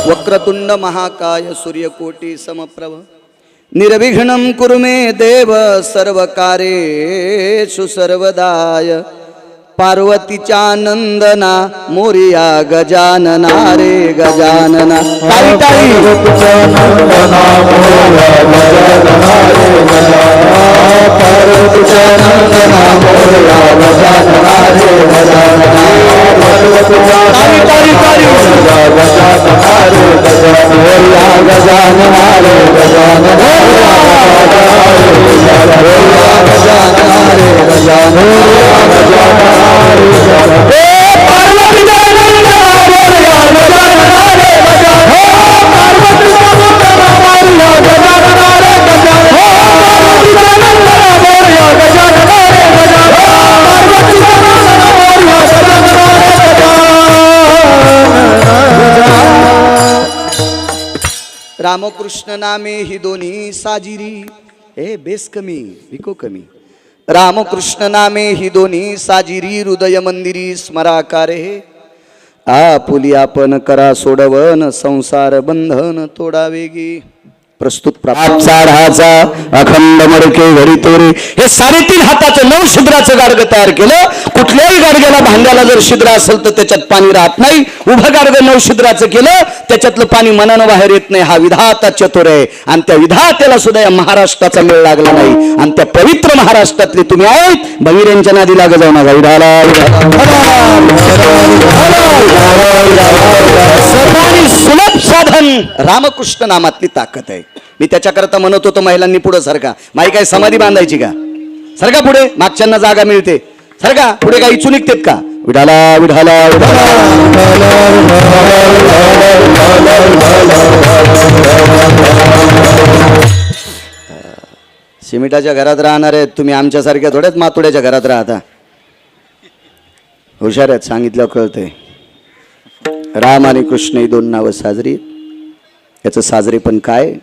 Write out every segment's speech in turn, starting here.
वक्रतुंड महाकाय सूर्यकोटी समप्रभ निर्विघ्नं कुरु मे देव सर्वकार्येषु सर्वदाय पार्वतीच्या नंदना मोरिया गजानना रे गजानना ताई ताई पार्वतीच्या नंदना मोरिया गजानना रे गजानना ताई ताई ताई गजानना रे मोरिया गजानना रे गजानना रामकृष्ण नामे ही दोन्ही साजिरी ए बेस कमी विको कमी रामकृष्ण नामे ही दोन्ही साजिरी हृदय मंदिरी स्मराकारे आपुली आपण करा सोडवन संसार बंधन तोडावेगी प्रस्तुत साढाचा अखंड मडके घडी तोरे हे 3.5 हाताचं 9 छिद्राचं गाडगं तयार केलं. कुठल्याही गाडग्याला भांड्याला जर छिद्र असेल तर त्याच्यात पाणी राहत नाही. उभं गाडगं 9 छिद्राचं केलं त्याच्यातलं पाणी मनानं बाहेर येत नाही. हा विधाता चतुर आहे आणि त्या विधात्याला सुद्धा या महाराष्ट्राचा मेळ लागला नाही. आणि त्या पवित्र महाराष्ट्रातले तुम्ही आहेत भगीऱ्यांच्या नादी लाग जाऊ नका. विधाला सुलभ साधन रामकृष्ण नामातली ताकद आहे. मी त्याच्याकरता म्हणत होतो महिलांनी पुढे सरका. माई काय समाधी बांधायची का? सरका पुढे, मागच्यांना जागा मिळते. सरका पुढे काय इचू निघतेत का? विठाला विठाला सिमेंटाच्या घरात राहणार आहेत तुम्ही. आमच्यासारख्या थोड्याच मातोड्याच्या घरात राहता. हुशार आहेत, सांगितलं कळतंय. राम आणि कृष्ण ही 2 नावं साजरी. याचं साजरे पण काय?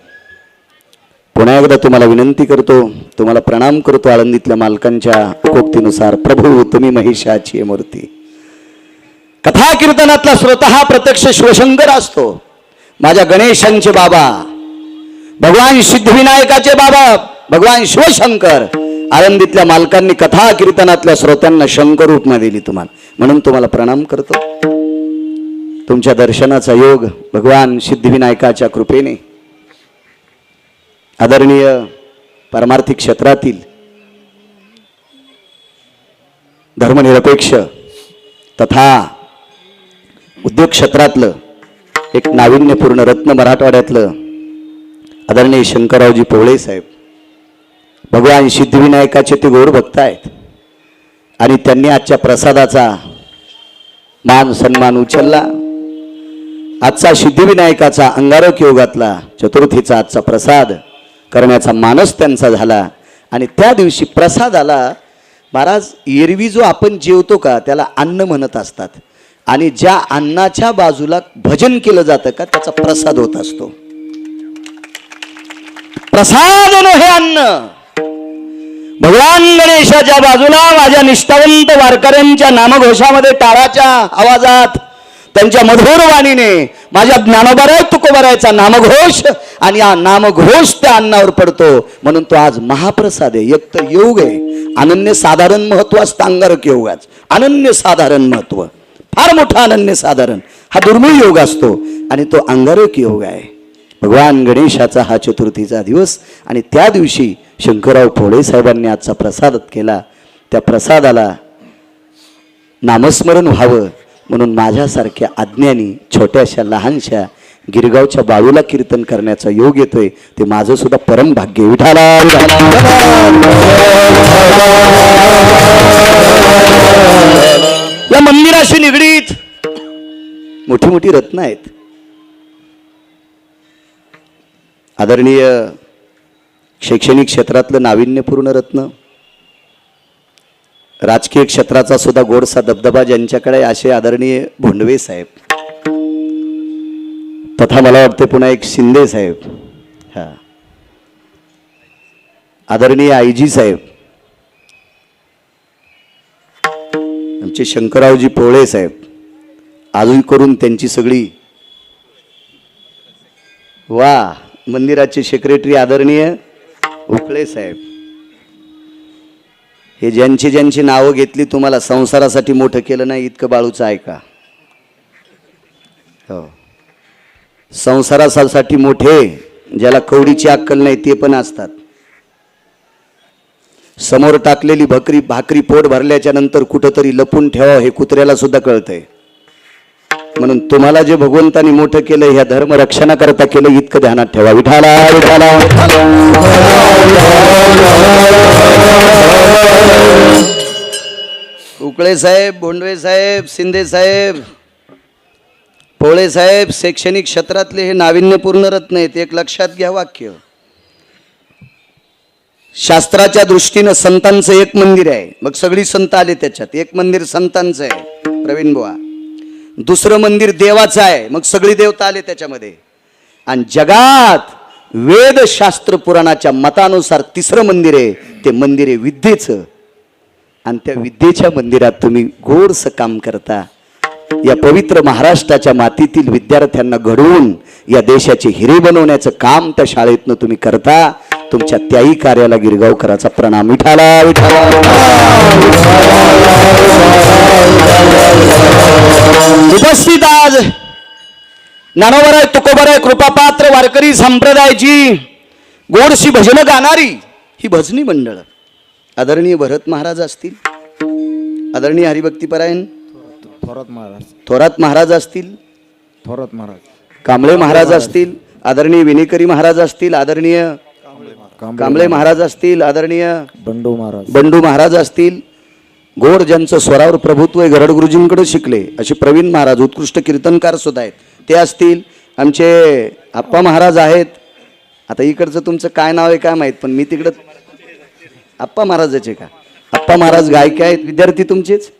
पुन्हा एकदा तुम्हाला विनंती करतो, तुम्हाला प्रणाम करतो. आळंदीतल्या मालकांच्या कोक्तीनुसार प्रभू तुम्ही महिषाची मूर्ती. कथा कीर्तनातला श्रोता हा प्रत्यक्ष शिवशंकर असतो. माझ्या गणेशांचे बाबा भगवान सिद्धिविनायकाचे बाबा भगवान शिवशंकर. आळंदीतल्या मालकांनी कथा कीर्तनातल्या श्रोत्यांना शंकर उपमा दिली तुम्हाला, म्हणून तुम्हाला प्रणाम करतो. तुमच्या दर्शनाचा योग भगवान सिद्धिविनायकाच्या कृपेने आदरणीय परमार्थिक क्षेत्रातील धर्मनिरपेक्ष तथा उद्योग क्षेत्रातलं एक नाविन्यपूर्ण रत्न मराठवाड्यातलं आदरणीय शंकररावजी पोहळे साहेब भगवान सिद्धिविनायकाचे ते गोड भक्त आहेत. आणि त्यांनी आजच्या प्रसादाचा मान सन्मान उचलला. आजचा सिद्धिविनायकाचा अंगारक योगातला चतुर्थीचा आजचा प्रसाद करण्याचा मानस त्यांचा झाला. आणि त्या दिवशी प्रसादाला महाराज एरवी जो आपण जेवतो का त्याला अन्न म्हणत असतात. आणि ज्या अन्नाच्या बाजूला भजन केलं जातं का त्याचा प्रसाद होत असतो. प्रसाद हे अन्न भगवान गणेशाच्या बाजूला माझ्या निष्ठावंत वारकऱ्यांच्या नामघोषामध्ये टाळाच्या आवाजात त्यांच्या मधुर वाणीने माझ्या ज्ञानोबाराय तुकोबारायचा नामघोष आणि हा नामघोष त्या अन्नावर पडतो. म्हणून तो आज महाप्रसाद आहे. एक तर योग आहे, अनन्य साधारण महत्व असतं अंगारक योगाच. अनन्य साधारण महत्व, फार मोठा अनन्य साधारण हा दुर्मिळ योग असतो. आणि तो अंगारक योग आहे. भगवान गणेशाचा हा चतुर्थीचा दिवस. आणि त्या दिवशी शंकरराव पोहळे साहेबांनी आजचा प्रसाद केला. त्या प्रसादाला नामस्मरण व्हावं म्हणून माझ्यासारख्या अज्ञानी छोट्याशा लहानशा गिरगावच्या बाळूला कीर्तन करण्याचा योग येतोय. ते माझं सुद्धा परम भाग्य. विठाला या मंदिराशी निगडीत मोठी मोठी रत्न आहेत. आदरणीय शैक्षणिक क्षेत्रातलं नाविन्यपूर्ण रत्न, राजकीय क्षेत्राचा सुद्धा गोडसा दबदबा ज्यांच्याकडे असे आदरणीय भोंडवे साहेब, तथा मला वाटते पुन्हा एक शिंदे साहेब, हा आदरणीय आईजी साहेब, आमचे शंकररावजी पोहळे साहेब, अजून करून त्यांची सगळी वा, मंदिराचे सेक्रेटरी आदरणीय उकळे साहेब, हे ज्यांची ज्यांची नावं घेतली तुम्हाला संसारासाठी मोठं केलं नाही इतकं बाळूचं ऐका. हो, संसारासाठी मोठे ज्याला कवडीची अक्कल नाही ते पण असतात. समोर टाकलेली भाकरी पोट भरल्याच्या नंतर कुठंतरी लपून ठेवा हे कुत्र्याला सुद्धा कळतंय. म्हणून तुम्हाला जे भगवंतानी मोठं केलं ह्या धर्म रक्षणाकरता केलं इतकं ध्यानात ठेवा. विठाला विठाला. उकळे साहेब, बोंडवे साहेब, शिंदे साहेब, पोळे साहेब शैक्षणिक क्षेत्रातले हे नाविन्यपूर्ण रत्न आहेत. एक लक्षात घ्या वाक्य. शास्त्राच्या दृष्टीनं संतांचं एक मंदिर आहे, मग सगळी संत आले त्याच्यात. एक मंदिर संतांचं आहे प्रवीण बुवा, दुसरं मंदिर देवाचं आहे, मग सगळी देवता आले त्याच्यामध्ये. आणि जगात वेद शास्त्र पुराणाच्या मतानुसार तिसरं मंदिर आहे, ते मंदिर आहे विद्येचं. आणि त्या विद्येच्या मंदिरात तुम्ही गोडसं काम करता. या पवित्र महाराष्ट्राच्या मातीतील विद्यार्थ्यांना घडवून या देशाचे हिरे बनवण्याचं काम त्या शाळेतनं तुम्ही करता. तुमच्या त्याही कार्याला गिरगावकराचा प्रणाम. विठाला विठाला. उपस्थित आज ज्ञानोबराय तुकोबराय कृपापात्र वारकरी संप्रदायाची गोडशी भजनं गाणारी ही भजनी मंडळ आदरणीय भरत महाराज असतील, आदरणीय हरिभक्तीपरायण थोरात महाराज असतील, कांबळे महाराज असतील, आदरणीय विनेकरी महाराज असतील, आदरणीय कांबळे महाराज असतील, आदरणीय बंडू महाराज असतील. गोड ज्यांचं स्वरावर प्रभुत्व आहे, गरड गुरुजींकडे शिकले असे प्रवीण महाराज उत्कृष्ट कीर्तनकार सुद्धा आहेत, ते असतील. आमचे आप्पा महाराज आहेत. आता इकडचं तुमचं काय नाव आहे काय माहीत, पण मी तिकडं आप्पा महाराजाचे का, आप्पा महाराज गायक आहेत. विद्यार्थी तुमचेच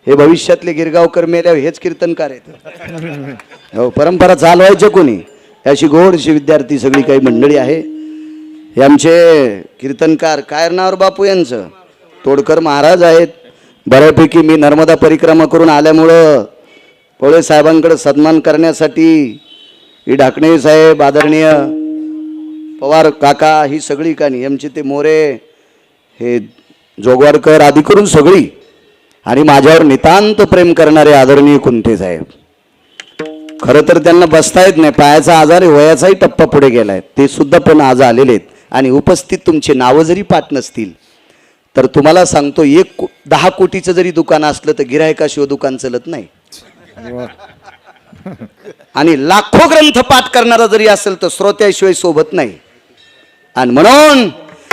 हे भविष्यातले गिरगावकर मेल्यावर हेच कीर्तनकार आहेत. हो, परंपरा चालवायच्या कोणी, अशी गोडशी विद्यार्थी सगळी काही मंडळी आहे. हे आमचे कीर्तनकार कायरनावर बापू यांचं तोडकर महाराज आहेत. बऱ्यापैकी मी नर्मदा परिक्रमा करून आल्यामुळं पोळे साहेबांकडे सन्मान करण्यासाठी ही ढाकणे साहेब, आदरणीय पवार काका, ही सगळी कानी आमचे ते मोरे, हे जोगवाडकर आदी करून सगळी, आणि माझ्यावर नितांत प्रेम करणारे आदरणीय कुंटे साहेब. खरं तर त्यांना बसता येत नाही, पायाचा आजार आहे, वयाचाही टप्पा पुढे गेलाय, ते सुद्धा पण आज आलेले आहेत. आणि उपस्थित तुमचे नावं जरी पाठ नसतील तर तुम्हाला सांगतो, 10 कोटीचं जरी दुकान असलं तर गिऱ्हाईकाशिवाय दुकान चलत नाही. आणि लाखो ग्रंथ पाठ करणारा जरी असेल तर श्रोत्याशिवाय सोबत नाही. आणि म्हणून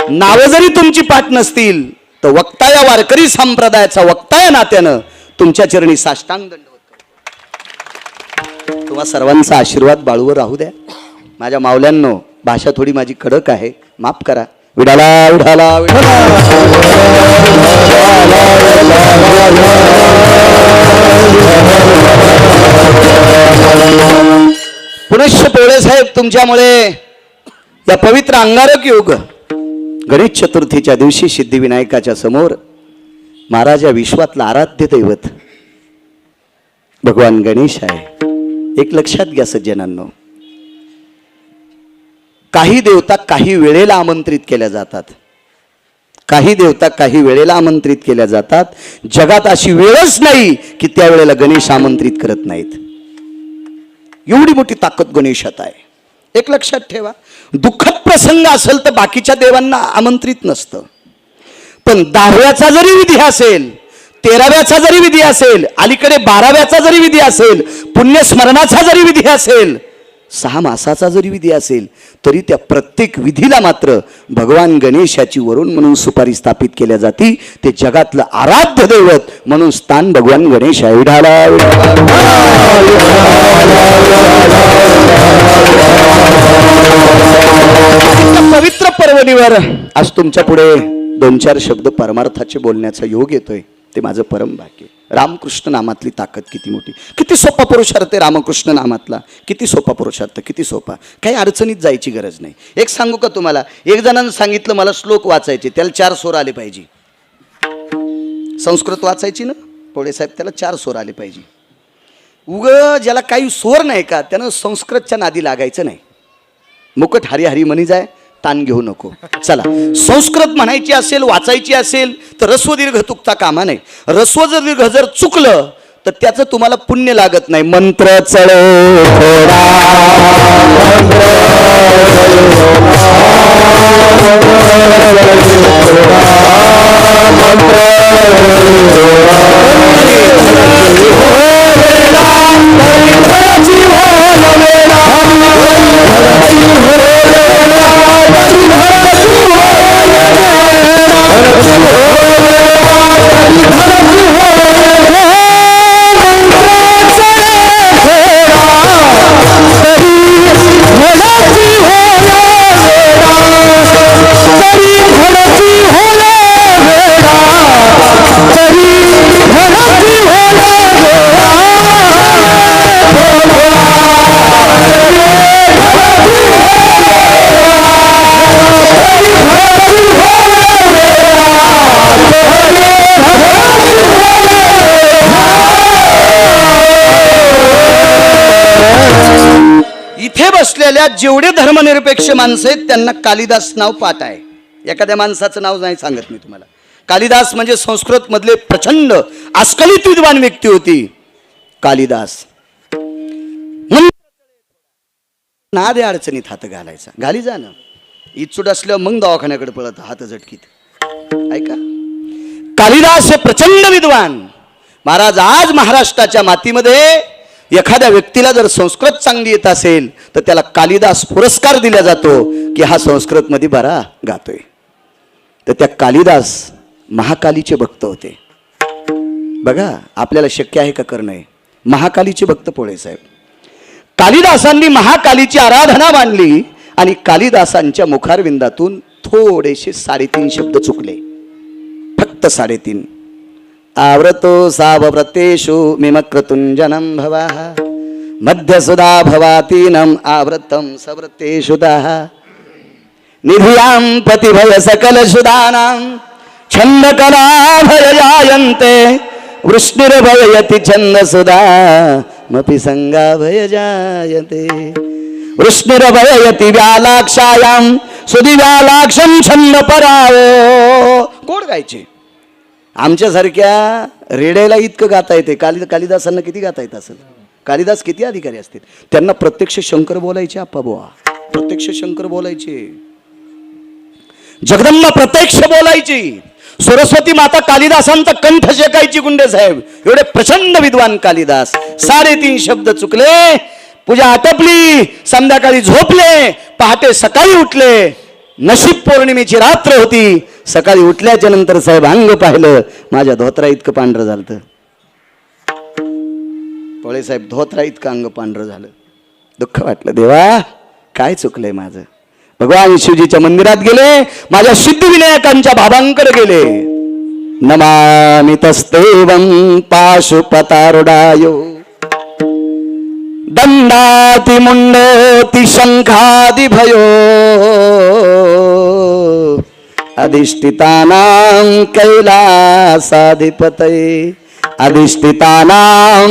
नावं जरी तुमची पाठ नसतील तर वक्ता या वारकरी संप्रदायाचा वक्ता या नात्यानं तुमच्या चरणी साष्टांग दंडवत करतो. तुम्हा सर्वांचा आशीर्वाद बाळूवर राहू द्या. माझ्या मावल्यांनो, भाषा थोडी माझी कडक आहे, माफ करा. विडाला विडाला पुनश्च पोळे साहेब, तुमच्यामुळे या पवित्र अंगारक योग गणेश चतुर्थीच्या दिवशी सिद्धिविनायकाच्या समोर महाराज या विश्वातला आराध्य दैवत भगवान गणेश आहे. एक लक्षात घ्या सज्जनांनो, काही देवता काही वेळेला आमंत्रित केल्या जातात, काही देवता काही वेळेला आमंत्रित केल्या जातात. जगात अशी वेळच नाही की त्या वेळेला गणेश आमंत्रित करत नाहीत. एवढी मोठी ताकद गणेशात आहे. एक लक्षात ठेवा, दुःखद प्रसंग असेल तर बाकीच्या देवांना आमंत्रित नसतं, पण 10व्याचा जरी विधी असेल, 13व्याचा जरी विधी असेल, अलीकडे 12व्याचा जरी विधी असेल, पुण्यस्मरणाचा जरी विधी असेल, 6 मासाचा जरी विधी असेल, तरी त्या प्रत्येक विधीला मात्र भगवान गणेशाची वरून म्हणून सुपारी स्थापित केल्या जाती. ते जगातलं आराध्य दैवत म्हणून स्थान भगवान गणेश आहे. विठाला पवित्र पर्वणीवर आज तुमच्या पुढे 2-4 शब्द परमार्थाचे बोलण्याचा योग येतोय, ते माझं परम भाग्य. रामकृष्ण नामातली ताकद किती मोठी, किती सोपा पुरुषार्थ आहे रामकृष्ण नामातला, किती सोपा पुरुषार्थ, किती सोपा. काही अडचणीत जायची गरज नाही. एक सांगू का तुम्हाला, एक जणांनी सांगितलं मला श्लोक वाचायचे, त्याला 4 स्वर आले पाहिजे. संस्कृत वाचायची ना पोळे साहेब, त्याला 4 स्वर आले पाहिजे. ज्याला काही स्वर नाही का त्यानं संस्कृतच्या नादी लागायचं नाही. मुकट हरी हरी म्हणी जाय, ताण घेऊ नको. चला, संस्कृत म्हणायची असेल, वाचायची असेल तर रस्व दीर्घ चुकता कामा नाही. रस्व जर दीर्घ जर चुकलं तर त्याचं तुम्हाला पुण्य लागत नाही. मंत्र चढो थोडा, इथे बसलेल्या जेवढे धर्मनिरपेक्ष माणसं आहेत त्यांना कालिदास नाव पाठ आहे. एखाद्या माणसाचं नाव नाही सांगत मी तुम्हाला. कालिदास म्हणजे संस्कृत मधले प्रचंड अस्खलित विद्वान व्यक्ती होती कालिदास. नादे अडचणीत हात घालायचा, घाली जाणं इच्छुट असल्यावर मग दवाखान्याकडे पळत हात झटकीत. ऐका, कालिदास हे प्रचंड विद्वान महाराज. आज महाराष्ट्राच्या मातीमध्ये एखाद्या व्यक्तीला जर संस्कृत चांगली येत असेल तर त्याला कालिदास पुरस्कार दिला जातो की हा संस्कृत मध्ये बरा गातोय. तर त्या कालिदास महाकालीचे भक्त होते. बघा, आपल्याला शक्य आहे का करणं? महाकालीचे भक्त पोळे साहेब. कालिदासांनी महाकालीची आराधना मांडली आणि कालिदासांच्या मुखारविंदातून थोडेसे 3.5 शब्द चुकले, फक्त 3.5. आवृतो सावव्रतेषु मिमक्रतुंजनं भवः मध्यसुधा भवातीनं आवृतं सव्रतेषु दः निधियां प्रतिभय सकलसुधानां छन्दकलाभय जायन्ते वृष्णिर्भयति छन्दसुधा मपि संगाभय जायते वृष्णिर्भयति व्यालाक्षायां सुदिव्यालाक्षं छन्द परावो. कोण गायचे? आमच्यासारख्या रेड्याला इतकं गाता येते. कालिदासांना किती गाता येत असेल? कालिदास किती अधिकारी असतील? त्यांना प्रत्यक्ष शंकर बोलायचे. आप्पा बुवा प्रत्यक्ष शंकर बोलायचे. जगदंबा प्रत्यक्ष बोलायची. सरस्वती माता कालिदासांचा कंठ शेकायची. गुंडे साहेब एवढे प्रचंड विद्वान कालिदास. 3.5 शब्द चुकले, पूजा आटपली, संध्याकाळी झोपले, पहाटे सकाळी उठले. नशीब पौर्णिमेची रात्र होती. सकाळी उठल्याच्या नंतर साहेब अंग पाहिलं, माझ्या धोत्रा इतकं पांढरं झालं. पोळे साहेब धोत्रा इतकं अंग पांढरं झालं. दुःख वाटलं, देवा काय चुकलंय माझं. भगवान शिवजीच्या मंदिरात गेले, माझ्या सिद्धिविनायकांच्या बाबांकडे गेले. नमामि तस्तेवं पाशुपतारुडायो दंडाति मुंडोति शंखादिभयो अधिष्ठितानां कैलासाधिपतये अधिष्ठितानां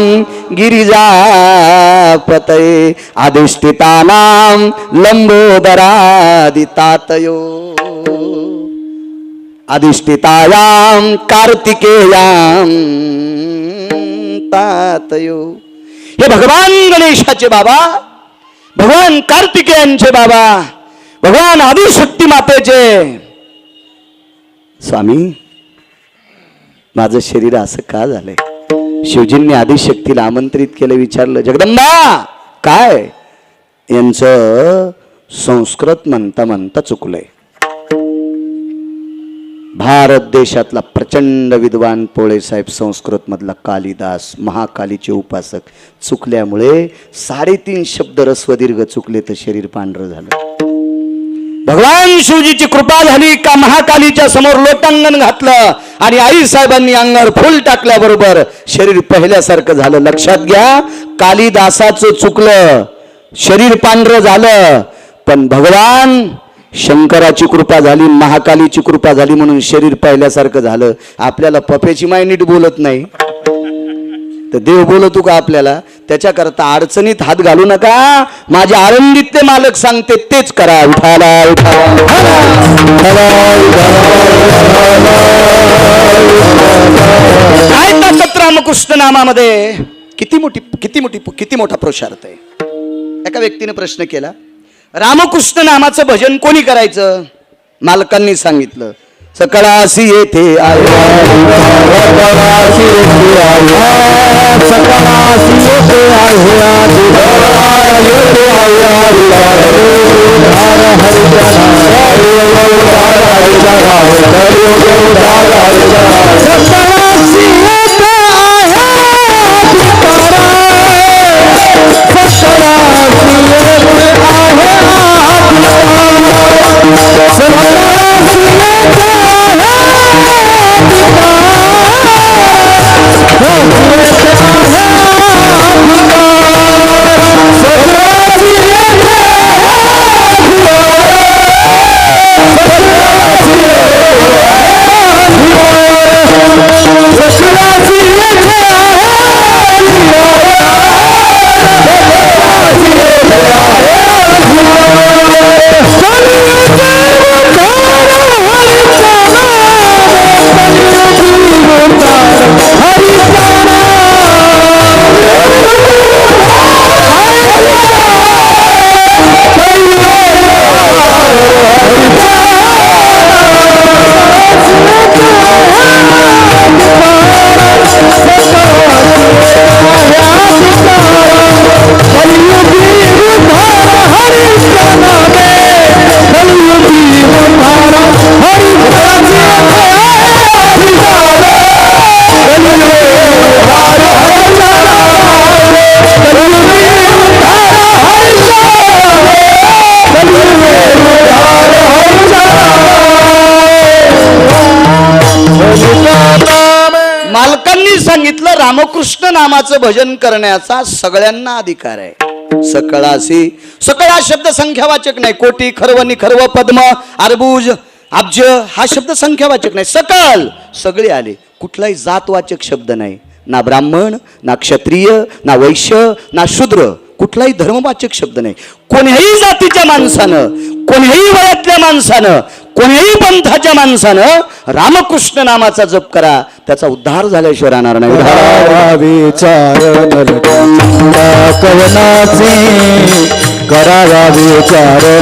गिरिजापतये अधिष्ठितानां लंबोदरादितातयो अधिष्ठितायां कार्तिकेयां तातयो. हे भगवान गणेशाचे बाबा, भगवान कार्तिकेयांचे बाबा, भगवान आदिशक्ती मातेचे स्वामी. माझं शरीर असं का झालंय? शिवजींनी आदिशक्तीला आमंत्रित केलं, विचारलं, जगदंबा काय? यांचं संस्कृत म्हणता म्हणता चुकलंय. भारत देशातला प्रचंड विद्वान पोळे साहेब संस्कृत मधला कालिदास महाकालीचे उपासक चुकल्यामुळे 3.5 शब्द रस्व दीर्घ चुकले तर शरीर पांढरं झालं. भगवान शिवजीची कृपा झाली का महाकालीच्या समोर लोटांगण घातलं आणि आई साहेबांनी अंगावर फुल टाकल्याबरोबर शरीर पहिल्यासारखं झालं. लक्षात घ्या, कालिदासाचं चुकलं, शरीर पांढरं झालं, पण भगवान शंकराची कृपा झाली, महाकालीची कृपा झाली म्हणून शरीर पहिल्यासारखं झालं. आपल्याला पप्याची माय नीट बोलत नाही तर देव बोलतो का आपल्याला? त्याच्याकरता अडचणीत हात घालू नका. माझ्या आनंदीतले मालक सांगते तेच करा. उठाला काय ताकद रामकृष्ण नामामध्ये. किती मोठा पुरुषार्थ आहे. एका व्यक्तीने प्रश्न केला, रामकृष्ण नामाचं भजन कोणी करायचं? मालकांनी सांगितलं, सकळासी येथे आहे, सकळासी येथे मालकांनी सांगितलं, रामकृष्ण नामाचं भजन करण्याचा सगळ्यांना अधिकार आहे. सकळासी, सकळ हा शब्द संख्यावाचक नाही. कोटी, खरव, निखरव, पद्म, अर्बुज, अब्ज हा शब्द संख्यावाचक नाही. सकल सगळे आले. कुठलाही जातवाचक शब्द नाही. ना ब्राह्मण, ना क्षत्रिय, ना वैश्य, ना शूद्र, कुठलाही धर्मवाचक शब्द नाही. कोणीही जातीच्या माणसानं, कोणीही वयातल्या माणसानं, कोणीही पंथाच्या माणसानं रामकृष्ण नामाचा जप करा. त्याचा उद्धार झाल्याशिवाय राहणार नाही. करावा विचार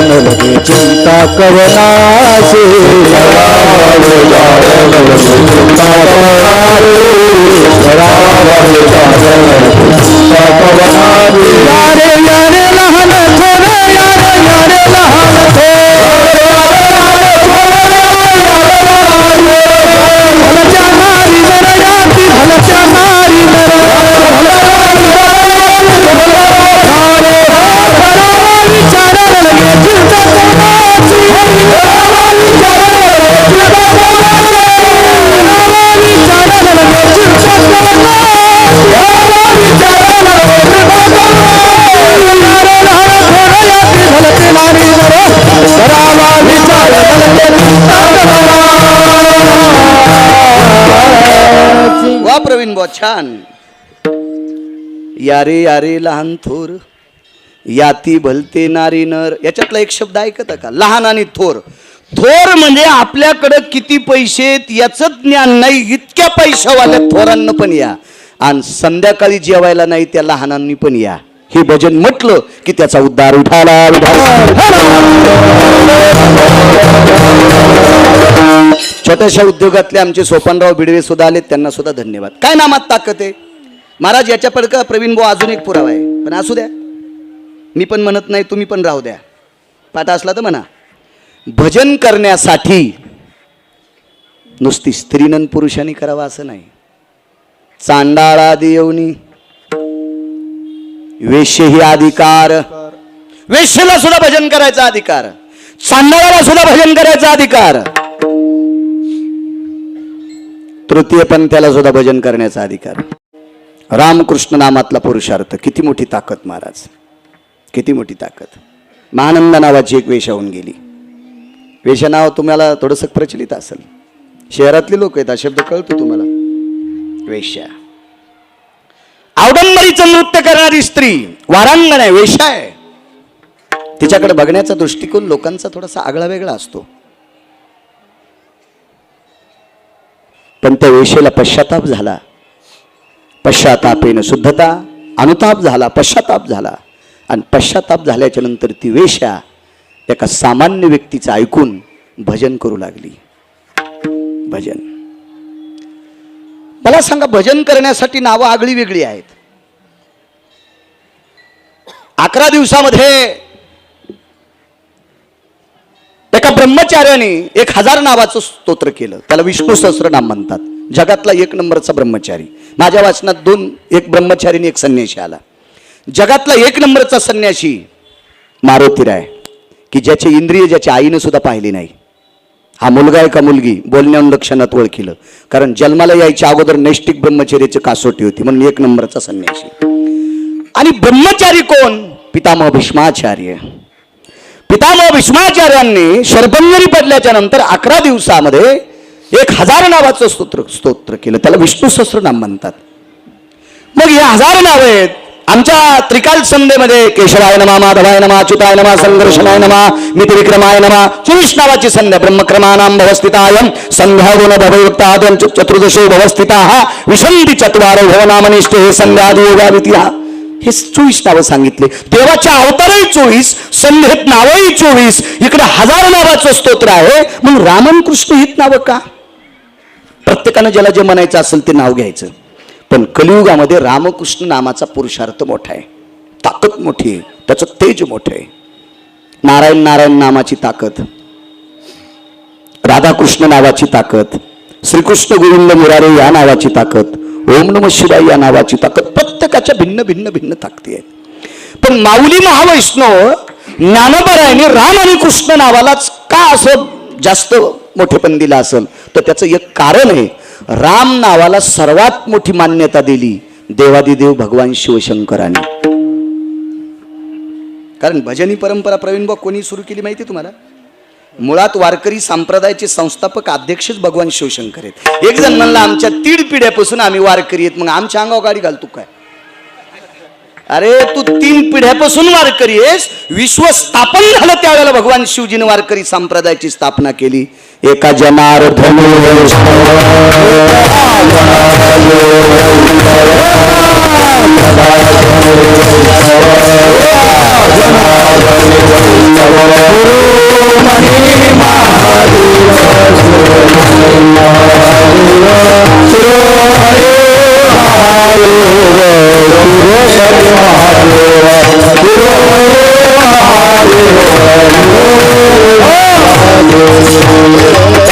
नलगे चिंता कवनाची, यारे यारे लहान थोर, यारे यारे लहान भलच्या नारी नर, याती भलच्या नारी नर, वा प्रवीण बुवा, छान. यारे यारे लहान थोर, याती भलते नारी नर. याच्यातला एक शब्द ऐकता का? लहान आणि थोर. थोर म्हणजे आपल्याकडे किती पैसे याच ज्ञान नाही, इतक्या पैशावाल्या थोरांना पण या, आणि संध्याकाळी जेवायला नाही त्या लहानांनी पण या. हे भजन म्हटलं की त्याचा उद्धार. उठाला छोट्याशा उद्योगातले आमचे सोपानराव बिडवे सुद्धा आले, त्यांना सुद्धा धन्यवाद. काय नामात ताकद आहे महाराज. याच्या पडका प्रवीण भाऊ अजून एक पुरावा आहे, पण असू द्या. मी पण म्हणत नाही, तुम्ही पण राहू द्या. पाठ असला तर म्हणा. भजन करण्यासाठी नुसती स्त्रीनं पुरुषांनी करावं असं नाही. चांडाळादी येऊनी वेश्य ही अधिकार. वेश्येला सुद्धा भजन करायचा अधिकार, चांडाळाला सुद्धा भजन करायचा अधिकार, तृतीय पंथाला सुद्धा भजन करण्याचा अधिकार. रामकृष्ण नामातला पुरुषार्थ. किती मोठी ताकद महाराज, किती मोठी ताकद. महानंद नावाची एक वेश्या होऊन गेली. वेश्या नाव तुम्हाला थोडंसं प्रचलित असेल, शहरातले लोक आहेत, हा शब्द कळतो तुम्हाला. वेश्या औडंबरीचं नृत्य करणारी स्त्री वारांगण आहे, वेश्या आहे. तिच्याकडे बघण्याचा दृष्टिकोन लोकांचा थोडासा आगळा वेगळा असतो. पण त्या वेश्येला पश्चाताप झाला. पश्चातापेन शुद्धता, अनुताप झाला, पश्चाताप झाला. आणि पश्चाताप झाल्याच्या नंतर ती वेश्या एका सामान्य व्यक्तीचं ऐकून भजन करू लागली. भजन, मला सांगा, भजन करण्यासाठी नावं आगळी वेगळी आहेत. 11 दिवसामध्ये एका ब्रह्मचार्याने 1000 नावाचं स्तोत्र केलं. त्याला विष्णू सहस्त्रनाम म्हणतात. जगातला 1 नंबरचा ब्रह्मचारी. माझ्या वाचनात 1 ब्रह्मचारी आणि 1 संन्यासी आला. जगातला 1 नंबरचा संन्यासी मारुतीराय, की ज्याचे इंद्रिय ज्याच्या आईनं सुद्धा पाहिली नाही. हा मुलगा आहे का मुलगी बोलण्यावरून लक्षणात ओळखिलं. कारण जन्माला यायच्या अगोदर नैष्टिक ब्रह्मचर्याची कसोटी होती, म्हणून 1 नंबरचा संन्यासी. आणि ब्रह्मचारी कोण? पितामह भीष्माचार्य. पितामह भीष्माचार्यांनी शरभंजनी पडल्याच्या नंतर 11 दिवसामध्ये 1000 नावाचं स्तोत्र केलं. त्याला विष्णू सहस्त्रनाम म्हणतात. मग हे 1000 नाव आहेत. आमच्या त्रिकाल संध्येमध्ये केशवाय नमा, माधवाय नमा, अच्युताय नमा, संघर्षणाय नमा, मितिविक्रमाय नमा 24 नावाची संध्या. ब्रह्मक्रमानां भवस्थितायं संध्या गुण भवयुक्ताद्यं चतुर्दशो भवस्थिताः विशंती चत्वारो भवनामनिष्ठे हे संध्यादी योगावित्या. हे 24 नावं सांगितले. देवाच्या अवतारही 24, संध्येत नावही 24. इकडे 1000 नावाचं स्तोत्र आहे. मग रामन कृष्ण हित नावं का? प्रत्येकानं ज्याला जे म्हणायचं असेल ते नाव घ्यायचं. पण कलियुगामध्ये रामकृष्ण नामाचा पुरुषार्थ मोठा आहे, ताकद मोठी आहे, त्याचं तेज मोठं आहे. नारायण नारायण नामाची ताकद, राधाकृष्ण नावाची ताकद, श्रीकृष्ण गोविंद मुरारे या नावाची ताकद, ओम नम शिवाय या नावाची ताकद, प्रत्येकाच्या भिन्न भिन्न भिन्न ताकदी आहेत. पण माऊली महावैष्णव ज्ञानोबरायाने राम आणि कृष्ण नावालाच का असं जास्त मोठेपण दिलं असेल, तर त्याचं एक कारण आहे. राम नावाला सर्वात मोठी मान्यता दिली देवादिदेव भगवान शिवशंकरांनी. कारण भजनी परंपरा प्रवीण भाऊ कोणी सुरू केली माहिती तुम्हाला? मुळात वारकरी संप्रदायाचे संस्थापक अध्यक्षच भगवान शिवशंकर आहेत. एक जण म्हणला आमच्या 3 पिढ्यापासून आम्ही वारकरी आहेत. मग आमच्या अंगावर गाडी घालतो काय? अरे तू 3 पिढ्यापासून वारकरी आहेस. विश्व स्थापन झालं त्यावेळेला भगवान शिवजीने वारकरी संप्रदायाची स्थापना केली. एका जनार्दन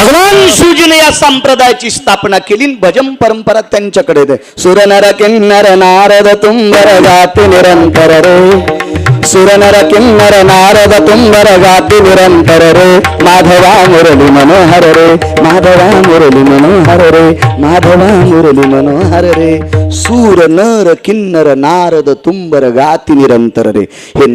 भगवान शिवजीने या संप्रदायाची स्थापना केली. भजन परंपरा त्यांच्याकडे आहे. सुरनर किन्नर नारद तुंबर गाते निरंतर रे, सुरनर किन्नर नारद तुंबर गाते निरंतर रे, माधवा मुरली मनोहर रे, माधवा मुरली मनोहर रे, माधवा मुरली मनोहर रे. सूर नर किन्नर नारद तुंबर गाती निरंतर रे. हे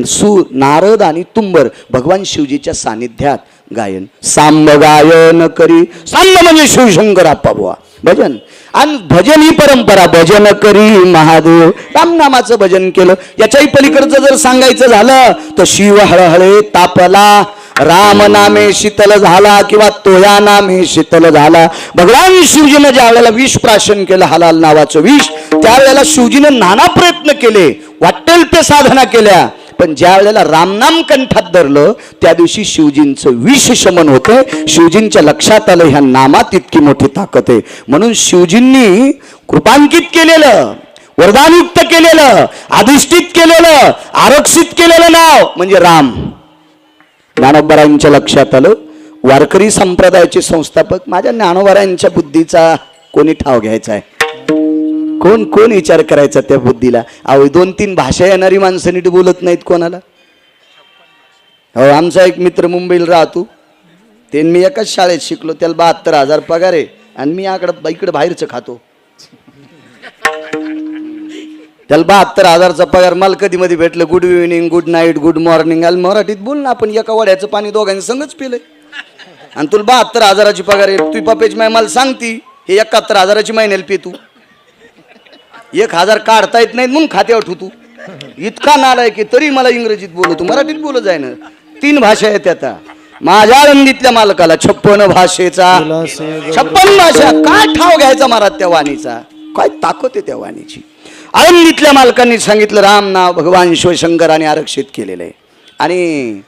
नारद आणि तुंबर भगवान शिवजीच्या सानिध्यात गायन. सांब गायन करी, सांब म्हणजे शिवशंकर आप्पा बुवा. भजन आणि भजन ही परंपरा. भजन करी महादेव, रामनामाचं भजन केलं. याच्याही पलीकडचं जर सांगायचं झालं तर शिव हळहळे तापला, राम नामे शीतल झाला किंवा तोया नामे शीतल झाला. भगवान शिवजीनं ज्या वेळेला विष प्राशन केलं, हलाल नावाचं विष, त्यावेळेला शिवजीनं नाना प्रयत्न केले, वाटेल ते साधना केल्या. पण ज्या वेळेला रामनाम कंठात धरलं त्या दिवशी शिवजींचं विष शमन होतं. शिवजींच्या लक्षात आलं ह्या नामात इतकी मोठी ताकद आहे. म्हणून शिवजींनी कृपांकित केलेलं, वरदानयुक्त केलेलं, अधिष्ठित केलेलं, आरक्षित केलेलं नाव म्हणजे राम. ज्ञानोबरायांच्या लक्षात आलं वारकरी संप्रदायाचे संस्थापक माझ्या ज्ञानोबरायांच्या बुद्धीचा कोणी ठाव घ्यायचा आहे? कोण कोण विचार करायचा त्या बुद्धीला? अहो 2-3 भाषा येणारी माणसं नीट बोलत नाहीत कोणाला. हो, आमचा एक मित्र मुंबईला राहतो, ते मी एकाच शाळेत शिकलो, त्याला 72,000 पगार आहे आणि मी इकडे बाहेरचं खातो. त्याला 72,000चा पगार. मला कधी मध्ये भेटलं good evening, good night, good morning. आल मराठीत बोल ना, आपण एका वड्याचं पाणी दोघांनी संगच पिलंय आणि तुला 72,000ची पगार आहे. तुझी पप्याची माय मला सांगती हे 71,000ची महिन्याला पे तू. 1000 काढता येत नाहीत म्हणून खात्यावर ठेवतो. इतका नालाय की तरी मला इंग्रजीत बोलतो, मराठीत बोलत जाय ना. 3 भाषा आहेत आता. माझ्या आळंदीतल्या मालकाला 56 भाषेचा 56 भाषा. काय ठाव घ्यायचा महाराज त्या वाणीचा, काय ताकद आहे त्या वाणीची. आळंदीतल्या मालकांनी सांगितलं राम नाव भगवान शिवशंकराने आरक्षित केलेलं आहे. आणि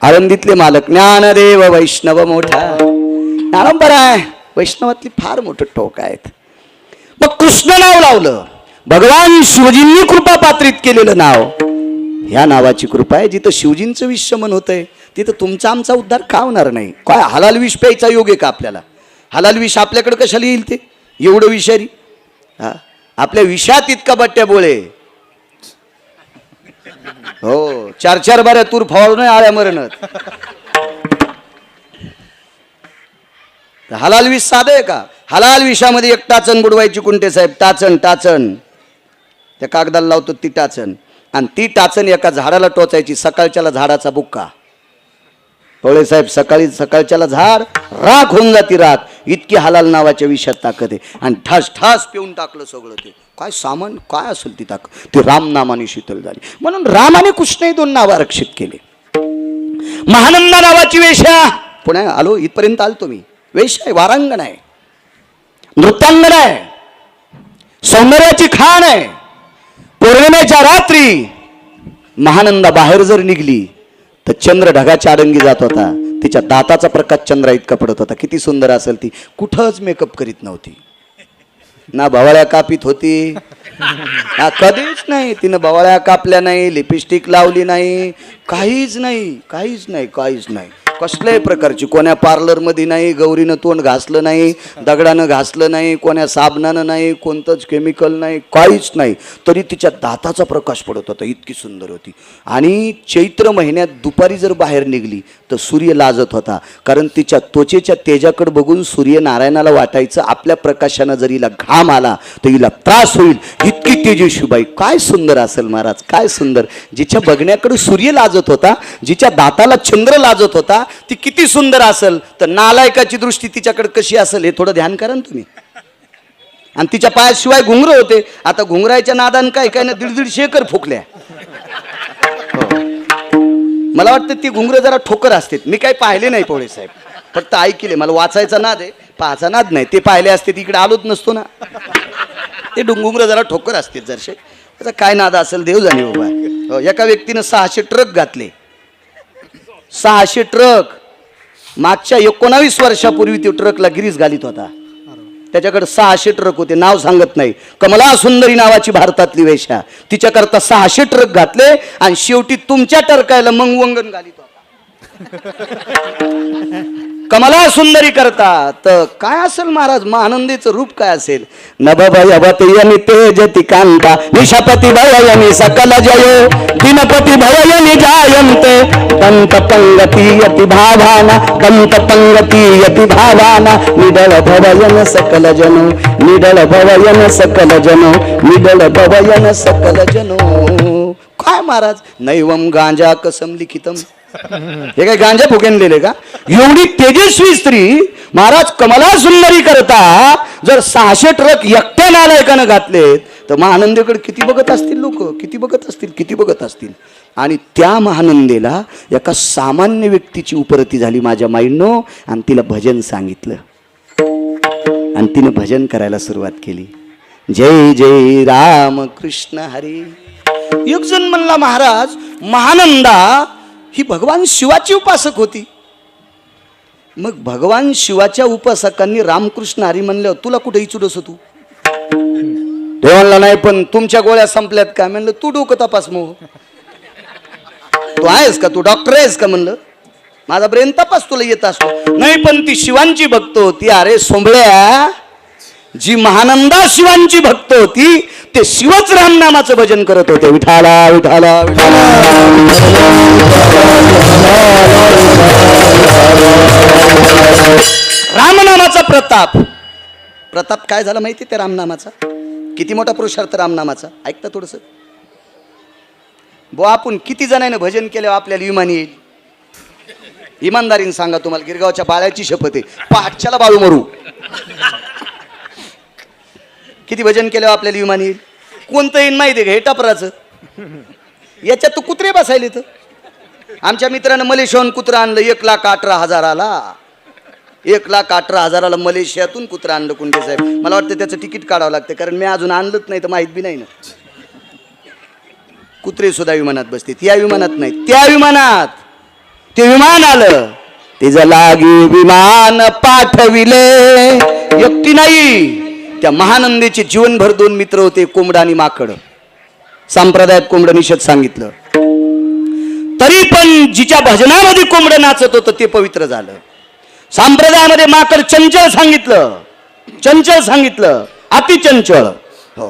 आळंदीतले मालक ज्ञानदेव वैष्णव मोठा नारंबर आहे, वैष्णवातली फार मोठं टोक आहेत. मग कृष्ण नाव लावलं, भगवान शिवजींनी कृपा पात्रित केलेलं नाव. ह्या नावाची कृपा आहे. जिथं शिवजींचं विषमन होतंय तिथं तुमचा आमचा उद्धार का होणार नाही. काय हलाल विष प्यायचा योग आहे का आपल्याला? हलाल विष आपल्याकडे कशाला येईल ते एवढं विषारी? हा, आपल्या विषात इतका बट्ट्या बोळे. हो, 4 बाऱ्या तूर फवारून आळ्या मरणत. हलाल विष साधं आहे का? हलाल विषामध्ये एक टाचण बुडवायची कुंटे साहेब. टाचण टाचण त्या कागदाला लावतो ती टाचण, आणि ती टाचण एका झाडाला टोचायची. सकाळच्याला झाडाचा बुक्का. पवळे साहेब सकाळच्याला झाड राख होऊन जाती राख. इतकी हलाल नावाच्या विषयात ताकद आहे. आणि ठास ठास पिऊन टाकलं सगळं. ते काय सामान काय असेल ती ताकद, ती रामनामाने शीतल झाली. म्हणून रामाने कृष्णही 2 नाव आरक्षित केले. महानंदा नावाची वेश्या, पुण्या आलो इथपर्यंत आलतो मी. वेश्या आहे, वारांगण आहे, नृत्यांगण आहे, सौंदर्याची खाण आहे. पौर्णिमेच्या रात्री महानंदा बाहेर जर निघली तर चंद्र ढगाच्या आडंगी जात होता. तिच्या दाताचा प्रकाश चंद्रा इतका पडत होता. किती सुंदर असेल ती. कुठंच मेकअप करीत नव्हती, ना भवाळ्या कापीत होती, कधीच नाही. तिनं भवाळ्या कापल्या नाही, लिपस्टिक लावली नाही, काहीच नाही, काहीच नाही, काहीच नाही. कसल्याही प्रकारची. कोण्या पार्लरमध्ये नाही, गौरीनं तोंड घासलं नाही, दगडानं घासलं नाही, कोण्या साबणानं नाही, कोणतंच केमिकल नाही, काहीच नाही. तरी तिच्या दाताचा प्रकाश पडत होता. इतकी सुंदर होती. आणि चैत्र महिन्यात दुपारी जर बाहेर निघली तर सूर्य लाजत होता. कारण तिच्या त्वचेच्या तेजाकडे बघून सूर्यनारायणाला वाटायचं आपल्या प्रकाशानं जर हिला घाम आला तर हिला त्रास होईल. इतकी तेजस्वी बाई. काय सुंदर असेल महाराज, काय सुंदर. जिच्या बघण्याकडे सूर्य लाजत होता, जिच्या दाताला चंद्र लाजत होता, ती किती सुंदर असेल. तर नालायकाची दृष्टी तिच्याकडे कशी असेल हे थोडं ध्यान करा ना तुम्ही. आणि तिच्या पायाशिवाय घुंगरं होते. आता घुंगरायच्या नादान काय काय ना 1.5 एकर फुकल्या. मला वाटतं ती घुंगरं जरा ठोकर असते. मी काही पाहिले नाही पवळे साहेब, फक्त ऐकले. मला वाचायचा नाद आहे, पाहायचा नाद नाही. ते पाहिले असते तिकडे आलोच नसतो ना. ते घुंगरं जरा ठोकर असते जरशे. त्याचा काय नाद असेल देव जाणे बाबा. एका व्यक्तीनं 600 ट्रक घातले. 600 ट्रक. मागच्या 19 वर्षापूर्वी ते ट्रकला गिरीस घालीत होता. त्याच्याकडे 600 ट्रक होते. नाव सांगत नाही. कमला सुंदरी नावाची भारतातली वेश्या. तिच्याकरता 600 ट्रक घातले आणि शेवटी तुमच्या टरकायला मग वंगण घालीत होता. कमला सुंदरी करता तर काय असेल महाराज, महानंदीचं रूप काय असेल. नभभयवती तेजति कांता निशापती भययनि सकल जयो दिनपती भययनि जायन्ते दंत पंगती यति भावाना दंत पंगती यति भावाना निडल भवयन सकल जनो निडल भवयन सकल जनो निडल भवयन सकल जनो. काय महाराज. नैवम गांजा कसम लिखितम. हे काय गांजा फुकेनलेले का? एवढी तेजस्वी स्त्री महाराज कमला सुंदरी करता जर 600 ट्रक एकट्या नालायकानं घातलेत तर महानंदेकडे किती बघत असतील लोक, किती बघत असतील, किती बघत असतील. आणि त्या महानंदेला एका सामान्य व्यक्तीची उपरती झाली माझ्या माईंनो. आणि तिला भजन सांगितलं आणि तिने भजन करायला सुरुवात केली. जय जय राम कृष्ण हरी. एक जण म्हणला महाराज महानंदा ही भगवान शिवाची उपासक होती. मग भगवान शिवाच्या उपासकांनी रामकृष्ण हरी म्हणलं तुला कुठे इचुडस तू? ते म्हणला नाही पण तुमच्या गोळ्या संपल्यात का? म्हणलं तू डोकं तपास मोह. तू आहेस का? तू डॉक्टर आहेस का? म्हणलं माझा ब्रेन तपास तुला येत असतो. नाही पण ती शिवांची भक्त होती. अरे सोंबळ्या, जी महानंदा शिवांची भक्त होती ते शिवच रामनामाचं भजन करत होते. विठाला विठाला विठाला. रामनामाचा प्रताप. प्रताप काय झाला माहिती त्या रामनामाचा? किती मोठा पुरुषार्थ रामनामाचा. ऐकता थोडस बो. आपण किती जणांना भजन केल्यावर आपल्याला विमान येईल? इमानदारीने सांगा. तुम्हाला गिरगावच्या बाळ्याची शपथ आहे. पहाटच्याला बाळू मरू. किती भजन केल्यावर आपल्याला विमान येईल? कोणतं येईल माहिती आहे का? हे टपराचं. याच्यात तर कुत्रे बसायले. तर आमच्या मित्रानं मलेशियाहून कुत्रा आणलं 1,18,000 1,18,000 मलेशियातून कुत्रा आणलं कुंडे साहेब. मला वाटतं त्याचं तिकीट काढावं लागतं, कारण मी अजून आणलंच नाही तर माहीत बी नाही ना. कुत्रे सुद्धा विमानात बसते. या विमानात नाही, त्या विमानात ते विमान आलं. तिचं लागी विमान पाठविले. एकटी नाही, त्या महानंदीचे जीवनभर 2 मित्र होते, कोंबडा आणि माकड. संप्रदायात कोंबडं निषेध सांगितलं, तरी पण जिच्या भजनामध्ये कोंबडं नाचत होतं ते पवित्र झालं. संप्रदायामध्ये माकड चंचल सांगितलं, अति चंचल. हो,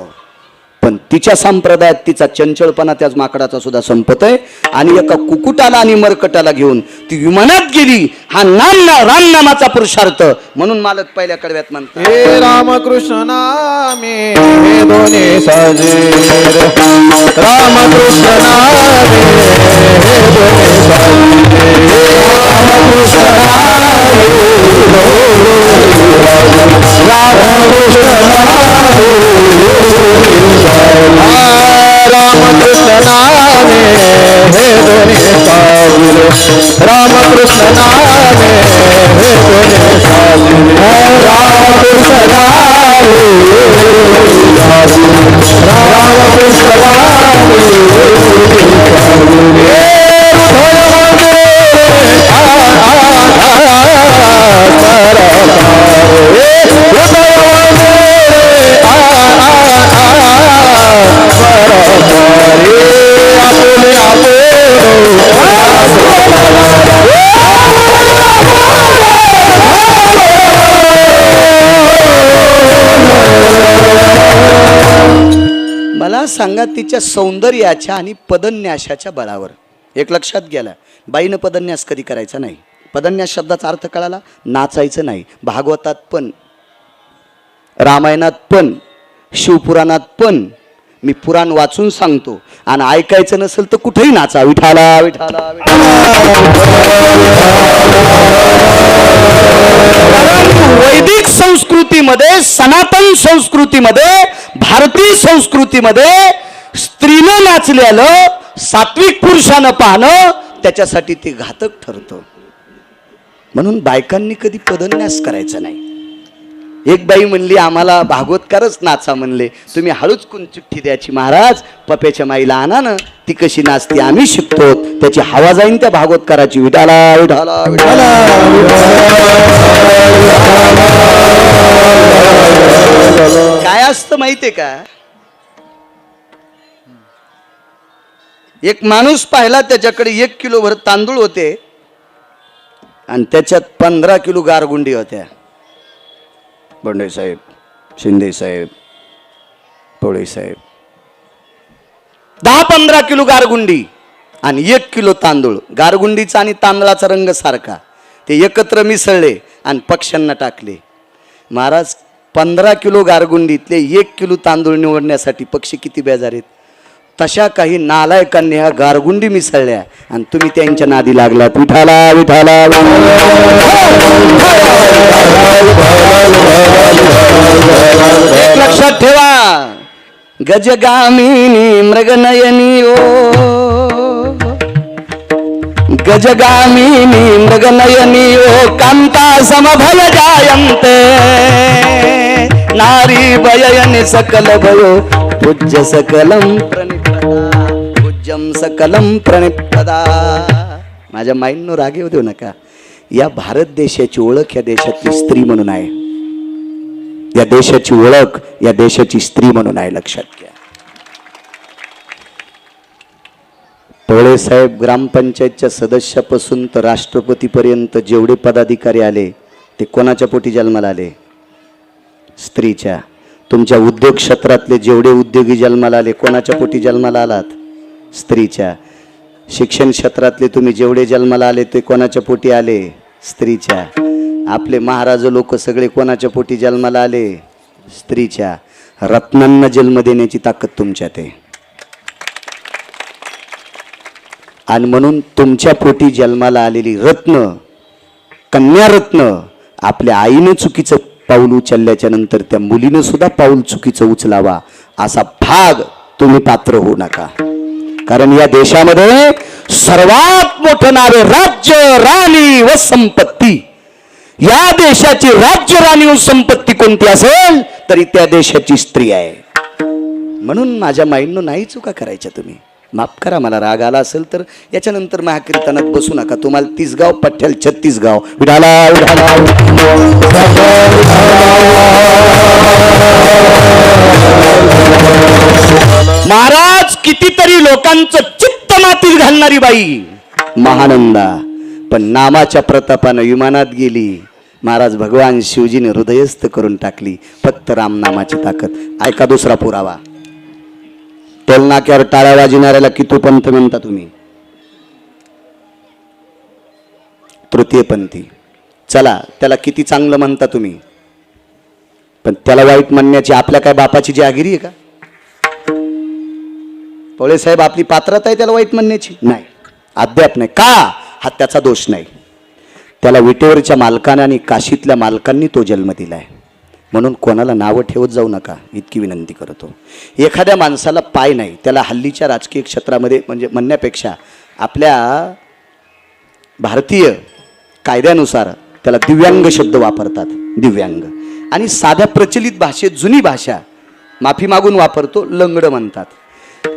पण तिच्या संप्रदायात तिचा चंचलपणा त्याच माकडाचा सुद्धा संपत आहे. आणि एका कुकुटाला आणि मरकटाला घेऊन ती विमानात गेली. हा रामनामाचा पुरुषार्थ. म्हणून मालक पहिल्या कडव्यात म्हणतात, हे रामकृष्ण नामे हे दोन्ही साजीर. रामकृष्ण नामे हे दोन्ही साजीर. रामकृष्ण नामे रामकृष्ण नामे रामकृष्ण नामे हे दोन्ही साजीर. रामकृष्ण नामे हे दोन्ही साजीर. रामकृष्ण नामे रामकृष्ण मला सांगा, तिच्या सौंदर्याच्या आणि पदन्यासाच्या बळावर एक लक्षात गेला, बाईनं पदन्यास कधी करायचा नाही. पदन्यास शब्दाचा अर्थ कळाला, नाचायचं नाही. भागवतात पण, रामायणात पण, शिवपुराणात पण. मी पुराण वाचून सांगतो, आणि ऐकायचं नसेल तर कुठेही नाचा. विठाला विठाला वैदिक संस्कृतीमध्ये, सनातन संस्कृतीमध्ये, भारतीय संस्कृतीमध्ये स्त्रीनं नाचलेलं सात्विक पुरुषानं पाहणं त्याच्यासाठी ते घातक ठरतं. म्हणून बायकांनी कधी पदन्यास करायचा नाही. एक बाई म्हणली, आम्हाला भागवतकारच नाचा म्हणले. तुम्ही हळूच कोण चिठ्ठी द्यायची महाराज, पप्याच्या माईला आणा ना, ती कशी नाचते आम्ही शिकतो. त्याची हवा जाईन त्या भागवतकाराची. विठाला विठाला विठाला. काय असतं माहितीये का? एक माणूस पाहिला, त्याच्याकडे 1 किलोभर तांदूळ होते आणि त्याच्यात 15 किलो गारगुंडी होत्या. बंडे साहेब, शिंदे साहेब, पोळे साहेब, 10-15 किलो गारगुंडी आणि 1 किलो तांदूळ. गारगुंडीचा आणि तांदळाचा रंग सारखा. ते एकत्र मिसळले आणि पक्ष्यांना टाकले. महाराज, 15 किलो गारगुंडीतले 1 किलो तांदूळ निवडण्यासाठी पक्षी किती बेजार आहेत. तशा काही नालायकांनी ह्या गारगुंडी मिसळल्या आणि तुम्ही त्यांच्या नादी लागलात. विठाला विठाला. एक लक्षात ठेवा, गजगामिनी मृगनयनी ओ, गजगामिनी मृगनयनी ओ, कांता समभय जायन्ते, नारी भययनि सकल भयो, पूज्य सकलम प्रणिपदा, पूज्यम सकलम प्रणिपदा. माझ्या माईंनो राग येऊ देऊ नका. या भारत देशाची ओळख या देशातली स्त्री म्हणून आहे. या देशाची ओळख या देशाची स्त्री म्हणून आहे. लक्षात घ्या. पोळे साहेब ग्रामपंचायतच्या सदस्यापासून तर राष्ट्रपतीपर्यंत जेवढे पदाधिकारी आले ते कोणाच्या पोटी जन्माला आले? स्त्रीच्या. तुमच्या उद्योग क्षेत्रातले जेवढे उद्योगी जन्माला आले कोणाच्या पोटी जन्माला आलात? स्त्रीच्या. शिक्षण क्षेत्रातले तुम्ही जेवढे जन्माला आले ते कोणाच्या पोटी आले? स्त्रीच्या. आपले महाराज लोक सगळे कोणाच्या पोटी जन्माला आले? स्त्रीच्या. रत्नांना जन्म देण्याची ताकद तुमच्यात आहे. आणि म्हणून तुमच्या पोटी जन्माला आलेली रत्न, कन्या रत्न, आपल्या आईनं चुकीचं पाऊल उचलल्याच्या नंतर त्या मुलीनं सुद्धा पाऊल चुकीचं उचलावा असा भाग तुम्ही पात्र होऊ नका. कारण या देशामध्ये सर्वात मोठं नाव आहे राज्य, राणी व संपत्ती. या देशाची राज्य, राणी व संपत्ती कोणती असेल तरी त्या देशाची स्त्री आहे. म्हणून माझ्या माईंनो नाही चुका करायच्या. तुम्ही माफ करा, मला राग आला असेल तर याच्यानंतर महाकीर्तनात बसू नका. तुम्हाला 30 गाव पठ्ठ्याल 36 गाव विढाला महाराज कितीतरी लोकांचं चित्त मातीत घालणारी बाई महानंदा, पण नामाच्या प्रतापानं विमानात गेली. महाराज भगवान शिवजीने हृदयस्थ करून टाकली. फक्त रामनामाची ताकद. ऐका दुसरा पुरावा. टोलनाक्यावर टाळ्या वाजविणाऱ्याला कितूपंथ म्हणता तुम्ही? तृतीयपंथी. चला, त्याला किती चांगलं म्हणता तुम्ही, पण त्याला वाईट म्हणण्याची आपल्या काय बापाची जहागिरी आहे का? पवळे साहेब, आपली पात्रता आहे त्याला वाईट म्हणण्याची? नाही, अद्याप नाही. का? हा त्याचा दोष नाही. त्याला विटेवरच्या मालकाने आणि काशीतल्या मालकांनी तो जन्म दिलाय. म्हणून कोणाला नावं ठेवत जाऊ नका, इतकी विनंती करतो. एखाद्या माणसाला पाय नाही, त्याला हल्लीच्या राजकीय क्षेत्रामध्ये म्हणजे म्हणण्यापेक्षा आपल्या भारतीय कायद्यानुसार त्याला दिव्यांग शब्द वापरतात. दिव्यांग. आणि साध्या प्रचलित भाषेत, जुनी भाषा माफी मागून वापरतो, लंगड म्हणतात.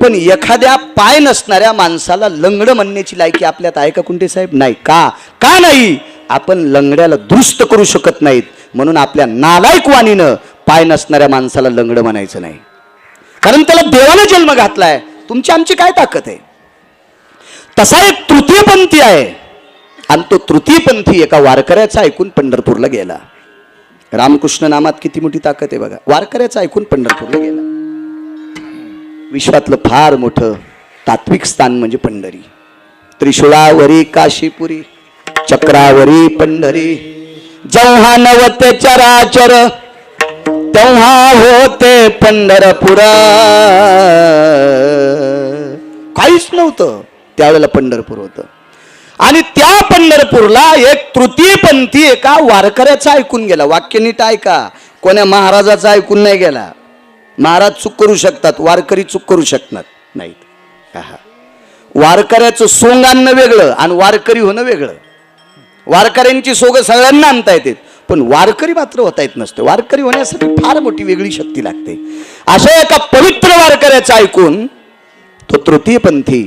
पण एखाद्या पाय नसणाऱ्या माणसाला लंगड म्हणण्याची लायकी आपल्यात आहे का कुंटे साहेब? नाही. का? का नाही? आपण लंगड्याला दुरुस्त करू शकत नाहीत. म्हणून आपल्या नालायक वाणीनं पाय नसणाऱ्या माणसाला लंगड म्हणायचं नाही. कारण त्याला देवाने जन्म घातलाय. तुमची आमची काय ताकद आहे? तसा एक तृतीयपंथी आहे. आणि तो तृतीयपंथी एका वारकऱ्याचा ऐकून पंढरपूरला गेला. रामकृष्ण नामात किती मोठी ताकद आहे बघा. वारकऱ्याचा ऐकून पंढरपूरला गेला. विश्वातलं फार मोठं तात्विक स्थान म्हणजे पंढरी. त्रिशूळावरी काशीपुरी, चक्रावरी पंढरी. जेव्हा नवते चराचर तेव्हा होते पंढरपुरा. काहीच नव्हतं त्यावेळेला पंढरपूर होतं. आणि त्या पंढरपूरला एक तृतीयपंथी एका वारकऱ्याचा ऐकून गेला. वाक्य नीट ऐका. कोण्या महाराजाचा ऐकून नाही गेला. महाराज चूक करू शकतात, वारकरी चूक करू शकणार नाहीत. वारकऱ्याचं सोंग आणणं वेगळं आणि वारकरी होणं वेगळं. वारकऱ्यांची सोंग सगळ्यांना आणता येते, पण वारकरी मात्र होता येत नसते. वारकरी होण्यासाठी फार मोठी वेगळी शक्ती लागते. अशा एका पवित्र वारकऱ्याचं ऐकून तो तृतीयपंथी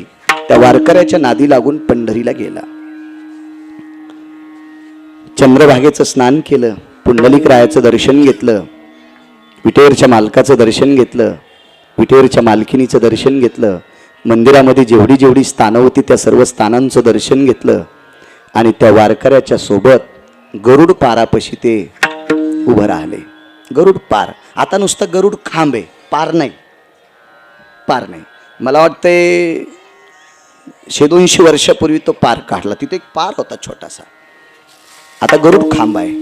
त्या वारकऱ्याच्या नादी लागून पंढरीला गेला. चंद्रभागेचं स्नान केलं, पुंडलिक रायाचं दर्शन घेतलं, विटेवरच्या मालकाचं दर्शन घेतलं, विटेवरच्या मालकिनीचं दर्शन घेतलं, मंदिरामध्ये जेवढी जेवढी स्थानं होती त्या सर्व स्थानांचं दर्शन घेतलं. आणि त्या वारकऱ्याच्या सोबत गरुड पारापाशी ते उभं राहिले. गरुड पार. आता नुसतं गरुड खांब आहे, पार नाही. पार नाही. मला वाटतंय 100-200 वर्षापूर्वी तो पार काढला. तिथे एक पार होता छोटासा. आता गरुड खांब आहे.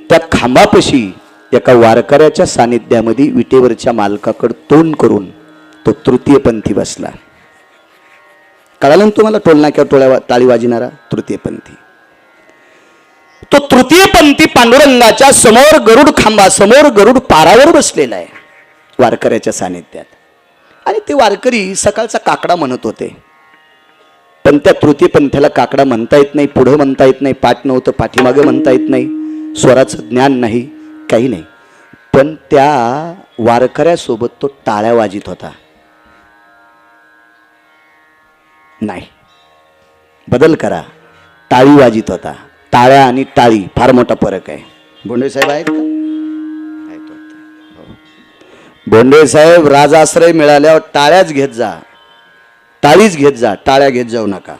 त्या खांबापाशी एका वारकऱ्याच्या सानिध्यामध्ये विटेवरच्या मालकाकडे तोंड करून तो तृतीयपंथी बसला. कळालं तुम्हाला? टोलनाक्यावर टाळी वाजणारा तृतीयपंथी. तो तृतीयपंथी पांडुरंगाच्या समोर गरुड खांबासमोर गरुड पारावर बसलेला आहे वारकऱ्याच्या सानिध्यात. आणि ते वारकरी सकाळचा काकडा म्हणत होते. पण त्या तृतीयपंथीला काकडा म्हणता येत नाही, पुढं म्हणता येत नाही, पाठ नव्हतं, पाठीमागं म्हणता येत नाही, स्वराचं ज्ञान नाही, काही नाही. पण त्या वारकऱ्यासोबत तो टाळ्या वाजित होता. नाही, बदल करा. टाळी वाजित होता. टाळ्या आणि टाळी फार मोठा फरक आहे. बोंडे साहेब आहेत का? बोंडे साहेब, राजाश्रय मिळाल्यावर टाळ्याच घेत जा, टाळीच घेत जा, टाळ्या घेत जाऊ नका.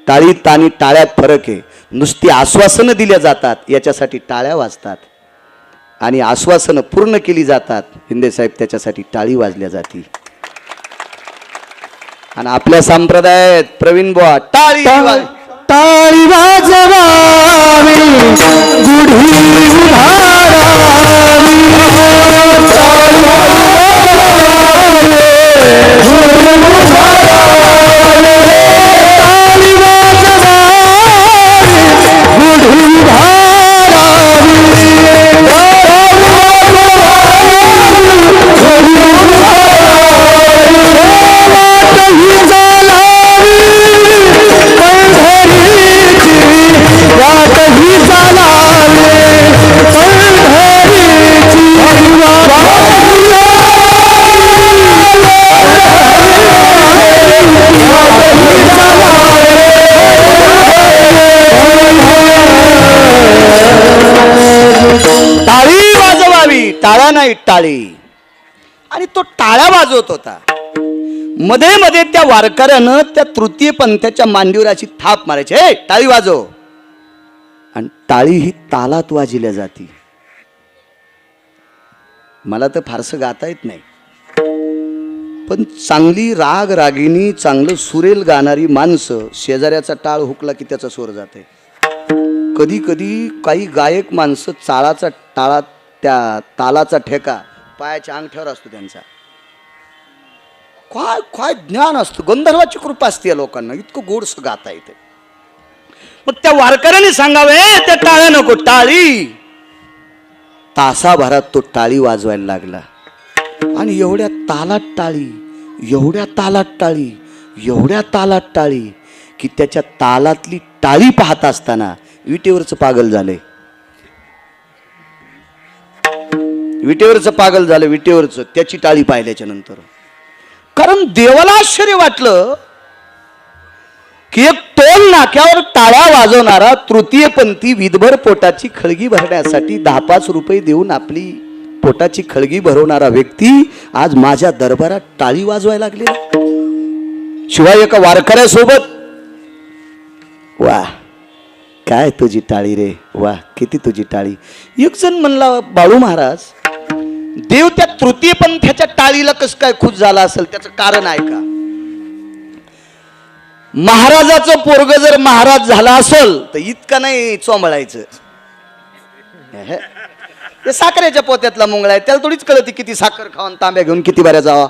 टाळीत आणि टाळ्यात फरक आहे. नुसती आश्वासनं दिल्या जातात, याच्यासाठी टाळ्या वाजतात. आणि आश्वासनं पूर्ण केली जातात, हिंदे साहेब, त्याच्यासाठी टाळी वाजल्या जाती. आणि आपल्या संप्रदायात प्रवीण बुवा टाळी टाळी वाजवावी, गुढी उभारावी, टाळी, आणि तो टाळ्या वाजवत होता. मध्ये मध्ये त्या वारकऱ्यानं त्या तृतीय पंथाच्या मांडीवर अशी थाप मारायची, हे टाळी वाजव. आणि टाळी ही तालात वाजल्या जाती. मला तर फारसं गाता येत नाही, पण चांगली राग रागिनी चांगलं सुरेल गाणारी माणसं शेजाऱ्याचा टाळ हुकला की त्याचा स्वर जाते. कधी कधी काही गायक माणसं चाळाचा टाळा त्या तालाचा ठेका पायाच्या अंगठ्यावर असतो त्यांचा. काय काय ज्ञान असतं, गंधर्वाची कृपा असते या लोकांना, इतकं गोडसं गाता येते. मग त्या वारकऱ्याने सांगावे त्या टाळ्या नको, टाळी. तासाभरात तो टाळी वाजवायला लागला, आणि एवढ्या तालात टाळी, एवढ्या तालात टाळी, एवढ्या तालात टाळी की त्याच्या तालातली टाळी पाहत असताना विटेवरचं पागल झालंय. विटेवरचं पागल झालं, विटेवरचं त्याची टाळी पाहिल्याच्या नंतर. कारण देवाला आश्चर्य वाटलं की एक टोल नाक्यावर टाळ्या वाजवणारा तृतीयपंथी विधभर पोटाची खळगी भरण्यासाठी 10-5 रुपये देऊन आपली पोटाची खळगी भरवणारा व्यक्ती आज माझ्या दरबारात टाळी वाजवायला लागले. शिवाय एका वारकऱ्यासोबत, वा काय तुझी टाळी रे, वा किती तुझी टाळी. एक जण म्हणला, बाळू महाराज, देव त्या तृतीय पंथाच्या टाळीला कसं काय खुश झाला असेल, त्याचं कारण आहे का? महाराजाचं पोरग जर महाराज झाला असेल तर इतका नाही चोंबळायचं. ते साखरेच्या पोत्यातला मुंगळा आहे, त्याला थोडीच कळती किती साखर खाऊन तांब्या घेऊन किती बऱ्या जावा.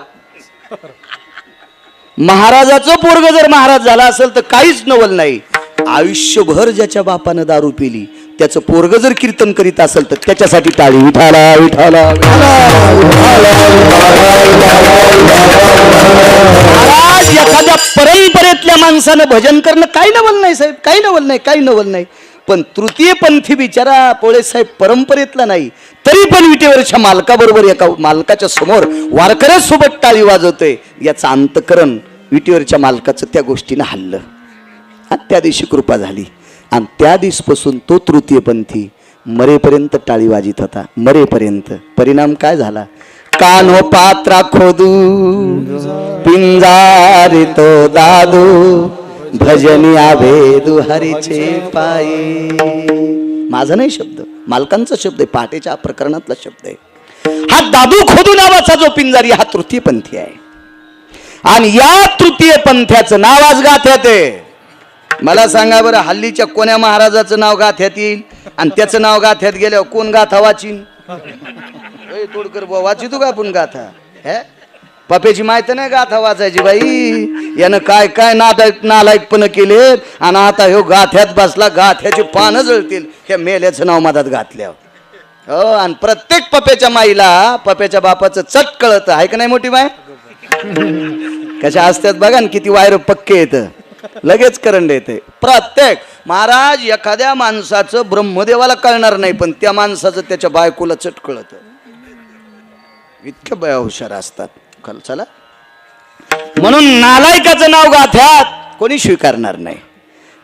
महाराजाचं पोरग जर महाराज झाला असेल तर काहीच नवल नाही. आयुष्यभर ज्याच्या बापानं दारू पिली त्याचं पोरग जर कीर्तन करीत असेल तर त्याच्यासाठी टाळी. विठाला विठाला. महाराज, एखाद्या परंपरेतल्या माणसानं भजन करणं काही नवल नाही साहेब, काही नवल नाही, काही नवल नाही. पण तृतीय पंथी बिचारा पोळे साहेब परंपरेतला नाही, तरी पण विटेवरच्या मालकाबरोबर एका मालकाच्या समोर वारकऱ्यासोबत टाळी वाजवतोय. याचं अंतकरण विटेवरच्या मालकाचं त्या गोष्टीनं हल्लं, आणि त्या दिवशी कृपा झाली. आणि त्या दिवसपासून तो तृतीयपंथी मरेपर्यंत टाळी वाजित होता, मरेपर्यंत. परिणाम काय झाला? कानो पात्रा खोदू पिंजारी तो दादू भजनी आभेदू हरीचे पायी. माझा नाही शब्द, मालकांचा शब्द आहे, पहाटेच्या प्रकरणातला शब्द आहे. हा दादू खोदू नावाचा जो पिंजारी हा तृतीयपंथी आहे, आणि या तृतीय पंथ्याचं नाव आज गाथ्यात आहे. मला सांगा बरं, हल्लीच्या कोण्या महाराजाचं नाव गाथ्यात येईल आणि त्याचं नाव गाथ्यात गेल्यावर कोण गाथा वाचीन? तोडकर वाचितो का आपण गाथा? पपेची माहिती नाही गाथा वाचायची बाई. यानं काय काय नालायकपण केले, आणि आता ह्यो गाथ्यात बसला, गाथ्याची पानं जळतील ह्या मेल्याचं नाव मधात घातल्यावर. हो, आणि प्रत्येक पप्याच्या माईला पप्याच्या बापाचं चट कळत आहे का नाही मोठी बाय? कशा असतात बघा ना, किती वायर पक्के येतं, लगेच करंट येते प्रत्येक. महाराज, एखाद्या माणसाचं ब्रह्मदेवाला कळणार नाही, पण त्या माणसाचं त्याच्या बायकोला चट कळत. इतक्या बाया हुशार असतात. चला, म्हणून नालायकाचं नाव गाथ्यात कोणी स्वीकारणार नाही.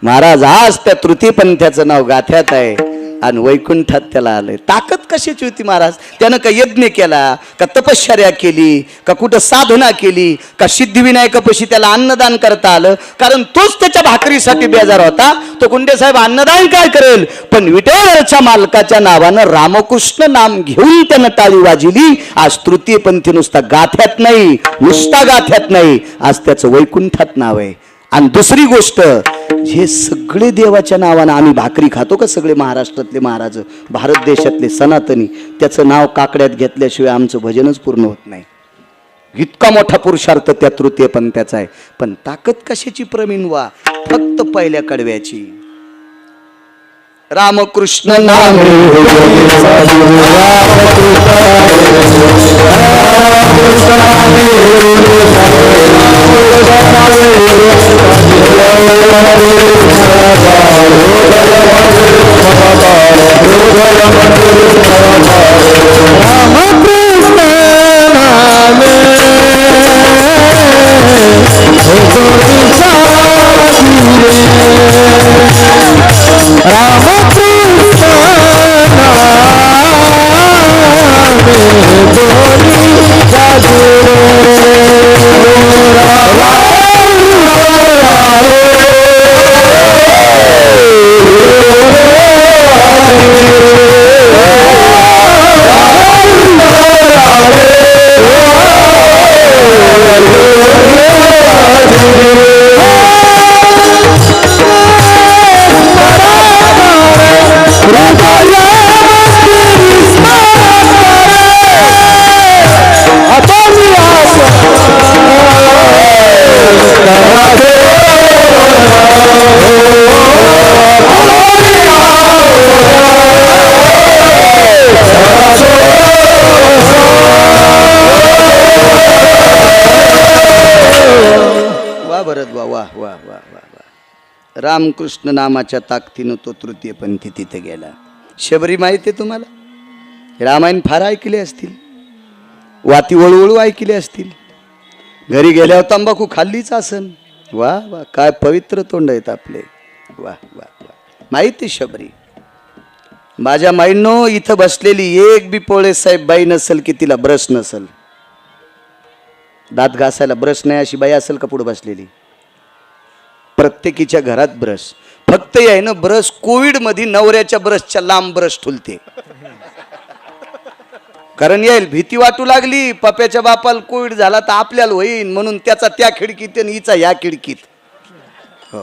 महाराज, आज त्या तृतीयपंथ्याचं नाव गाथ्यात आहे आणि वैकुंठात त्याला आलंय. ताकद कशाची होती महाराज? त्यानं का यज्ञ केला, का तपश्चर्या केली, का कुठं साधना केली, का सिद्धिविनायकापाशी त्याला अन्नदान करता आलं? कारण तोच त्याच्या भाकरीसाठी बेजार होता. तो गुंडे साहेब अन्नदान काय करेल, पण विटेवरच्या मालकाच्या नावानं रामकृष्ण नाम घेऊन त्यानं टाळी वाजली. आज तृतीयपंथी नुसता गाथ्यात नाही, नुसता गाथ्यात नाही, आज त्याचं वैकुंठात नाव आहे. आणि दुसरी गोष्ट, हे सगळे देवाच्या नावानं आम्ही भाकरी खातो का? सगळे महाराष्ट्रातले महाराज, भारत देशातले सनातनी, त्याचं नाव काकड्यात घेतल्याशिवाय आमचं भजनच पूर्ण होत नाही. इतका मोठा पुरुषार्थ त्या तृतीय पंथाचा आहे. पण ताकद कशाची प्रवीण वा? फक्त पहिल्या कडव्याची. रामकृष्ण नाम रामकृष्ण रामकृष्ण नामाच्या ताकदीनं तो तृतीय पंथी तिथे गेला. शबरी माहिती आहे तुम्हाला? रामायण फार ऐकले असतील, वाती वळूवळू ऐकले असतील. घरी गेल्यावर तंबाखू खाल्लीच असन. वा वा, काय पवित्र तोंड आहेत आपले. वा वा वा, माहिती शबरी. माझ्या माईंनो, इथं बसलेली एक बी पोळे साहेब बाई नसल की तिला ब्रश नसल. दात घासायला ब्रश नाही अशी बाई असेल का पुढे बसलेली? प्रत्येकीच्या घरात ब्रश. फक्त आहे ना, ब्रश कोविड मध्ये नवऱ्याच्या ब्रशच्या लांब ब्रश ठुलते. कारण येईल भीती वाटू लागली, पप्याच्या बापाला कोविड झाला तर आपल्याला होईन म्हणून त्याचा त्या खिडकीत आणि हिचा या खिडकीत. हो,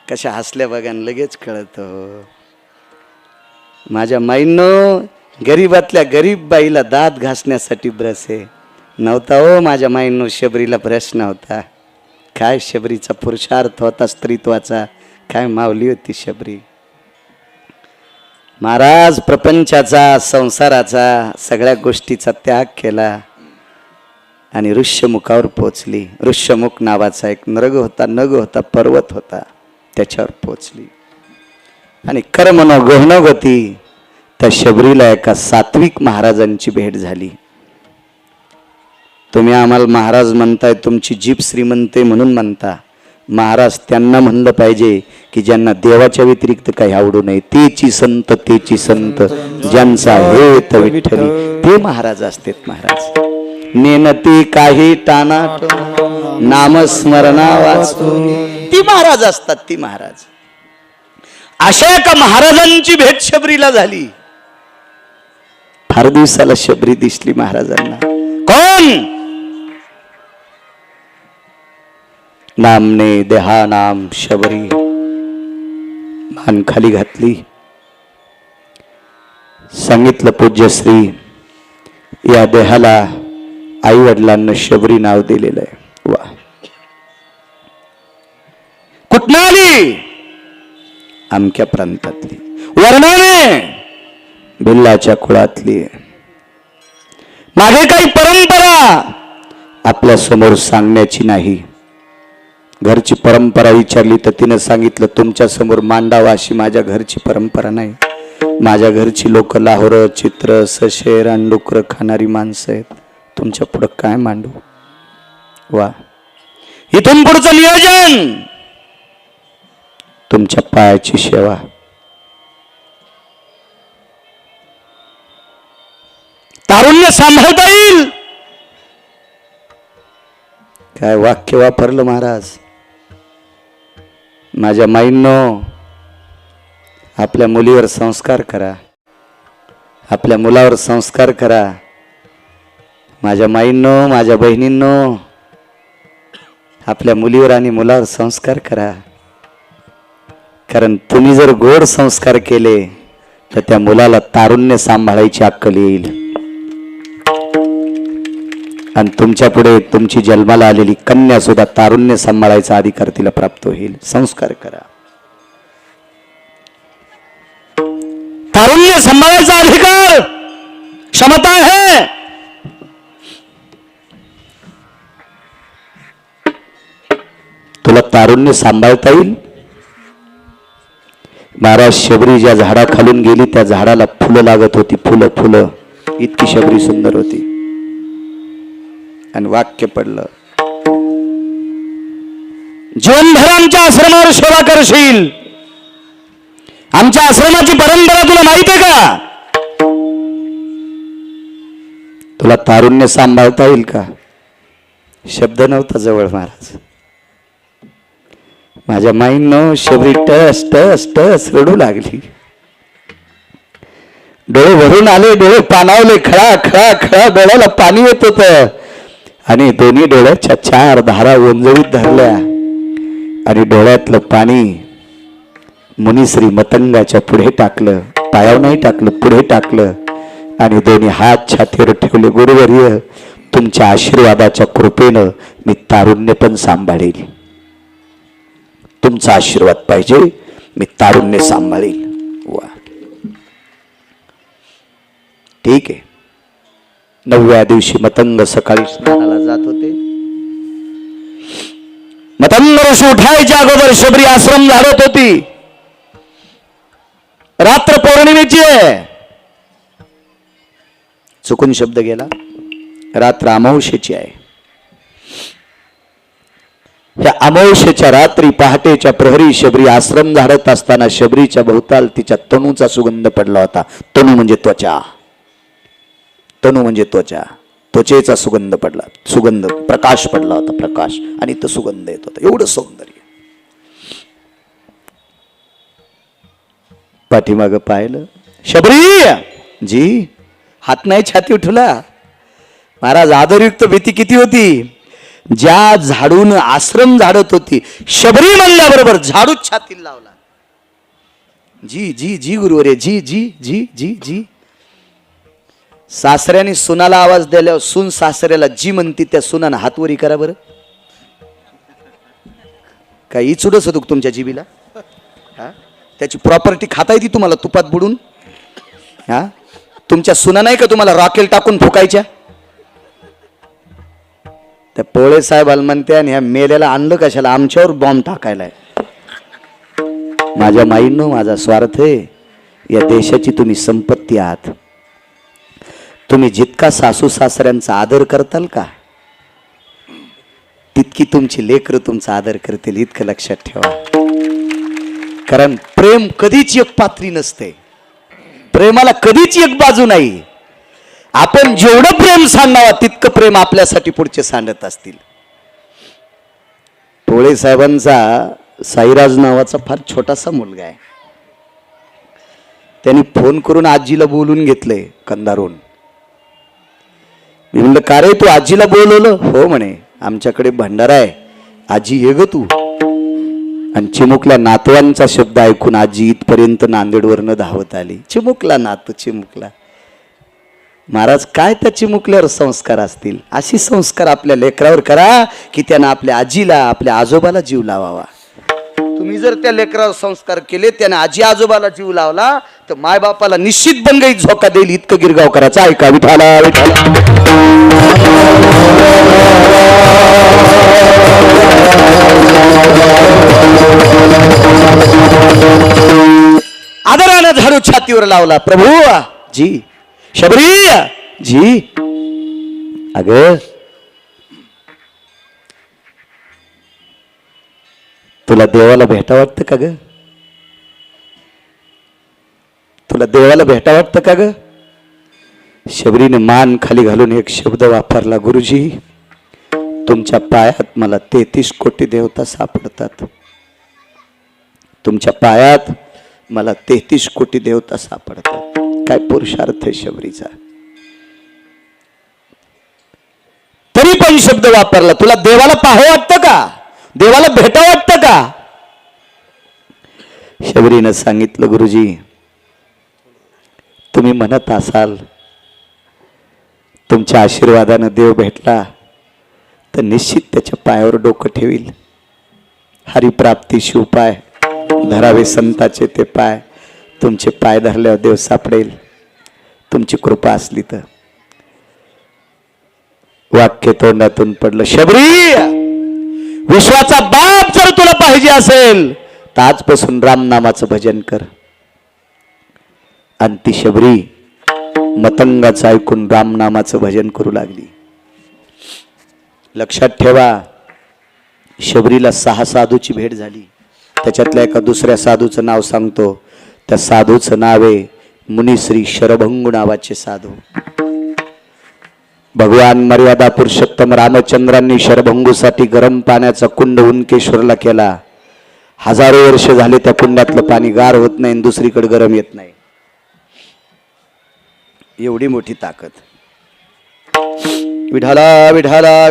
कशा हसल्या बघा, लगेच कळत. माझ्या माईंनो, गरीबातल्या गरीब बाईला दात घासण्यासाठी ब्रश आहे. नव्हता हो माझ्या माईंनो, शबरीला ब्रश नव्हता. काय शबरीचा पुरुषार्थ होता स्त्रीत्वाचा, काय मावली होती शबरी. महाराज प्रपंचाचा, संसाराचा, सगळ्या गोष्टीचा त्याग केला आणि ऋष्यमुखावर पोचली. ऋष्यमुख नावाचा एक नग होता, पर्वत होता, त्याच्यावर पोचली. आणि कर्मनो गहनगती, त्या शबरीला एका सात्विक महाराजांची भेट झाली. तुम्ही आम्हाला महाराज म्हणताय, तुमची जीभ श्रीमंत म्हणून म्हणता. महाराज त्यांना म्हणलं पाहिजे की ज्यांना देवाच्या व्यतिरिक्त काही आवडू नये. तेची संत ज्यांचा हेत विठ्ठली, ते महाराज असतात. महाराज नेनती काही टाना नामस्मरणा वाचतो, ती महाराज असतात. ती महाराज. अशा एका महाराजांची भेट शबरीला झाली. फार दिवसाला शबरी दिसली महाराजांना. कोण? नामने देहा नाम शबरी. मान खाली घातली, सांगितलं पूज्यश्री, या देहाला आई वडिलांना शबरी नाव दिलेलं आहे. वा, कुठनं आली? आमक्या प्रांतातली. वर्णाने भिल्लाच्या कुळातली. मागे काही परंपरा आपल्या समोर सांगण्याची नाही. घरची परंपरा विचारली तर तिनं सांगितलं तुमच्या समोर मांडावा अशी माझ्या घरची परंपरा नाही. माझ्या घरची लोक लाहोर, चित्र, सशेर आणि डुकर खाणारी माणसं आहेत. तुमच्या पुढं काय मांडू. वा, इथून पुढचं नियोजन तुमच्या पायाची सेवा. तारुण्य सांभाळता येईल. काय वाक्य वापरलं महाराज. माझ्या माईंनो, आपल्या मुलीवर संस्कार करा, आपल्या मुलावर संस्कार करा. माझ्या माईंनो, माझ्या बहिणींनो, आपल्या मुलीवर आणि मुलावर संस्कार करा. कारण तुम्ही जर गोड संस्कार केले तर त्या मुलाला तारुण्य सांभाळायची अक्कल येईल. आणि तुमच्या पुढे तुमची जन्माला आलेली कन्या सुद्धा तारुण्य सांभाळायचा अधिकार तिला प्राप्त होईल. संस्कार करा. तारुण्य सांभाळायचा अधिकार, क्षमता आहे. तुला तारुण्य सांभाळता येईल. महाराज शबरी ज्या झाडाखालून गेली त्या झाडाला फुलं लागत होती. फुलं इतकी शबरी सुंदर होती. आणि वाक्य पडलं, जीवनभर आमच्या आश्रमावर सेवा करशील. आमच्या आश्रमाची परंपरा तुला माहिती आहे का? तुला तारुण्य सांभाळता येईल का? शब्द नव्हता जवळ महाराज. माझ्या माईंनो, शबरी टस टस टस रडू लागली. डोळे भरून आले, डोळे पाणावले, खळा खळा खळा डोळ्याला पाणी येत होतं. आणि दोन्ही डोळ्याच्या 4 धारा ओंजळीत धरल्या आणि डोळ्यातलं पाणी मुनिश्री मतंगाच्या पुढे टाकलं. पायावर नाही टाकलं, पुढे टाकलं आणि दोन्ही हात छातीवर ठेवले. गुरुवर्य, तुमच्या आशीर्वादाच्या कृपेनं मी तारुण्य पण सांभाळेल. तुमचा आशीर्वाद पाहिजे, मी तारुण्य सांभाळेल. वा, ठीक आहे. 9व्या दिवशी मतंग सकाळी स्नानाला जात होते. मतंग ऋषी उठायच्या अगोदर शबरी आश्रम झाडत होती. रात्र पौर्णिमेची आहे. चुकून शब्द गेला. रात्र अमावस्येची आहे. या अमावस्येच्या रात्री पहाटेच्या प्रहरी शबरी आश्रम झाडत असताना शबरीच्या भोवताल तिच्या तनूचा सुगंध पडला होता. तनू म्हणजे त्वचा. तनू म्हणजे त्वचा. त्वचेचा सुगंध पडला. सुगंध प्रकाश पडला होता. प्रकाश आणि तो सुगंध येत होता. एवढं सौंदर्य. पाठीमागं पाहिलं. शबरी जी हात नाही छाती उठवला. महाराज आदरयुक्त भीती किती होती. ज्या झाडून आश्रम झाडत होती शबरी म्हणल्याबरोबर झाडूच छातीला लावला. जी जी जी गुरुवरे जी जी जी जी जी. सासऱ्याने सुनाला आवाज दिल्यावर सून सासऱ्याला जी म्हणती त्या सुनानं हातवरी करा बरं. काही चुडच होतो तुमच्या जीबीला. त्याची प्रॉपर्टी खाता येते तुम्हाला तुपात बुडून. हा तुमच्या सुना नाही का तुम्हाला रॉकेल टाकून फुकायच्या. त्या पोळे साहेब म्हणते आणि ह्या मेल्याला आणलं कशाला आमच्यावर बॉम्ब टाकायलाय. माझ्या माईंनो माझा स्वार्थ आहे. या देशाची तुम्ही संपत्ती आहात. तुम्ही जितका सासू सासऱ्यांचा आदर करताल का तितकी तुमची लेकरं तुमचा आदर करतील. इतकं लक्षात ठेवा. कारण प्रेम कधीच एक पात्री नसते. प्रेमाला कधीच एक बाजू नाही. आपण जेवढं प्रेम सांगावं तितकं प्रेम आपल्यासाठी पुढचे सांगत असतील. पोळे साहेबांचा साईराज नावाचा फार छोटासा मुलगा आहे. त्यांनी फोन करून आजीला बोलून घेतलंय कंदारून. मी म्हणलं का रे तू आजीला बोलवलं. हो म्हणे आमच्याकडे भंडारा आहे. आजी ये ग तू. आणि चिमुकल्या नातवांचा शब्द ऐकून आजी इथपर्यंत नांदेडवरनं धावत आली. चिमुकला नातू चिमुकला. महाराज काय त्या चिमुकल्यावर संस्कार असतील. अशी संस्कार आपल्या लेकरावर करा की त्यानं आपल्या आजीला आपल्या आजोबाला जीव लावावा. तुम्ही जर त्या लेकरावर संस्कार केले त्याने आजी आजोबाला जीव लावला तर मायबापाला निश्चित बंगईत झोका देईल. इतकं गिरगाव करायचं. ऐका विठाला विठाला. आदरानं झाडू छातीवर लावला. प्रभू जी शबरी जी. अग तुला देवाला भेटा वाटतं का ग. तुला देवाला भेटा वाटतं का ग. शबरीने मान खाली घालून एक शब्द वापरला. गुरुजी तुमच्या पायात मला 33 कोटी देवता सापडतात. तुमच्या पायात मला 33 कोटी देवता सापडतात. काय पुरुषार्थ आहे शबरीचा. तरी पण शब्द वापरला. तुला देवाला पाहावं वाटतं का. देवाला भेटा वाटतं का. शबरीनं सांगितलं गुरुजी तुम्ही म्हणत असाल तुमच्या आशीर्वादानं देव भेटला तर निश्चित त्याच्या पायावर डोकं ठेवील. हरिप्राप्ती शिवपाय धरावे संताचे ते पाय. तुमचे पाय धरल्यावर देव सापडेल तुमची कृपा असली तर. वाक्य तोंडातून पडलं. शबरी विश्वाचा बाप जर तुला पाहिजे असेल तर आजपासून रामनामाचं भजन कर. आणि ती शबरी मतंगाचं ऐकून रामनामाचं भजन करू लागली. लक्षात ठेवा शबरीला 6 साधूची भेट झाली. त्याच्यातल्या एका दुसऱ्या साधूचं नाव सांगतो. त्या साधूचं नाव आहे मुनिश्री शरभंगू नावाचे साधू. भगवान मर्यादा पुरुषोत्तम रामचंद्रांनी शरभंगूसाठी गरम पाण्याचा कुंड उनकेश्वरला केला. हजारो वर्ष झाले त्या कुंडातलं पाणी गार होत नाही, दुसरीकडे गरम येत नाही. एवढी मोठी ताकद. विठाला विठाला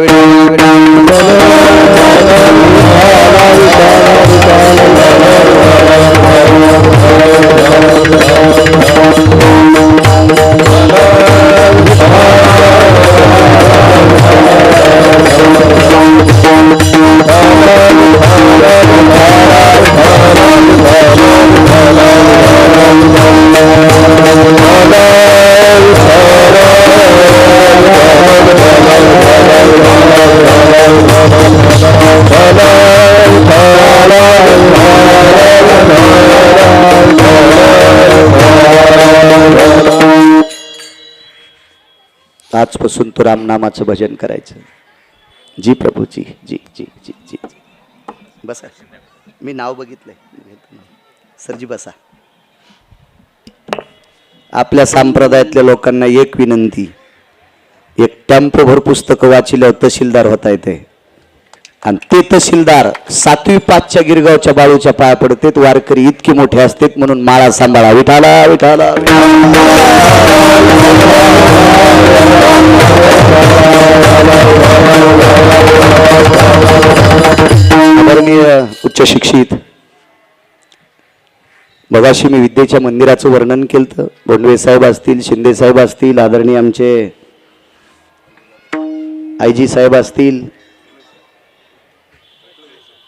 Bala बसून तो रामनामाचं भजन करायचं. जी प्रभूजी, जी जी जी जी जी. बसा, मी नाव बघितलंय. सरजी बसा. आपल्या संप्रदायातल्या लोकांना एक विनंती, एक टेम्पोभर पुस्तकं वाचिल्यावर तहसीलदार होता येते, आणि ते तहसीलदार 7वी 5च्या गिरगावच्या बाळूच्या पाया पडतेत. वारकरी इतके मोठे असतात म्हणून माळा सांभाळा. विठाला विठाला. आदरणीय उच्च शिक्षित, मगाशी मी विद्येच्या मंदिराचं वर्णन केलं. बोंडवे साहेब असतील, शिंदे साहेब असतील, आदरणीय आमचे आयजी साहेब असतील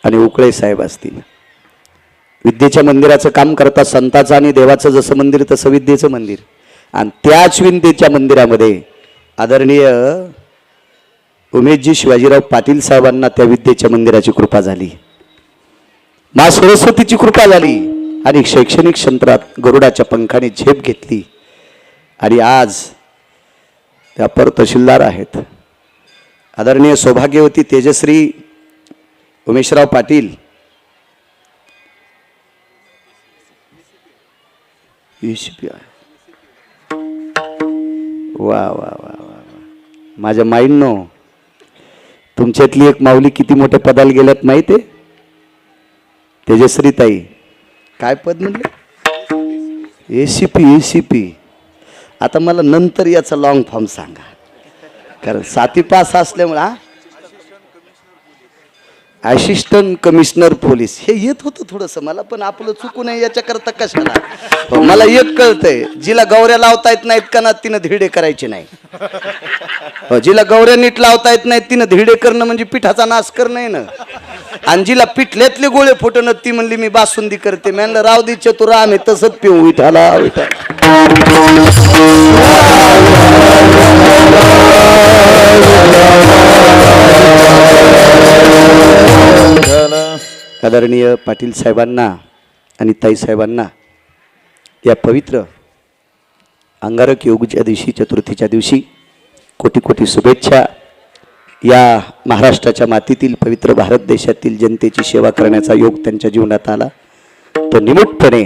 आणि उकळे साहेब असतील. विद्येच्या मंदिराचं काम करतात. संताचं आणि देवाचं जसं मंदिर तसं विद्येचं मंदिर. आणि त्याच विद्येच्या मंदिरामध्ये आदरणीय उमेशजी शिवाजीराव पाटील साहेबांना त्या विद्येच्या मंदिराची कृपा झाली, मा सरस्वतीची कृपा झाली आणि शैक्षणिक क्षेत्रात गरुडाच्या पंखाने झेप घेतली. आणि आज त्या पर तहसीलदार आहेत. आदरणीय सौभाग्यवती तेजश्री उमेशराव पाटील वा वा वा वा. माझ्या माईंनो, तुमच्यातली एक माऊली किती मोठ्या पदाला गेल्यात माहिती आहे? तेजश्री ताई. काय पद म्हणले? ACP. आता मला नंतर याचा लॉंग फॉर्म सांगा, कारण 7वी पास असल्यामुळे. असिस्टंट कमिशनर पोलीस हे येत होतं थोडंसं मला, पण आपलं चुकू नये याच्याकरता कशाला. मला एक कळतंय, जिला गौऱ्या लावता येत नाहीत का ना तिनं धिरडे करायचे नाही. जिला गौऱ्या नीट लावता येत नाहीत तिनं धिरडे करणं म्हणजे पिठाचा नाश करणं ना. आणि जिला पिठल्यातले गोळे फुटणं ती म्हणली मी बासुंदी करते. म्हणलं राव दे चतुरा, आम्ही तसंच पिऊ. विठाला विठा. आदरणीय पाटील साहेबांना आणि ताई साहेबांना या पवित्र अंगारक योगच्या दिवशी, चतुर्थीच्या दिवशी कोटी कोटी शुभेच्छा. या महाराष्ट्राच्या मातीतील पवित्र भारत देशातील जनतेची सेवा करण्याचा योग त्यांच्या जीवनात आला. तो निमूटपणे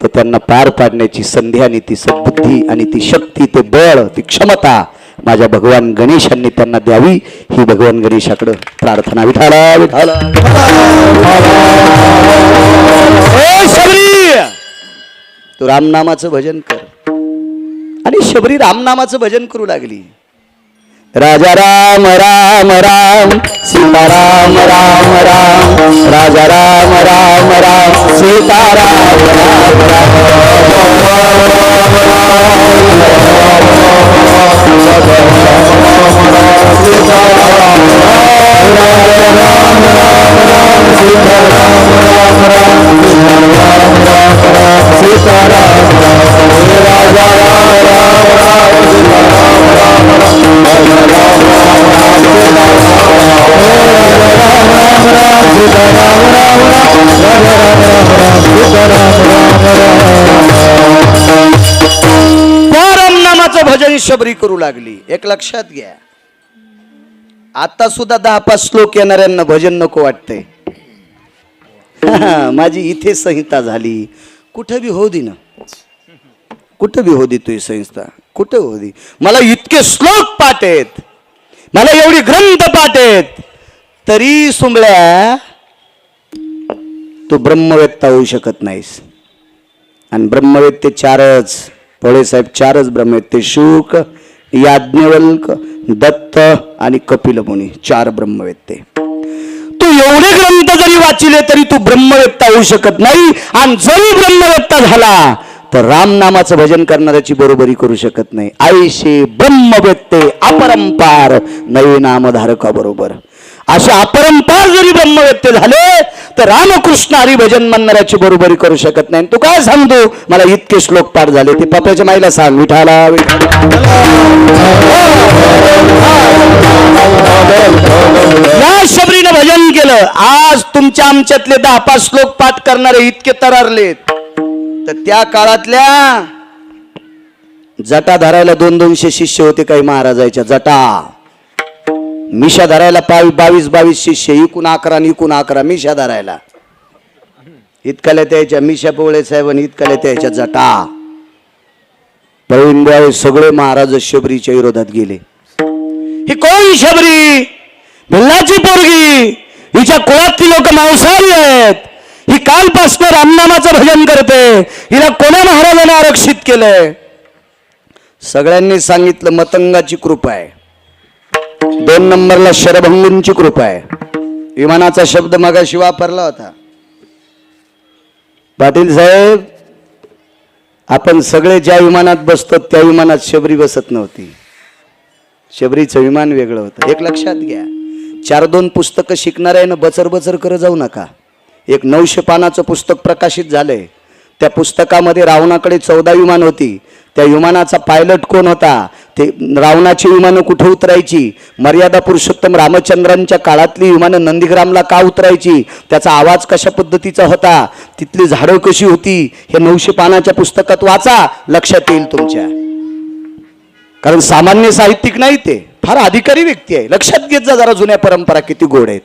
तो त्यांना पार पाडण्याची संधी आणि ती सद्बुद्धी आणि ती शक्ती, ते बळ, ती क्षमता माझ्या भगवान गणेशांनी त्यांना द्यावी, ही भगवान गणेशाकडे प्रार्थना. विठाला विठाला. शबरी, तू रामनामाचं भजन कर. आणि शबरी रामनामाचं भजन करू लागली. राजा राम राम राम, सीता राम राम राम, राजा राम राम राम, सीता राम राम रामनामाचं भजन शबरी करू लागली. एक लक्षात घ्या, आता सुद्धा 10-5 श्लोक येणाऱ्यांना भजन नको वाटतंय. माझी इथे संहिता झाली, कुठं बी हो दे ना, कुठं बी हो दे तुझी संहिता, कुठं हो दे. मला इतके श्लोक पाठ आहेत, मला एवढी ग्रंथ पाठ आहेत, तरी सुंबळ्या तू ब्रह्मवेत्ता होऊ शकत नाहीस. आणि ब्रह्मवेत्ते 4च, पळे साहेब 4च ब्रह्मवेत्ते, शुक, याज्ञवल्क, दत्त आणि कपिल मुनी, 4 ब्रह्मवेत्ते. तू एवढे ग्रंथ जरी वाचिले तरी तू ब्रह्मवेत्ता होऊ शकत नाही. आणि जरी ब्रह्मवेत्ता झाला तर रामनामाचं भजन करणाऱ्याची बरोबरी करू शकत नाही. आईशे ब्रह्मवेत्ते अपरंपार नवे नामधारका बरोबर. असे अपरंपार जरी ब्रह्मवेत्ते झाले तर रामकृष्ण हरी भजन म्हणणाऱ्याची बरोबरी करू शकत नाही. तू काय सांगतो, मला इतके श्लोक पाठ झाले, ते पप्याच्या माईला सांग. विठाला या शबरीनं भजन केलं. आज तुमच्या आमच्यातले 10-5 श्लोक पाठ करणारे इतके तरारलेत, तर त्या काळातल्या जटा धरायला 200 शिष्य होते काही महाराजाच्या. जटा मिशा धरायला 22 शिष्य, इकून 11 आणि इकून 11 मिशा धरायला. इतकाल्या त्याच्या मिशा पोवळे साहेब आणि इतकाल्या त्याच्या जटा. प्रवीण सगळे महाराज शबरीच्या विरोधात गेले. ही कोण शबरी? भिल्लाची पोरगी, हिच्या कुळातली लोक मांसाहारी आहेत, ही कालपासून रामनामाचं भजन करते, हिला कोण्या महाराजाने आरक्षित केलंय? सगळ्यांनी सांगितलं मतंगाची कृपा आहे. 2 नंबरला शरभंगूंची कृपा आहे. विमानाचा शब्द मगाशी वापरला होता. पाटील साहेब, आपण सगळे ज्या विमानात बसतो त्या विमानात शबरी बसत नव्हती. शबरीचं विमान वेगळं होतं. एक लक्षात घ्या, 4-2 पुस्तकं शिकणाऱ्यानं बचर बचर करत जाऊ नका. एक 900 पानाचं पुस्तक प्रकाशित झालंय. त्या पुस्तकामध्ये रावणाकडे 14 विमान होती. त्या विमानाचा पायलट कोण होता, ते रावणाची विमानं कुठे उतरायची, मर्यादा पुरुषोत्तम रामचंद्रांच्या काळातली विमानं नंदीग्रामला का उतरायची, त्याचा आवाज कशा पद्धतीचा होता, तिथली झाडं कशी होती, हे 900 पानाच्या पुस्तकात वाचा, लक्षात येईल तुमच्या. कारण सामान्य साहित्यिक नाही, ते फार अधिकारी व्यक्ती आहे. लक्षात घेत जा जरा, जुन्या परंपरा किती गोड आहेत.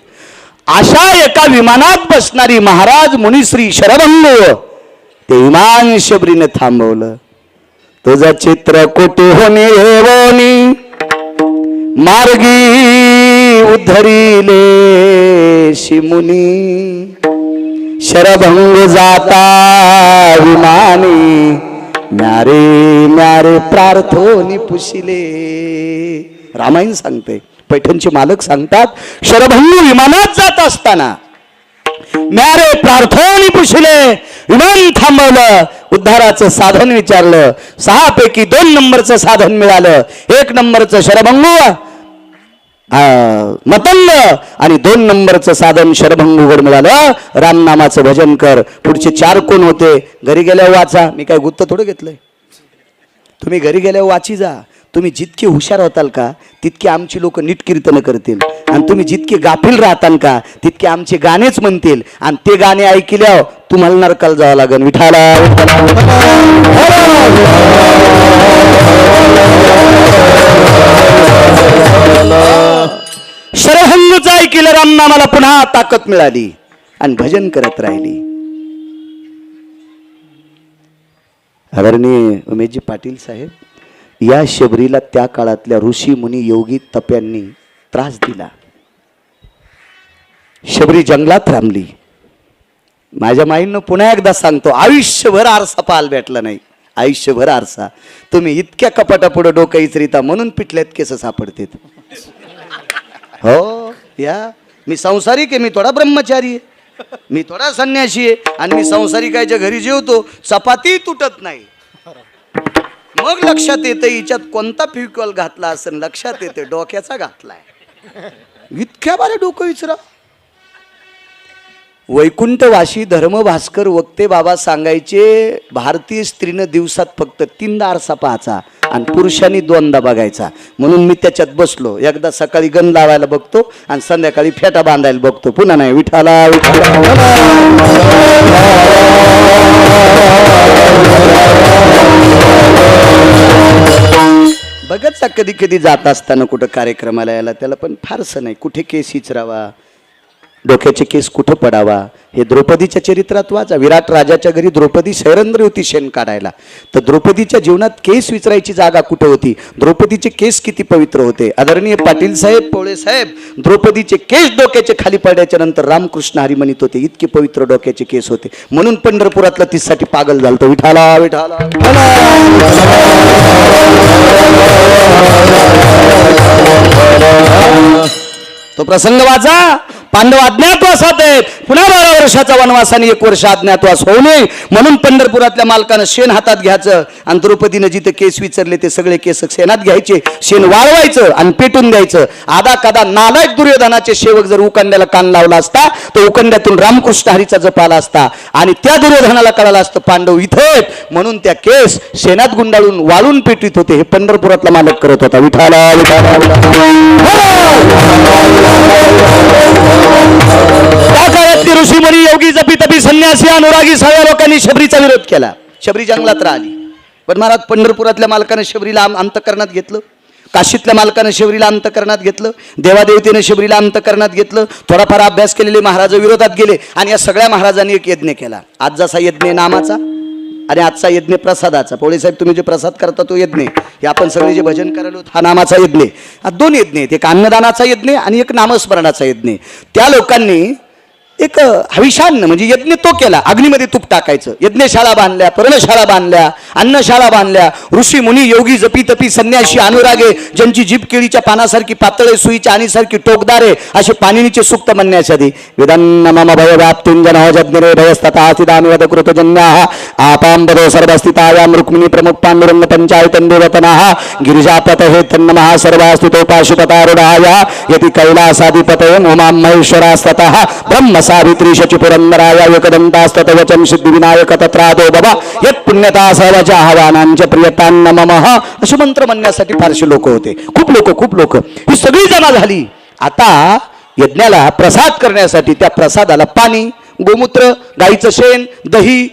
अशा एका विमानात बसणारी महाराज मुनिश्री शरभंग, ते विमान शबरीने थांबवलं. तुझं चित्र कोटी होणे होनी मार्गी उद्धरिले शिमुनी, शरभंग जाता विमानी, म्यारे म्यारे प्रार्थोनी पुशिले. रामायण सांगते, पैठणचे मालक सांगतात, शरभंग विमानात जात असताना म्यारे प्रार्थोनी पुशिले, विमान थांबवलं, उद्धाराचं साधन विचारलं. 6 पैकी 2 नंबरचं साधन मिळालं. 1 नंबरचं शरभंग मतंग आणि 2 नंबरचं साधन शरभंगूवर मिळालं. रामनामाचं भजन कर. पुढचे 4 कोण होते घरी गेल्यावर वाचा. मी काय गुत्त थोडं घेतलंय, तुम्ही घरी गेल्यावर वाची जा. तुम्ही जितके हुशार होताल का तितके आमची लोक नीट कीर्तन करतील, आणि तुम्ही जितके गाफील राहताल का तितके आमचे गाणेच म्हणतील, आणि ते गाणे ऐकल्यावर तुम्हाला नरकाला जावं लागेल. विठाला शरभंगचं ऐकलं, रामनामाला पुन्हा ताकद मिळाली आणि भजन करत राहिली. आदरणीय उमेशजी पाटील साहेब, या शबरीला त्या काळातल्या ऋषी मुनी योगी तप्यांनी त्रास दिला. शबरी जंगलात थांबली. माझ्या माईंना पुन्हा एकदा सांगतो, आयुष्यभर आरसा पाहायला भेटला नाही. आयुष्यभर आरसा. तुम्ही इतक्या कपाटापुढे डोकं इचरिता म्हणून पिटल्यात केस सापडतात. हो या, मी संसारिक आहे, मी थोडा ब्रह्मचारी आहे, मी थोडा संन्यासी आहे, आणि मी संसारिकाच्या घरी जेवतो, चपाती तुटत नाही. मग लक्षात येतं हिच्यात कोणता फ्युकॉल घातला असेल, लक्षात येते डोक्याचा घातलाय. इतक्या बारे डोकं विचारा. वैकुंठवासी धर्मभास्कर वक्ते बाबा सांगायचे, भारतीय स्त्रीनं दिवसात फक्त 3दा आरसा पाहायचा आणि पुरुषांनी 2दा बघायचा. म्हणून मी त्याच्यात बसलो. एकदा सकाळी गण लावायला बघतो आणि संध्याकाळी फेटा बांधायला बघतो. पुन्हा नाही. विठाला बघत सा कधी कधी जात असताना कुठं कार्यक्रमाला यायला, त्याला पण फारसं नाही. कुठे केस इचरावा, डोक्याचे केस कुठं पडावा, हे द्रौपदीच्या चरित्रात वाचा. विराट राजाच्या घरी द्रौपदी सैरंद्र होती शेण काढायला, तर द्रौपदीच्या जीवनात केस विचारायची जागा कुठं होती, द्रौपदीचे केस किती पवित्र होते. आदरणीय पाटील साहेब, पोळे साहेब, द्रौपदीचे केस डोक्याचे खाली पडल्याच्या नंतर रामकृष्ण हरी म्हणत होते, इतके पवित्र डोक्याचे केस होते. म्हणून पंढरपुरातला तीसाठी पागल झालतो. विठाला विठाला तो प्रसंग वाचा. पांडव अज्ञातवासात आहेत. पुन्हा 12 वर्षाचा वनवास आणि 1 वर्ष अज्ञातवास होऊ नये म्हणून पंढरपुरातल्या मालकानं शेण हातात घ्यायचं, आणि द्रौपदीनं जिथे केस विचारले ते सगळे केस शेणात घ्यायचे, शेण वाळवायचं आणि पेटून द्यायचं. आदा कादा नालायक दुर्योधनाचे सेवक जर उकंड्याला कान लावला असता तर उकंड्यातून रामकृष्ण हरीचा जप आला असता, आणि त्या दुर्योधनाला कळालं असतं पांडव इथे आहेत, म्हणून त्या केस शेणात गुंडाळून वाळून पेटीत होते. हे पंढरपुरातला मालक करत होता. विठाला त्या काळातली ऋषीमुनी योगी जपी तपी संन्यासी अनुरागी सगळ्या लोकांनी शबरीचा विरोध केला. शबरी जंगलात राहिली. पण महाराज पंढरपुरातल्या मालकानं शबरीला अंतकरणात घेतलं, काशीतल्या मालकानं शबरीला अंतकरणात घेतलं, देवादेवतेनं शबरीला अंतकरणात घेतलं. थोडाफार अभ्यास केलेले महाराज विरोधात गेले आणि या सगळ्या महाराजांनी एक यज्ञ केला. आज जसा यज्ञ नामाचा आणि आजचा यज्ञ प्रसादाचा. पोळे साहेब तुम्ही जे प्रसाद करता तो यज्ञ, हे आपण सगळे जे भजन करायलो हा नामाचा यज्ञ. हा दोन यज्ञ आहेत, एक अन्नदानाचा यज्ञ आणि एक नामस्मरणाचा यज्ञ. त्या लोकांनी एक हविषान्न म्हणजे यज्ञ तो केला, अग्नीमध्ये तूप टाकायचं. यज्ञशाळा बांधल्या, पर्णशाळा बांधल्या, अन्नशाळा बांधल्या. ऋषी मुनी योगी जपी तपी संन्याशी अनुरागे, ज्यांची जीभ केळीच्या पानासारखी पातळे, सुईच्या आणीसारखी टोकदारे, असे पाणिनीचे सूक्त म्हणण्यासाठी वेदांना मम भय व्याप्तिंजन जज्ञरे भयस्ततासिदामिवत कृतजन्याः आपांबरो सर्वस्थितायां रुक्मिणी प्रमुख पांडुरंग पंचायतन देवतनाः गिरिजापतये तन्नमः सर्वास्तुतो पाशुपतारूढाय यति कैलासाधिपतये उमां महेश्वरास्ततः ब्रह्म सावित्री शची पुरंदराय एकदंतास्तवचन सिद्धिविनायक तत्रादो बाबा यत् पुण्यता सर्वच्या आह्वानांच्या प्रियतांना ममः असे मंत्र म्हणण्यासाठी फारसे लोक होते. खूप लोक ही सगळी जमा झाली. आता यज्ञाला प्रसाद करण्यासाठी त्या प्रसादाला पाणी, गोमूत्र, गाईचं शेण, दही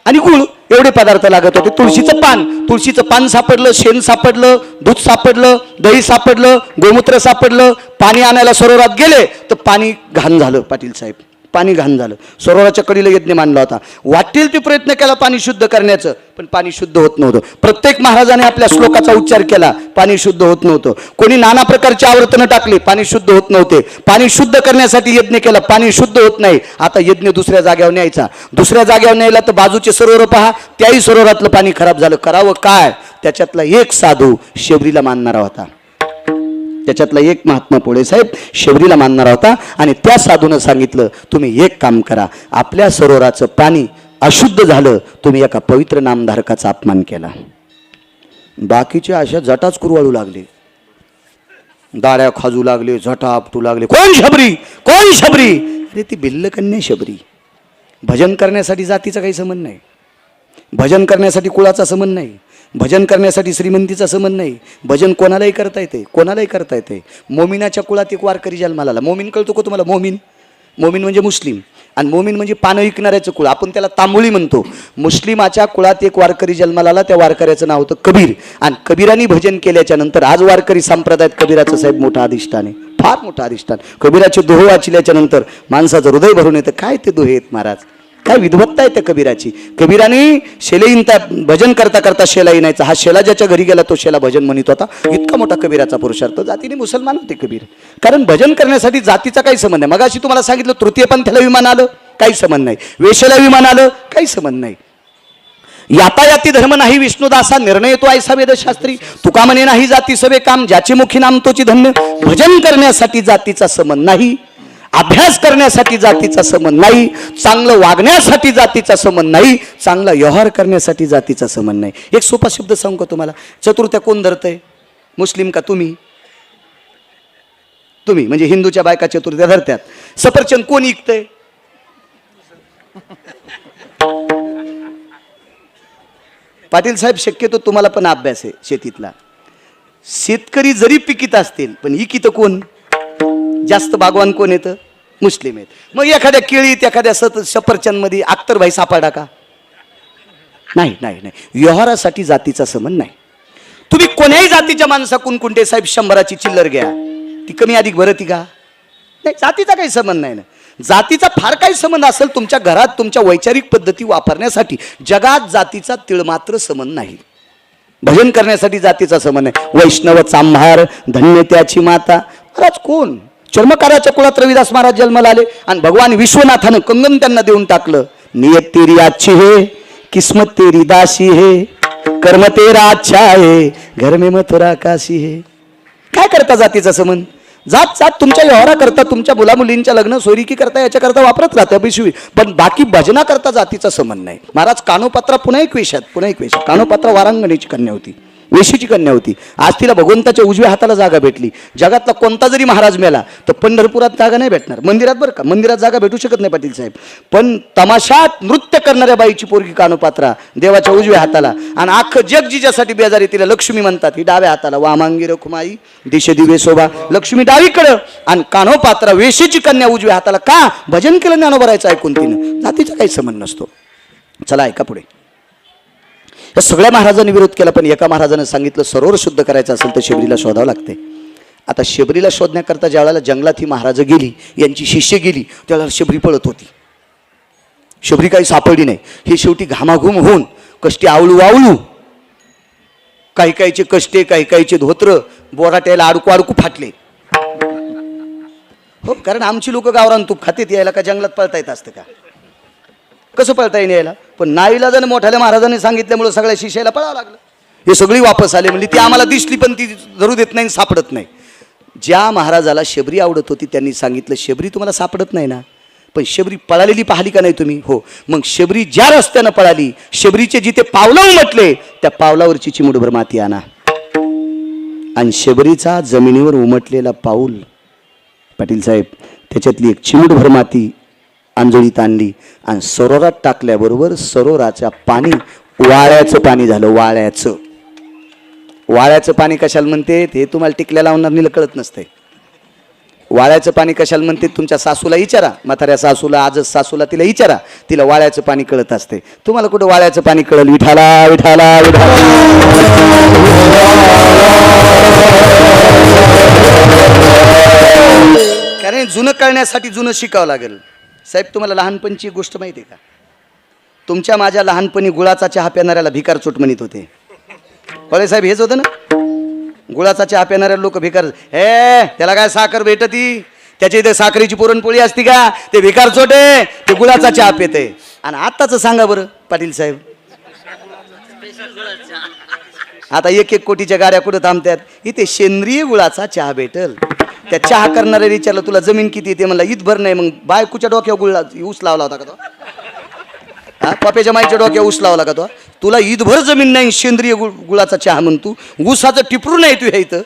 आणि गुळ एवढे पदार्थ लागत होते. तुळशीचं पान सापडलं, शेण सापडलं, दूध सापडलं, दही सापडलं, गोमूत्र सापडलं. पाणी आणायला सरोवरात गेले तर पाणी घाण झालं. पाटील साहेब, पाणी घाण झालं. सरोवराच्या कडीला यज्ञ मांडला होता. वाटेल ते प्रयत्न केला पाणी शुद्ध करण्याचं, पण पाणी शुद्ध होत नव्हतं. प्रत्येक महाराजाने आपल्या श्लोकाचा उच्चार केला, पाणी शुद्ध होत नव्हतं. कोणी नाना प्रकारची आवर्तनं टाकली, पाणी शुद्ध होत नव्हते. पाणी शुद्ध करण्यासाठी यज्ञ केला, पाणी शुद्ध होत नाही. आता यज्ञ दुसऱ्या जागेवर न्यायचा. दुसऱ्या जागेवर न्यायला तर बाजूचे सरोवर पहा, त्याही सरोवरातलं पाणी खराब झालं. करावं काय? त्याच्यातला एक साधू शबरीला मानणारा होता. त्याच्यातला एक महात्मा पोळे साहेब शबरीला मानणारा होता. आणि त्या साधूनं सांगितलं, तुम्ही एक काम करा, आपल्या सरोवराचं पाणी अशुद्ध झालं, तुम्ही एका पवित्र नामधारकाचा अपमान केला. बाकीचे अशा जटाच कुरवाळू लागले, दाड्या खाजू लागले, जटा आपटू लागले. कोण शबरी, कोण शबरी? अरे ती भिल्लकन्या शबरी. भजन करण्यासाठी जातीचा काही संबंध नाही, भजन करण्यासाठी कुळाचा संबंध नाही, भजन करण्यासाठी श्रीमंतीचा संबंध नाही. भजन कोणालाही करता येते, कोणालाही करता येते. मोमिनाच्या कुळात एक वारकरी जन्माला आला. मोमीन कळतो का तुम्हाला? मोमीन म्हणजे मुस्लिम, आणि मोमीन म्हणजे पानं विकणाऱ्याचं कुळ, आपण त्याला तांबुळी म्हणतो. मुस्लिमाच्या कुळात एक वारकरी जन्माला आला. त्या वारकऱ्याचं नाव होतं कबीर. आणि कबीरांनी भजन केल्याच्या नंतर आज वारकरी संप्रदायात कबीराचं साहेब मोठं अधिष्ठान आहे, फार मोठं अधिष्ठान. कबीराचे दोहे वाचल्याच्या नंतर माणसाचं हृदय भरून येतं. काय ते दोहे आहेत महाराज, काय विद्वत्ता आहे त्या कबीराची. कबीराने शेलाईन त्या भजन करता करता शेला येण्याचा. हा शेला ज्याच्या घरी गेला तो शेला भजन म्हणत होता. इतका मोठा कबीराचा पुरुषार्थ. जातीने मुसलमान होते कबीर. कारण भजन करण्यासाठी जातीचा काही संबंध नाही. मगाशी तुम्हाला सांगितलं तृतीय पंथाला विमान आलं, काही संबंध नाही. वेशेला विमान आलं, काही संबंध नाही. यातायाती धर्म नाही विष्णुदासा, निर्णय तो ऐसा वेदशास्त्री. तुका म्हणे नाही जाती सवे काम, ज्याचे मुखी नाम तोची धन्य. भजन करण्यासाठी जातीचा संबंध नाही, अभ्यास करण्यासाठी जातीचा संबंध नाही, चांगलं वागण्यासाठी जातीचा संबंध नाही, चांगला व्यवहार करण्यासाठी जातीचा संबंध नाही. एक सोपा शब्द सांगू का तुम्हाला? चतुर्थ्या कोण धरतंय? मुस्लिम का तुम्ही? तुम्ही म्हणजे हिंदूच्या बायका चतुर्थ्या धरत्यात. सफरचंद कोण विकतंय? पाटील साहेब, शक्यतो तुम्हाला पण अभ्यास आहे शेतीतला. शेतकरी जरी पिकीत असतील पण इकित कोण? जास्त बागवान कोण येतं? मुस्लिम आहेत. मग एखाद्या केळीत, एखाद्या सफरचंद मध्ये अख्तरभाई सापडा का? नाही नाही नाही. व्यवहारासाठी जातीचा संबंध नाही. तुम्ही कोण्याही जातीच्या माणसाकडून कुंटे साहेब 100ची चिल्लर घ्या, ती कमी अधिक भरती का? नाही, जातीचा काही संबंध नाही ना. जातीचा फार काही संबंध असेल तुमच्या घरात तुमच्या वैचारिक पद्धती वापरण्यासाठी. जगात जातीचा तिळमात्र संबंध नाही. भजन करण्यासाठी जातीचा संबंध नाही. वैष्णव चांभार धन्य त्याची माता. महाराज कोण? चर्मकाराच्या कुळात रविदास महाराज जन्माला आले आणि भगवान विश्वनाथानं कंगन त्यांना देऊन टाकलं. नियत तेरी अच्छी है, किस्मत तेरी दासी है, कर्म तेरा अच्छा है, घर में मथुरा काशी है. काय करता जातीचा संबंध? जात जात तुमच्या व्यवहारा करता, तुमच्या मुलामुलींच्या लग्न सोयरीकी करता, याच्या करता वापरत राहतं पिशवी, पण बाकी भजना करता जातीचा संबंध नाही. महाराज कानोपात्रा पुन्हा एक वेशात कानोपात्रा वारांगणीची कन्या होती, वेशीची कन्या होती. आज तिला भगवंताच्या उजव्या हाताला जागा भेटली. जगातला कोणता जरी महाराज मेला तर पंढरपुरात जागा नाही भेटणार. मंदिरात बरं का, मंदिरात जागा भेटू शकत नाही पाटील साहेब, पण तमाशात नृत्य करणाऱ्या बाईची पोरगी कानोपात्रा देवाच्या उजव्या हाताला. आणि अख्खं जग जिच्यासाठी बेजारी तिला लक्ष्मी म्हणतात. ही डाव्या हाताला. वामांगी रखुमाई दिशे दिवे शोभा. लक्ष्मी डावीकडं आणि कानोपात्रा वेशीची कन्या उजव्या हाताला. का? भजन केलं ज्ञानोबा राहायचं ऐकून तिनं. जातीचा काही संबंध नसतो. चला ऐका पुढे. तर सगळ्या महाराजांनी विरोध केला, पण एका महाराजानं सांगितलं सरोवर शुद्ध करायचं असेल तर शबरीला शोधावं लागते. आता शबरीला शोधण्याकरता ज्यावेळेला जंगलात ही महाराज गेली, यांची शिष्य गेली, त्यावेळेला शबरी पळत होती. शबरी काही सापडली नाही. हे शेवटी घामाघूम होऊन कष्टी आवळू आवळू, काही काहीचे कष्टे, काही काहीचे धोत्र बोराट्याला अडकू अडकू फाटले. हो, कारण आमची लोक गावरान तूप खातेत, यायला का जंगलात पळता येत असतं का? कसं पळता येईल यायला? पण नाईलाजाने मोठ्याल्या महाराजांनी सांगितल्यामुळे सगळ्या शिष्याला पळावं लागलं. हे सगळी वापस आले, म्हणजे ती आम्हाला दिसली पण ती धरू देत नाही, सापडत नाही. ज्या महाराजाला शबरी आवडत होती त्यांनी सांगितलं शबरी तुम्हाला सापडत नाही ना, पण शबरी पळालेली पाहिली का नाही तुम्ही? हो. मग शबरी ज्या रस्त्यानं पळाली, शबरीचे जिथे पावलं उमटले त्या पावलावरची चिमुटभर माती आणा. आणि शबरीचा जमिनीवर उमटलेला पाऊल पाटील साहेब, त्याच्यातली एक चिमुटभर माती आंजळीत आणली आणि सरोवरात टाकल्याबरोबर सरोवराचं पाणी वाळ्याचं पाणी झालं. वाळ्याचं वाळ्याचं पाणी कशाला म्हणते हे तुम्हाला टिकल्या लावणार कळत नसतंय. वाळ्याचं पाणी कशाला म्हणते तुमच्या सासूला विचारा, म्हाताऱ्या सासूला, आजच सासूला, तिला विचारा, तिला वाळ्याचं पाणी कळत असते. तुम्हाला कुठं वाळ्याचं पाणी कळलं? विठाला विठाला विठाला. कारण जुनं कळण्यासाठी जुनं शिकावं लागेल. साहेब तुम्हाला लहानपणची गोष्ट माहिती आहे का? तुमच्या माझ्या लहानपणी गुळाचा चहा पिणाऱ्याला भिकार चोट म्हणत होते. पळे साहेब हेच होतं ना, गुळाचा चहा पिणाऱ्या लोक भिकार. हे त्याला काय साखर भेटती? त्याच्या इथे साखरेची पुरणपोळी असती का? ते भिकार चोटे, ते गुळाचा चहा पिते. आणि आत्ताच सांगा बरं पाटील साहेब, आता 1-1 कोटीच्या गाड्या कुठं थांबतात? इथे सेंद्रिय गुळाचा चहा भेटल. त्या चहा करणाऱ्या विचारलं तुला जमीन किती येते? म्हणला ईदभर नाही. मग बायकोच्या डोक्यावर गुळा ऊस लावला होता का तो? हा, पप्याच्या माईच्या डोक्यावर ऊस लावला का तो? तुला ईदभर जमीन नाही, सेंद्रिय गुळाचा चहा म्हणतो, ऊसाचं टिपरू नाही तू ह्या इथं.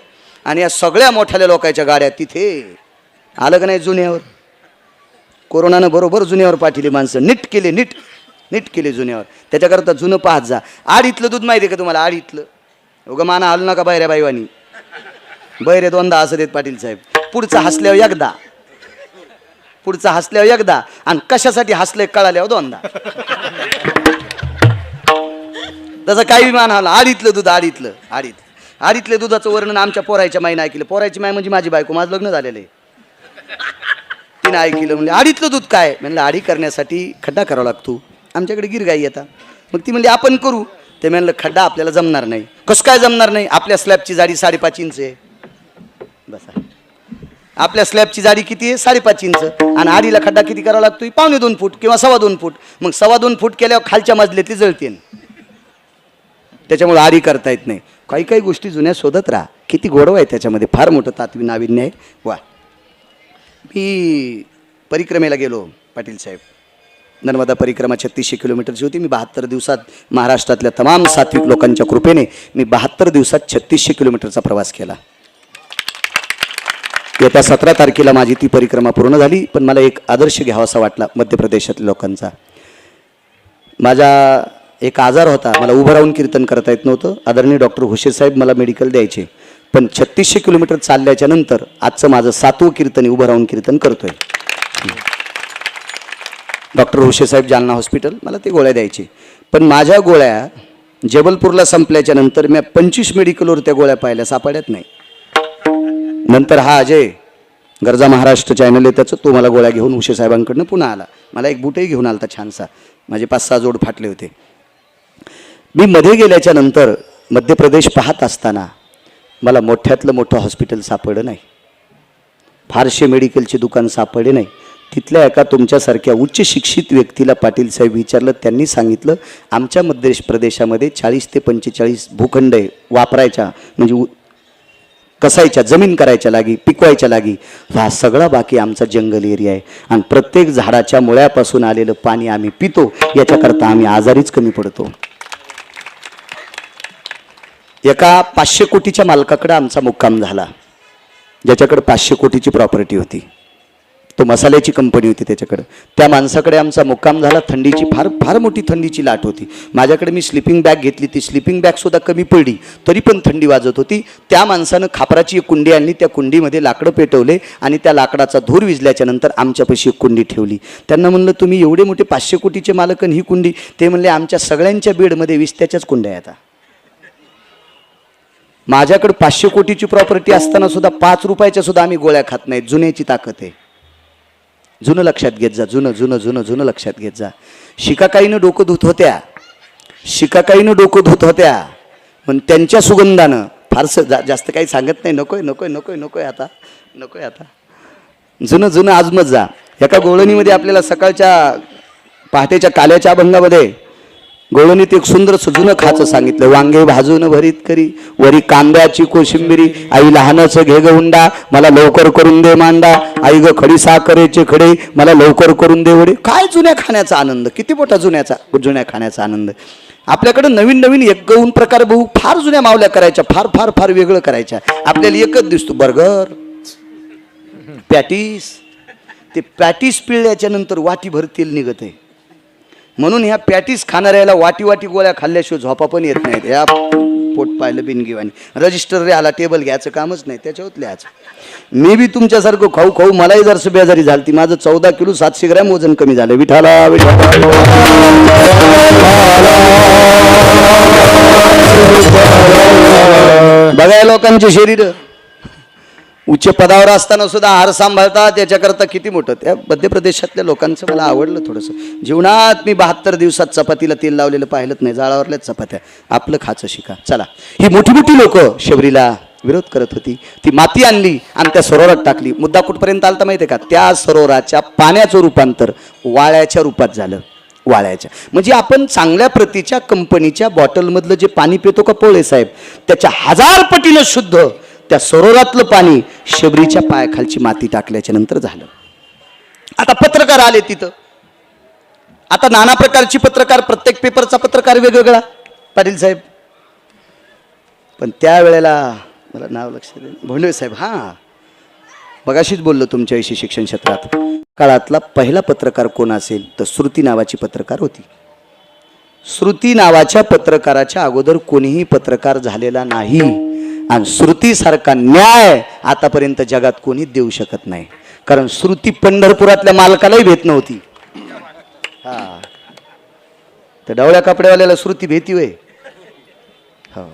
आणि या सगळ्या मोठ्याल्या लोकांच्या गाड्या तिथे आलं का नाही जुन्यावर? कोरोनानं बरोबर जुन्यावर पाठिली माणसं, नीट केले, नीट केले जुन्यावर. त्याच्याकरता जुनं पाहत जा. आडीतलं दूध माहिती आहे का तुम्हाला? आडीतलं उगा माना हलू नका बाहेर बाईवानी. बैरे 2दा असं देत पाटील साहेब. पुढचं हसल्यावर एकदा, पुढचं हसल्यावर एकदा, आणि कशासाठी हसले कळाल्यावर 2दा. तसं काही मान हला. आडीतलं दूध, आडीतल्या दुधाचं वर्णन आमच्या पोरायच्या माईनं ऐकलं. पोरायची माय म्हणजे माझी बायको, माझं लग्न झालेलं आहे. तिने ऐकलं, म्हणजे आडीतलं दूध काय? म्हणलं आडी करण्यासाठी खड्डा करावा लागतो. आमच्याकडे गिरगाई येतात. मग ती म्हणली आपण करू. ते म्हणलं खड्डा आपल्याला जमणार नाही. कसं काय जमणार नाही? आपल्या स्लॅबची जाडी 5.5 इंच आहे. बसा, आपल्या स्लॅबची जाडी किती आहे? 5.5 इंच. आणि आडीला खड्डा किती करावा लागतो? 1.25 फूट किंवा 2.25 फूट. मग 2.25 फूट केल्यावर खालच्या मजल्यातली जळते, त्याच्यामुळे आडी करता येत नाही. काही काही गोष्टी जुन्या शोधत राहा. किती गोडवा आहे त्याच्यामध्ये, फार मोठं तात्विक नाविन्य आहे. वा, मी परिक्रमेला गेलो पाटील साहेब. नर्मदा परिक्रमा 3600 किलोमीटरची होती. मी 72 दिवसात महाराष्ट्रातल्या तमाम सात्विक लोकांच्या कृपेने मी 72 दिवसात 3600 किलोमीटरचा प्रवास केला. येत्या 17 तारखेला माझी ती परिक्रमा पूर्ण झाली. पण मला एक आदर्श घ्यावासा वाटला मध्य प्रदेशातल्या लोकांचा. माझा एक आजार होता, मला उभं राहून कीर्तन करता येत नव्हतं. आदरणीय डॉक्टर हुशे साहेब मला मेडिकल द्यायचे, पण 3600 किलोमीटर चालल्याच्या नंतर आजचं माझं 7वं कीर्तन, उभं राहून कीर्तन करतोय. डॉक्टर हुशे साहेब जालना हॉस्पिटल मला ते गोळ्या द्यायचे. पण माझ्या गोळ्या जबलपूरला संपल्याच्या नंतर मी 25 मेडिकलवर त्या गोळ्या पाहिल्या, सापडत नाही. नंतर हा अजय गरजा महाराष्ट्र चॅनल आहे त्याचं, तो मला गोळ्या घेऊन हुशे साहेबांकडनं पुन्हा आला. मला एक बुटही घेऊन आला होता छानसा. माझे 5-6 जोड फाटले होते. मी मध्ये गेल्याच्या नंतर मध्य प्रदेश पाहत असताना मला मोठ्यातलं मोठं हॉस्पिटल सापडलं नाही, फारसे मेडिकलचे दुकान सापडले नाही. तिथल्या एका तुमच्यासारख्या उच्च शिक्षित व्यक्तीला पाटील साहेब विचारलं. त्यांनी सांगितलं आमच्या मध्य प्रदेशामध्ये 40 ते 45 भूखंड आहे वापरायच्या, म्हणजे कसायच्या, जमीन करायच्या लागी, पिकवायच्या लागी. हा सगळा बाकी आमचा जंगल एरिया आहे आणि प्रत्येक झाडाच्या मुळ्यापासून आलेलं पाणी आम्ही पितो. याच्याकरता आम्ही आजारीच कमी पडतो. एका 500 कोटीच्या मालकाकडे आमचा मुक्काम झाला, ज्याच्याकडे 500 कोटीची प्रॉपर्टी होती. तो मसाल्याची कंपनी होती त्याच्याकडं. त्या माणसाकडे आमचा मुक्काम झाला. थंडीची फार फार मोठी थंडीची लाट होती. माझ्याकडे मी स्लिपिंग बॅग घेतली. ती स्लिपिंग बॅगसुद्धा कमी पडली, तरी पण थंडी वाजत होती. त्या माणसानं खापराची एक कुंडी आणली. त्या कुंडीमध्ये लाकडं पेटवले आणि त्या लाकडाचा धूर विजल्याच्या नंतर आमच्यापाशी एक कुंडी ठेवली. त्यांना म्हणलं, तुम्ही एवढे मोठे 500 कोटीचे मालक आणि ही कुंडी? ते म्हणले, आमच्या सगळ्यांच्या बेडमध्ये विस्त्याच्याच कुंड्या आहेत. माझ्याकडे 500 कोटीची प्रॉपर्टी असताना सुद्धा 5 रुपयाच्या सुद्धा आम्ही गोळ्या खात नाहीत. जुन्याची ताकद आहे. जुनं लक्षात घेत जा. जुनं जुनं जुनं जुनं लक्षात घेत जा. शिकाकाईनं डोकं धुत होत्या. शिकाकाईनं डोकं धुत होत्या. पण त्यांच्या सुगंधानं फारसं जास्त काही सांगत नाही. नकोय नकोय नकोय नकोय आता नकोय आता. जुनं जुनं आजमत जा. एका गोळणीमध्ये आपल्याला सकाळच्या पहाटेच्या काल्याच्या अभंगामध्ये गोळणीत एक सुंदर जुनं खाचं सांगितलं. वांगे भाजून भरीत करी, वरी कांद्याची कोशिंबिरी, आई लहानचं घे ग हुंडा, मला लवकर करून दे मांडा, आई ग खडी साखरेचे खडे, मला लवकर करून दे वडे. काय जुन्या खाण्याचा आनंद, किती मोठा जुन्या खाण्याचा आनंद. आपल्याकडे नवीन नवीन एक गहून प्रकार बहु फार जुन्या मावल्या करायच्या, फार फार फार वेगळं करायच्या. आपल्याला एकच दिसतो, बर्गर, पॅटीस. ते पॅटीस पिळल्याच्या नंतर वाटीभर तेल निघत आहे. म्हणून ह्या पॅटीस खाणाऱ्याला वाटी वाटी गोळ्या खाल्ल्याशिवाय झोपा पण येत नाहीत. ह्या पोट पाहिलं बिनगिवानी. रजिस्टर रे आला, टेबल घ्यायचं कामच नाही, त्याच्यावर लिहायचं. मी बी तुमच्यासारखं खाऊ खाऊ मलाही जर बेजारी झाली. माझं 14 किलो 700 ग्रॅम वजन कमी झालं. विठाला बघाय लोकांचे शरीर उच्च पदावर असताना सुद्धा आहार सांभाळतात. त्याच्याकरता किती मोठं. त्या मध्य प्रदेशातल्या लोकांचं मला आवडलं थोडंसं. जीवनात मी 72 दिवसात चपातीला तेल लावलेलं पाहिलंच नाही. जाळावरल्याच चपात्या. आपलं खाचं शिका. चला, ही मोठी मोठी लोक शबरीला विरोध करत होती. ती माती आणली आणि त्या सरोवरात टाकली. मुद्दा कुठपर्यंत आलता माहिती आहे का? त्या सरोवराच्या पाण्याचं रूपांतर वाळ्याच्या रूपात झालं. वाळ्याच्या म्हणजे आपण चांगल्या प्रतीच्या कंपनीच्या बॉटलमधलं जे पाणी पितो का पोळे साहेब, त्याच्या 1000 पटीनं शुद्ध त्या सरोवरातलं पाणी शबरीच्या पायाखालची माती टाकल्याच्या नंतर झालं. आता पत्रकार आले तिथं. आता नाना प्रकारची पत्रकार, प्रत्येक पेपरचा पत्रकार वेगवेगळा पाटील साहेब. पण त्यावेळेला मला नाव लक्षात येईल, भोंडवे साहेब. हां, मगाशीच बोललो तुमच्याविषयी. शिक्षण क्षेत्रात काळातला पहिला पत्रकार कोण असेल तर श्रुती नावाची पत्रकार होती. श्रुती नावाच्या पत्रकाराच्या अगोदर कोणीही पत्रकार झालेला नाही. आणि श्रुतीसारखा न्याय आतापर्यंत जगात कोणीच देऊ शकत नाही. कारण श्रुती पंढरपुरातल्या मालकालाही भेट नव्हती. हा, तर डवळ्या कपड्यावाल्याला श्रुती भेटी होय. हो,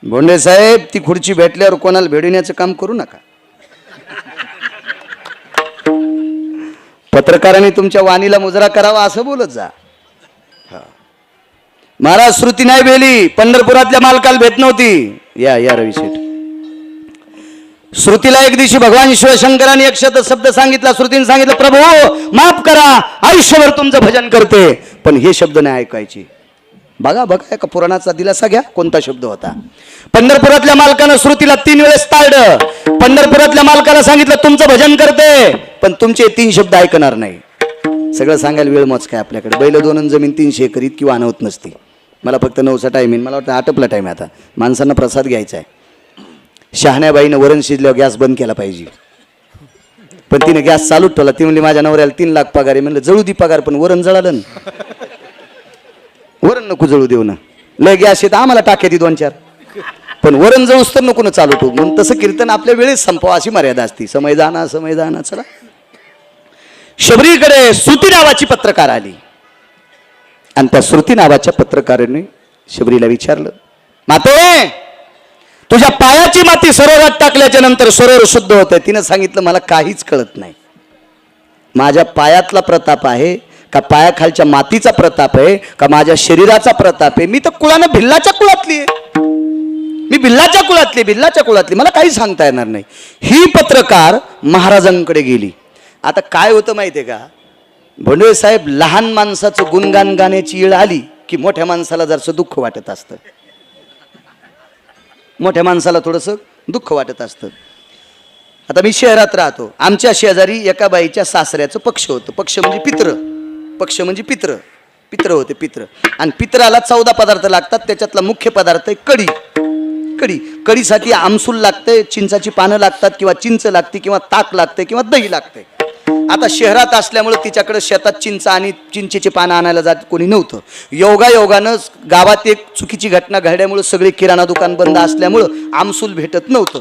भोंडे साहेब, ती खुर्ची भेटल्यावर कोणाला भेडण्याचं काम करू नका. पत्रकारांनी तुमच्या वाणीला मुजरा करावा असं बोलत जा. महाराज, श्रुती नाही बेली, पंढरपुरातल्या मालकाला भेट नव्हती. या रवी शेठ. श्रुतीला एक दिवशी भगवान शिवशंकरांनी एक शब्द सांगितला. श्रुतीने सांगितलं, प्रभू माफ करा, आयुष्यभर तुमचं भजन करते. पण हे शब्द नाही ऐकायचे. बघा बघा, का पुराणाचा दिलासा घ्या. कोणता शब्द होता? पंढरपुरातल्या मालकानं श्रुतीला 3 वेळेस टाळलं. पंढरपुरातल्या मालकाला सांगितलं, तुमचं भजन करते, पण तुमचे 3 शब्द ऐकणार नाही. सगळं सांगायला वेळ मोज काय आपल्याकडे. बैल 2 जमीन 300 एकरीत किंवा अनवत नसती. मला फक्त 9चा टाईम येईल. मला वाटतं आटपला टाईम आहे आता. माणसांना प्रसाद घ्यायचा आहे. शहाण्याबाईनं वरण शिजल्यावर गॅस बंद केला पाहिजे. पण तिने गॅस चालूच ठेवला. ती म्हणली, माझ्या नवऱ्याला 3 लाख पगार आहे. म्हणलं, जळू दी पगार, पण वरण जळालं ना. वरण नको जळू देऊ ना. लय गॅस येतं आम्हाला टाक्या ती 2-4, पण वरण जळूस तर नको ना चालू ठेवू. म्हणून तसं कीर्तन आपल्या वेळेस संपवा अशी मर्यादा असती. समय जाना. चला, शबरीकडे श्रुती नावाची पत्रकार आली. आणि त्या श्रुती नावाच्या पत्रकाराने शबरीला विचारलं, माते, तुझ्या पायाची माती सरोवरात टाकल्याच्या नंतर सरोवर शुद्ध होतं. तिनं सांगितलं, मला काहीच कळत नाही. माझ्या पायातला प्रताप आहे का पायाखालच्या मातीचा प्रताप आहे का माझ्या शरीराचा प्रताप आहे? मी तर कुळानं भिल्लाच्या कुळातली आहे. मी भिल्लाच्या कुळातली. मला काही सांगता येणार नाही. ही पत्रकार महाराजांकडे गेली. आता काय होतं माहिती आहे का भोंडवे साहेब, लहान माणसाचं गुणगान गाण्याची वेळ आली की मोठ्या माणसाला जरासं दुःख वाटत असतं. मोठ्या माणसाला थोडंसं दुःख वाटत असतं. आता मी शहरात राहतो. आमच्या शेजारी एका बाईच्या सासऱ्याचं पक्ष होतं. पक्ष म्हणजे पित्र होते. पित्र. आणि पित्राला 14 पदार्थ लागतात. त्याच्यातला मुख्य पदार्थ आहे कढी. कढीसाठी आमसूल लागते, चिंचाची पानं लागतात किंवा चिंच लागते किंवा ताक लागते किंवा दही लागते. आता शहरात असल्यामुळे तिच्याकडे शेतात चिंच आणि चिंचेची पानं आणायला जात कोणी नव्हतं. योगायोगानं गावात एक चुकीची घटना घडल्यामुळे सगळे किराणा दुकान बंद असल्यामुळं आमसूल भेटत नव्हतं.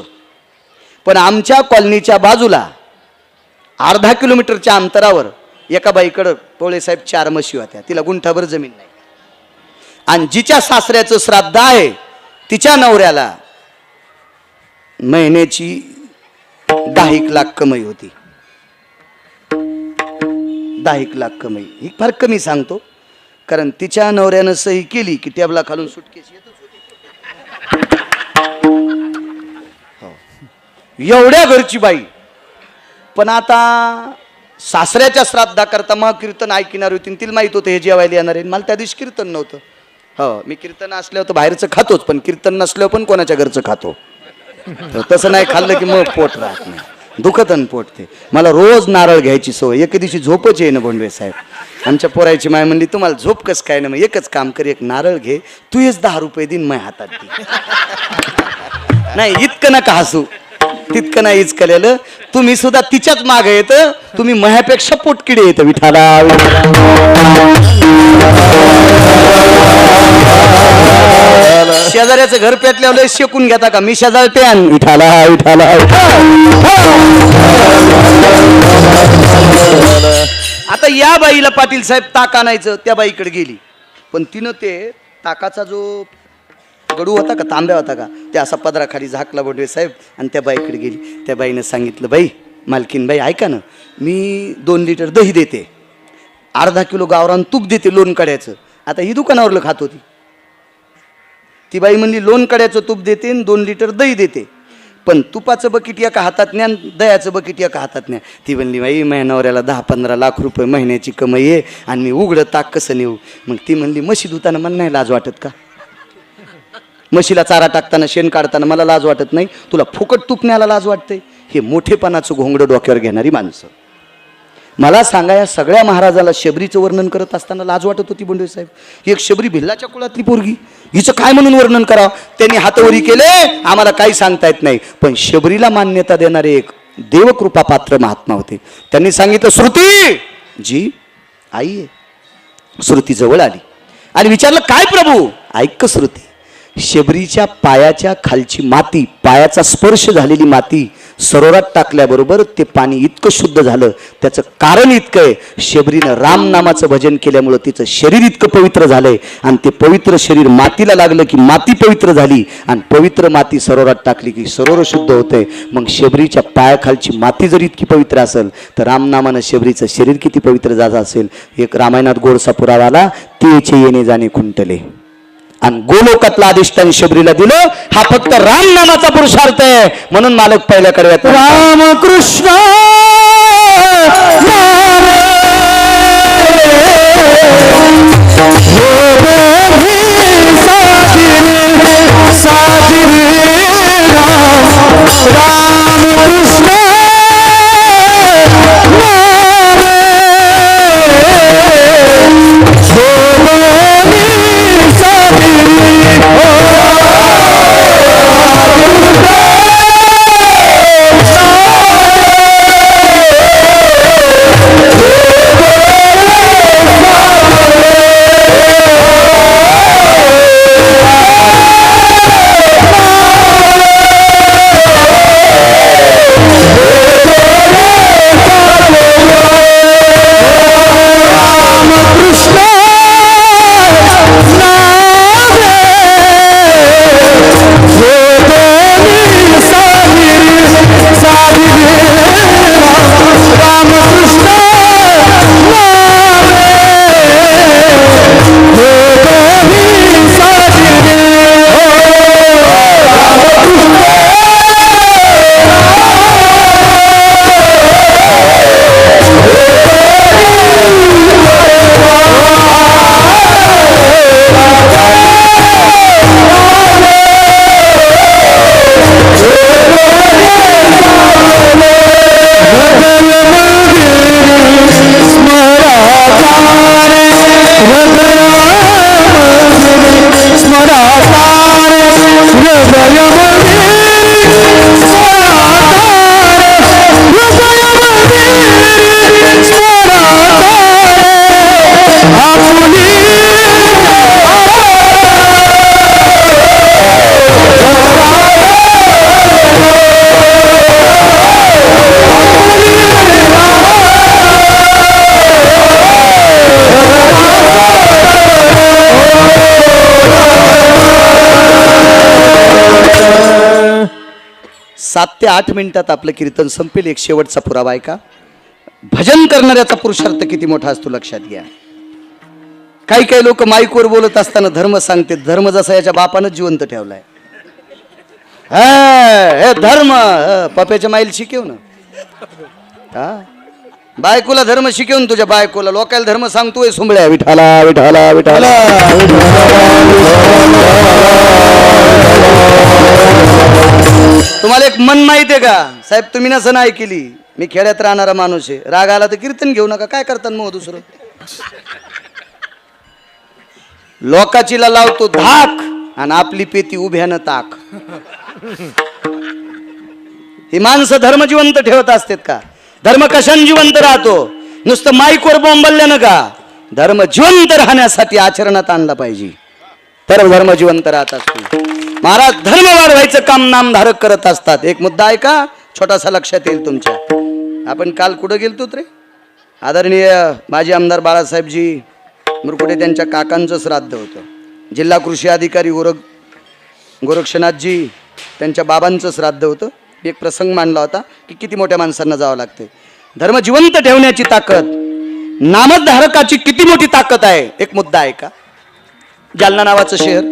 पण आमच्या कॉलनीच्या बाजूला अर्धा किलोमीटरच्या अंतरावर एका बाईकडं पोळेसाहेब 4 म्हशी होत्या. तिला गुंठाभर जमीन नाही. आणि जिच्या सासऱ्याचं श्राद्ध आहे तिच्या नवऱ्याला महिन्याची 10 लाख कमाई होती. 10 लाख कमाई ही फार कमी सांगतो, कारण तिच्या नवऱ्यानं सही केली की टेबला खालून सुटकेस येतच होती. एवढ्या घरची बाई. पण आता सासऱ्याच्या श्राद्धाकरता मग कीर्तन ऐकणार होती. तिला माहित होतं हे जेवायला येणार आहे. मला त्या दिवशी कीर्तन नव्हतं. हो, मी कीर्तन असल्यावर तर बाहेरचं खातोच, पण कीर्तन नसल्यावर पण कोणाच्या घरचं खातो. तसं नाही खाल्लं की मग पोट राहत नाही, दुखत पोट. ते मला रोज नारळ घ्यायची सवय. एक दिवशी झोपच येईन बोंडवे साहेब. आमच्या पोरायची माय म्हणली तुम्हाला झोप कस काय ना, मग एकच काम कर, एक नारळ घे, तू हेच 10 रुपये दिन माझ्या हातात दे. नाही इतकं नका हसू, तितकं नाही इचकलेलं. तुम्ही सुद्धा तिच्याच मागे येत, तुम्ही मह्यापेक्षा पोटकिडे येत. विठाला शेजाऱ्याचं घर पेटल्यावर शेकून घेता का? मी शेजारट्यान. विठाला विठाला. आता या बाईला पाटील साहेब ताक आणायचं, त्या बाईकडे गेली. पण तिनं ते ताकाचा जो गडू होता का, तांब्या होता का, ते असा पदराखाली झाकला बोंडवे साहेब आणि त्या बाईकडे गेली. त्या बाईनं सांगितलं, बाई मालकीन बाई ऐका ना, मी 2 लिटर दही देते, अर्धा किलो गावरान तूप देते लोण कड्याचं. आता ही दुकानावरलं खात होती. ती बाई म्हणली लोण कड्याचं तूप देते आणि 2 लिटर दही देते, पण तुपाचं बकेट एका हातात न्या, दह्याचं बकेट एका हातात न्या. ती म्हणली बाई माझ्या नवऱ्याला 10-15 लाख रुपये महिन्याची कमाई आहे आणि मी उघडं ताक कसं नेऊ. मग ती म्हणली म्हशी धुताना मला नाही लाज वाटत का? म्हशीला चारा टाकताना शेण काढताना मला लाज वाटत नाही, तुला फुकट तूप न्यायला लाज वाटते? हे मोठेपणाचं घोंगडं डोक्यावर घेणारी माणसं. मला सांगा, या सगळ्या महाराजाला शबरीचं वर्णन करत असताना लाज वाटत होती बोंडवे साहेब? एक शबरी भिल्लाच्या कुळातली पोरगी, हिचं काय म्हणून वर्णन करावं? त्यांनी हातवरी केले, आम्हाला काही सांगता येत नाही. पण शबरीला मान्यता देणारे एक देवकृपा पात्र महात्मा होते. त्यांनी सांगितलं, श्रुती जी आई आहे. श्रुती जवळ आली आणि विचारलं, काय प्रभू? ऐक श्रुती, शबरीच्या पायाच्या खालची माती, पायाचा स्पर्श झालेली माती सरोवरात टाकल्याबरोबर ते पाणी इतकं शुद्ध झालं. त्याचं कारण इतकं आहे, शबरीनं राम नामाचं भजन केल्यामुळं तिचं शरीर इतकं पवित्र झालंय. आणि ते पवित्र शरीर मातीला लागलं की माती पवित्र झाली, आणि पवित्र माती सरोवरात टाकली की सरोवर शुद्ध होतंय. मग शबरीच्या पायाखालची माती जर इतकी पवित्र असेल तर रामनामानं शबरीचं शरीर किती पवित्र झालं असेल. एक रामायणात गोडसा पुरावा आला, तेचे येणे जाणे खुंटले, आणि गोलोकातला अधिष्ठान शबरीला दिलं. हा फक्त राम नामाचा पुरुषार्थ आहे. म्हणून मालक पहिल्या कडव्यात राम कृष्ण 7 ते 8 मिनिटात आपलं कीर्तन संपेल. एक शेवटचा पुरावा आहे का, भजन करणाऱ्याचा पुरुषार्थ किती मोठा असतो लक्षात घ्या. काही काही लोक माईकवर बोलत असताना धर्म सांगते. धर्म जसा याच्या बापानं जिवंत ठेवलाय. हे धर्म पप्याच्या माईल शिकव ना. हा, बायकोला धर्म शिकवून तुझ्या बायकोला लोकायला धर्म सांगतोय सुंबळ्या. विठाला विठाला विठाला. तुम्हाला एक मन माहिती आहे का साहेब, तुम्ही नसं नाही केली. मी खेड्यात राहणारा माणूस आहे. राग आला तर कीर्तन घेऊ नका. काय करतात मग दुसरं, लोकाचीला लावतो धाक आणि आपली पेती उभ्यानं ताक. ही माणसं धर्म जिवंत ठेवत असतात का? धर्म कशाने जिवंत राहतो? नुसतं माईकवर बोंबल्यानं का? धर्म जिवंत राहण्यासाठी आचरणात आणला पाहिजे, तर धर्म जिवंत राहत असतो. महाराज धर्म वाढवायचं काम नामधारक करत असतात. एक मुद्दा आहे का छोटासा लक्षात येईल तुमच्या. आपण काल कुठं गेलतो रे? आदरणीय माजी आमदार बाळासाहेबजी मुरकुटे त्यांच्या काकांचं श्राद्ध होतं. जिल्हा कृषी अधिकारी गोरक्षनाथजी त्यांच्या बाबांचं श्राद्ध होतं. एक प्रसंग मांडला होता की किती मोठ्या माणसांना जावं लागते. धर्म जिवंत ठेवण्याची ताकद, नामधारकाची किती मोठी ताकद आहे. एक मुद्दा आहे का, जालना नावाचं शहर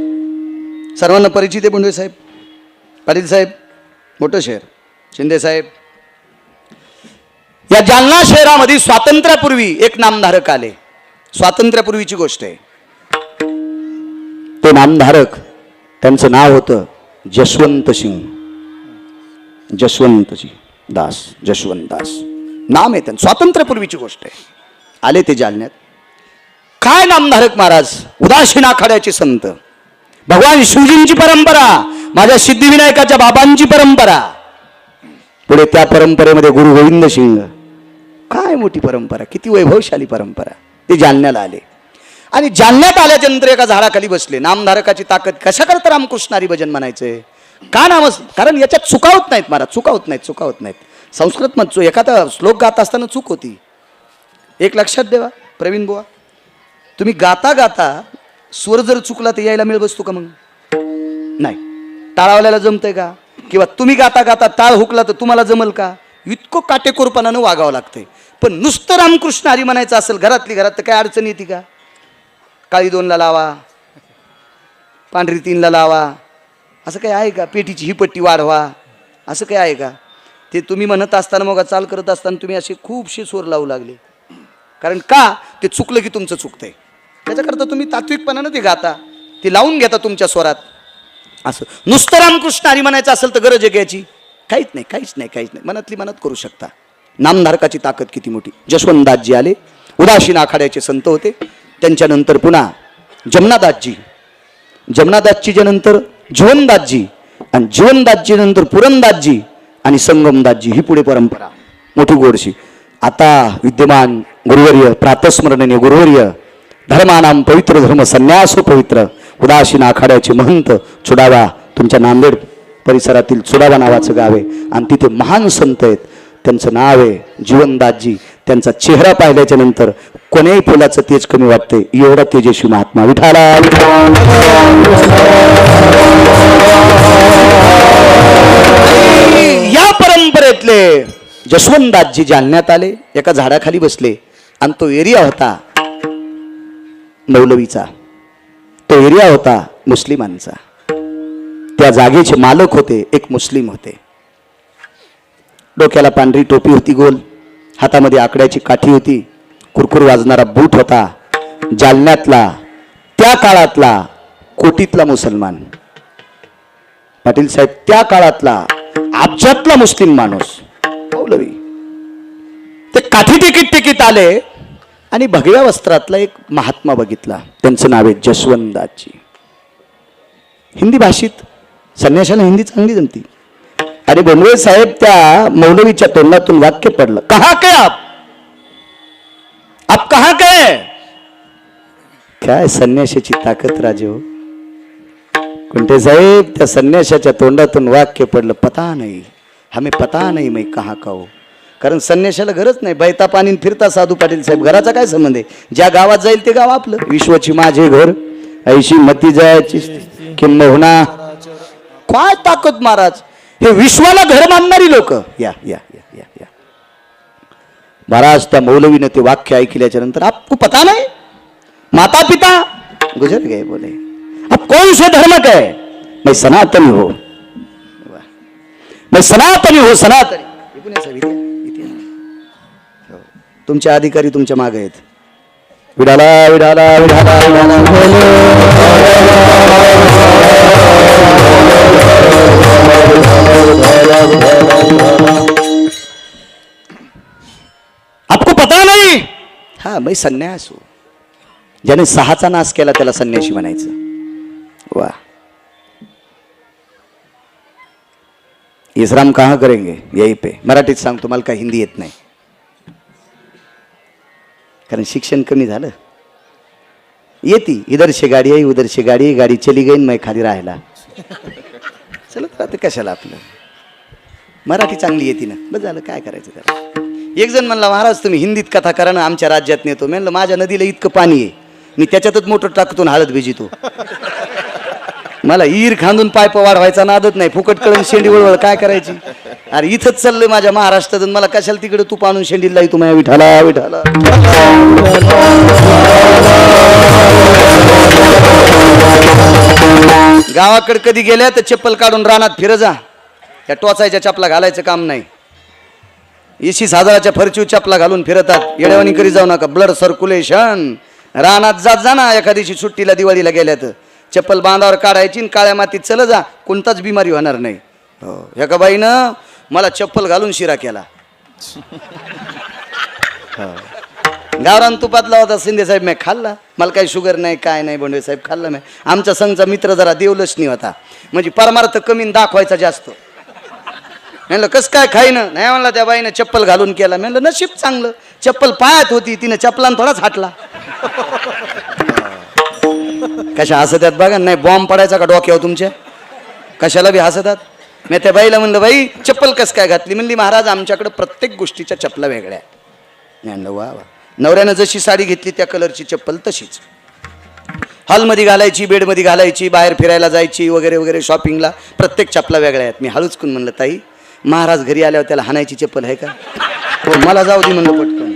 सर्वांना परिचित आहे. बोंडवे साहेब, पाटील साहेब, मोठं शहर, शिंदे साहेब. या जालना शहरामध्ये स्वातंत्र्यापूर्वी एक नामधारक आले. स्वातंत्र्यापूर्वीची गोष्ट आहे. ते नामधारक, त्यांचं नाव होतं जसवंत सिंग. जसवंतजी दास, जसवंत दास नाम आहे त्यांचं. स्वातंत्र्यापूर्वीची गोष्ट आहे. आले ते जालन्यात. काय नामधारक महाराज, उदासीन आखाड्याचे संत, भगवान शिवजींची परंपरा, माझ्या सिद्धिविनायकाच्या बाबांची परंपरा, पुढे त्या परंपरेमध्ये गुरु गोविंद सिंग. काय मोठी परंपरा, किती वैभवशाली परंपरा. ते जालन्याला आले आणि जालन्यात आल्याच्या नंतर एका झाडाखाली बसले. नामधारकाची ताकद कशा करता रामकृष्ण हरी भजन म्हणायचंय का नाम, कारण याच्यात चुकावत नाहीत महाराज, चुकावत नाहीत. संस्कृत मध्ये एखादा श्लोक गात असताना चूक होती. एक लक्षात ठेवा प्रवीण बुवा, तुम्ही गाता गाता स्वर जर चुकला तर यायला मिळ बसतो का? मग नाही. टाळावल्याला जमतंय का? किंवा तुम्ही गाता गाता टाळ हुकला तर तुम्हाला जमल का? इतकं काटेकोरपणानं वागावं लागतंय. पण नुसतं रामकृष्ण हरी म्हणायचं असेल घरातली घरात तर काय अडचण येते का? काळी 2ला लावा, पांढरी 3ला लावा, असं काय आहे का? पेटीची ही पट्टी वाढवा, असं काय आहे का? ते तुम्ही म्हणत असताना मग चाल करत असताना तुम्ही असे खूपशे स्वर लावू लागले. कारण का? ते चुकलं की तुमचं चुकतंय. त्याच्याकरता तुम्ही तात्विकपणानं ते गाता, ते लावून घेता तुमच्या स्वरात. असं नुसतं रामकृष्ण हरी म्हणायचं असेल तर गरज आहे घ्यायची काहीच नाही. मनातली मनात करू शकता. नामधारकाची ताकद किती मोठी. जसवंतदासजी आले, उदासीन आखाड्याचे संत होते. त्यांच्यानंतर पुन्हा जमनादासजीच्या नंतर जीवनदासजी, आणि जीवनदासजी नंतर पुरंदासजी आणि संगमदासजी. ही पुढे परंपरा मोठी गोडशी. आता विद्यमान गुरुवर्य, प्रातस्मरणीय गुरुवर्य, धर्मानाम पवित्र धर्म संन्यासो पवित्र, उदासीन आखाड्याचे महंत चुडावा, तुमच्या नांदेड परिसरातील चुडावा नावाचं गाव आहे आणि तिथे महान संत आहेत. त्यांचं नाव आहे जीवनदासजी. त्यांचा चेहरा पाहिल्याच्या नंतर कोण्याही फुलाचं तेज कमी वाटते. एवढा तेजस्वी महात्मा. विठाला या परंपरेतले जसवंतदासजी जालन्यात आले. एका झाडाखाली बसले आणि तो एरिया होता मौलवीचा, तो एरिया होता मुस्लिमांचा. त्या जागेचे मालक होते एक मुस्लिम होते. डोक्याला पांढरी टोपी होती गोल, हातामध्ये आकड्याची काठी होती, कुरकुर वाजणारा बूट होता. जालन्यातला त्या काळातला कोटीतला मुसलमान. पाटील साहेब, त्या काळातला अब्जातला मुस्लिम माणूस मौलवी. ते काठी टेकीत आले आणि भगव्या वस्त्रातला एक महात्मा बघितला. त्यांचं नाव आहे जसवंतदासजी. हिंदी भाषेत, संन्याशाला हिंदी चांगली जमती. अरे बोंडवे साहेब, त्या मौलवीच्या तोंडातून वाक्य पडलं, कहा के आप कहा के? काय संन्याशाची ताकद राजे हो. कुंटे साहेब, त्या संन्याशाच्या तोंडातून वाक्य पडलं, पता नाही हमें, पता नहीं मैं कहा का हो. कारण संन्याशाला गरज नाही, बैता पाणी फिरता साधू. पाटील साहेब, घराचा काय संबंध आहे? ज्या गावात जाईल ते गाव आपलं. विश्वची माझे घर ऐशी मती जायची किंबहुना. काय ताकद महाराज. हे विश्वाला घर मानणारी लोक. या या या या या महाराज त्या मौलवीनं ते वाक्य ऐकल्याच्या नंतर, आपको पता नाही माता पिता गुजर गए, बोले अब कौन से धर्म का है, मैं सनातनी हो, मैं सनातनी हो, सनातनी. तुमचे अधिकारी तुमच्या मागे आहेत. विडाला विडाला विडाला आपको पता नाही. हा, मैं संन्यास हो. ज्याने 6चा नाश केला त्याला संन्यासी म्हणायचं. वा, इस्लाम कहाँ करेंगे, यही पे. मराठीत सांगतो, मला काय हिंदी येत नाही, कारण शिक्षण कमी झालं. येती इधर से गाडी आई उधर से गाडी, गाडी चली गई, मैं खाली राहिला. चलत राहते कशाला, आपलं मराठी चांगली येते ना, बस झालं, काय करायचं त्याला. एक जण म्हणला, महाराज तुम्ही हिंदीत कथा करा ना, आमच्या राज्यात नेतो. मी म्हणलं, माझ्या नदीला इतकं पाणी आहे, मी त्याच्यातच मोटर टाकतो ना हळद भिजितो. मला ईर खांदून पायप वाढवायचा नादत नाही, फुकट कळून शेंडी वळवळ काय करायची. अरे इथंच चाललंय माझ्या महाराष्ट्रात, मला कशाला तिकडे तू आणून शेंडीला येतो. माझ्या विठाला विठाला. गावाकडे कधी गेल्या तर चप्पल काढून रानात फिर जा. त्या टोचायच्या चपला घालायचं काम नाही. 20,000च्या फरची चपला घालून फिरतात. येड्यावानी करी जाऊ नका. Blood circulation. रानात जात जा ना, एका दिवशी सुट्टीला दिवाळीला गेल्या तर चप्पल बांधावर काढायची आणि काळ्या मातीत चल जा, कोणताच बिमारी होणार नाही. हो, एका बाईनं मला चप्पल घालून शिरा केला. गावरान तुपातला होता. शिंदे साहेब मी खाल्ला, मला काही शुगर नाही काय नाही. बोंडे साहेब खाल्ला मी. आमचा संघचा मित्र जरा देवलक्ष्मी होता, म्हणजे परमार्थ कमी दाखवायचा जास्त. म्हणलं कस काय खाईनं, नाही म्हणला त्या बाईनं चप्पल घालून केला. म्हणलं नशीब चांगलं, चप्पल पायात होती, तिनं चप्पलान थोडाच हाटला. कशा हसतात बघा, नाही बॉम्ब पडायचा का डोक्यावर तुमच्या, कशाला बी हसतात. मी त्या बाईला म्हणलं, बाई चप्पल कस काय घातली. म्हणली, महाराज आमच्याकडे प्रत्येक गोष्टीच्या चपला वेगळ्या. म्हणलं वा वा. नवऱ्यानं जशी साडी घेतली त्या कलरची चप्पल तशीच, हॉलमध्ये घालायची, बेडमध्ये घालायची, बाहेर फिरायला जायची वगैरे वगैरे, शॉपिंगला, प्रत्येक चपला वेगळ्या आहेत. मी हळूचकून म्हणलं, ताई महाराज घरी आल्यावर त्याला हाणायची चप्पल आहे का. हो, मला जाऊ दे म्हणलं पटकन.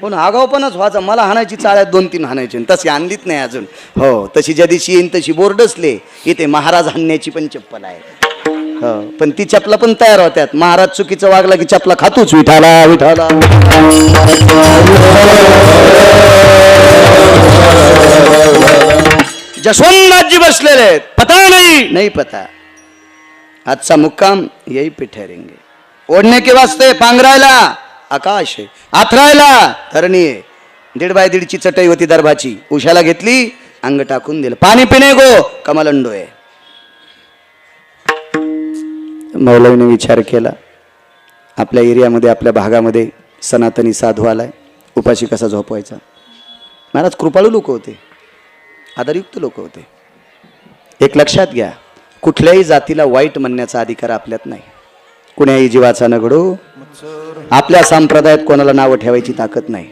हो ना, आगाऊपणाच व्हायचा. मला हाणायची चाळ्यात 2-3 हाणायची, तशी आणलीच नाही अजून. हो, तशी ज्या दिवशी येईन तशी बोर्ड असले, इथे महाराज हाणण्याची पण चप्पल आहे. हो, पण ती चपला पण तयार होत्यात. महाराज चुकीचं वागला की चपला खातोच. विठाला विठाला. जसवंतराजी बसलेले आहेत, पता नहीं पता. आजचा मुक्काम यही पे ठहरेंगे. ओढणे के वास्ते पांघरायला आकाश आहे, आथरायला धरणी आहे. 1.5 बाय 1.5ची चटई होती दरबाची, उशाला घेतली, अंग टाकून दिलं. पाणी पिणे गो कमलंडो आहे. मौलवीने विचार केला, आपल्या एरियामध्ये आपल्या भागामध्ये सनातनी साधू आलाय, उपाशी कसा झोपवायचा. महाराज कृपाळू लोक होते, आदरयुक्त लोक होते. एक लक्षात घ्या, कुठल्याही जातीला वाईट म्हणण्याचा अधिकार आपल्यात नाही. कुण्याही जीवाचा न घडो. आपल्या संप्रदायात कोणाला नावं ठेवायची ताकद नाही,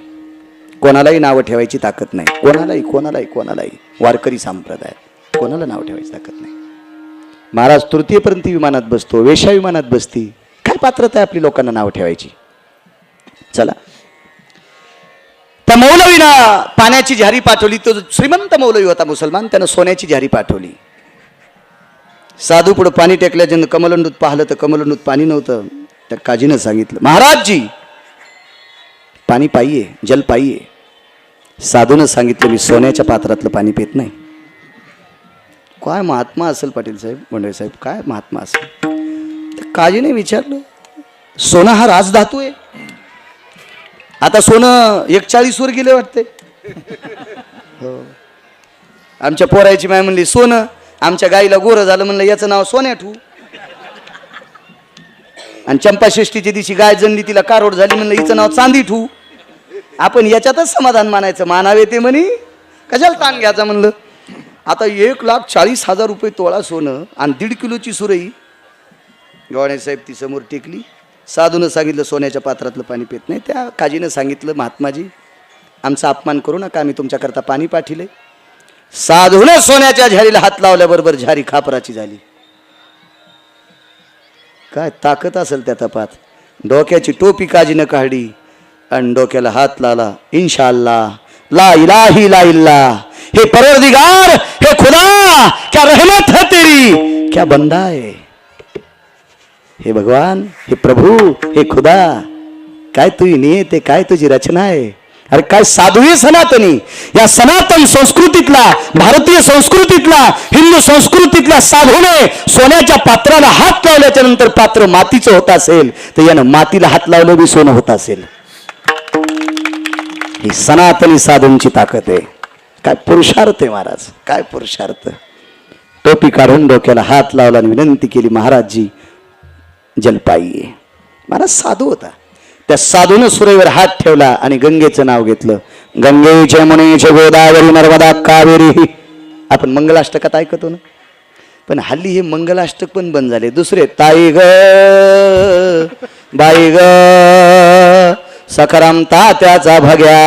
कोणालाही नावं ठेवायची ताकद नाही. कोणालाही वारकरी संप्रदायात कोणाला नाव ठेवायची ताकद नाही. महाराज तृतीयपर्यंत विमानात बसतो, वेश्या विमानात बसती, काय पात्रता आहे आपली लोकांना नाव ठेवायची. चला, त्या मौलवीनं पाण्याची झारी पाठवली. तो श्रीमंत मौलवी होता मुसलमान, त्यानं सोन्याची झारी पाठवली. साधू पुढे पाणी टेकल्याच्या कमलंडूत पाहिलं तर कमलंडूत पाणी नव्हतं. त्या काजीनं सांगितलं, महाराजजी पाणी पाहिये, जल पाहिये. साधूनं सांगितलं, मी सोन्याच्या पात्रातलं पाणी पित नाही. काय महात्मा असेल पाटील साहेब, बोंडे साहेब, काय महात्मा असेल. तर काजीने विचारलं, सोनं हा राजधातू आहे. आता सोनं 41 वर गेले वाटते. हो, आमच्या पोरायची माय म्हणली सोनं. आमच्या गाईला गोरं झालं, म्हणलं याचं नाव सोन्या ठेवू. आणि चंपाषष्ठीच्या दिवशी गाय जनली, तिला कारोड झाली, म्हणलं हिचं नाव चांदी ठेवू. आपण याच्यातच समाधान मानायचं. मानावे ते म्हणी, कशाला ताण घ्यायचा म्हणलं. आता 1,40,000 रुपये तोळा सोनं आणि 1.5 किलोची सुरई. गवाणे साहेब ती समोर टेकली. साधूनं सांगितलं, सोन्याच्या पात्रातलं पाणी पित नाही. त्या काजीनं सांगितलं, महात्माजी आमचा अपमान करू नका, आम्ही तुमच्याकरता पाणी पाठिले. साधूनं सोन्याच्या झारीला हात लावल्याबरोबर झारी खापराची झाली. काय ताकद असेल त्या तपात. डोक्याची टोपी काजीनं काढली आणि डोक्याला हात लावला. इन्शाअल्लाह ला इलाहा इल्ला इल्ला. हे परवरदिगार, हे खुदा, क्या रहमत है तेरी, क्या बंदा है. हे भगवान, हे प्रभू, हे खुदा, काय तुझी नियत आहे, काय तुझी रचना आहे. अरे काय साधू आहे सनातनी. या सनातन संस्कृतीतला, भारतीय संस्कृतीतला, हिंदू संस्कृतीतल्या साधूने सोन्याच्या पात्राला हात लावल्याच्या नंतर पात्र मातीचं होत असेल तर यानं मातीला हात लावलं बी सोनं होत असेल. ही सनातनी साधूंची ताकद आहे. काय पुरुषार्थ आहे महाराज, काय पुरुषार्थ. टोपी काढून डोक्याला हात लावला आणि विनंती केली, महाराजजी जल पाहिये. महाराज साधू होता. त्या साधूनं सुरेवर हात ठेवला आणि गंगेचं नाव घेतलं. गंगेचे मुनेचे गोदावरी नर्मदा कावेरी. आपण मंगलाष्टकात ऐकतो ना, पण हल्ली हे मंगलाष्टक पण बंद झाले. दुसरे ताई ग बाई ग सखाराम तात्याचा भग्या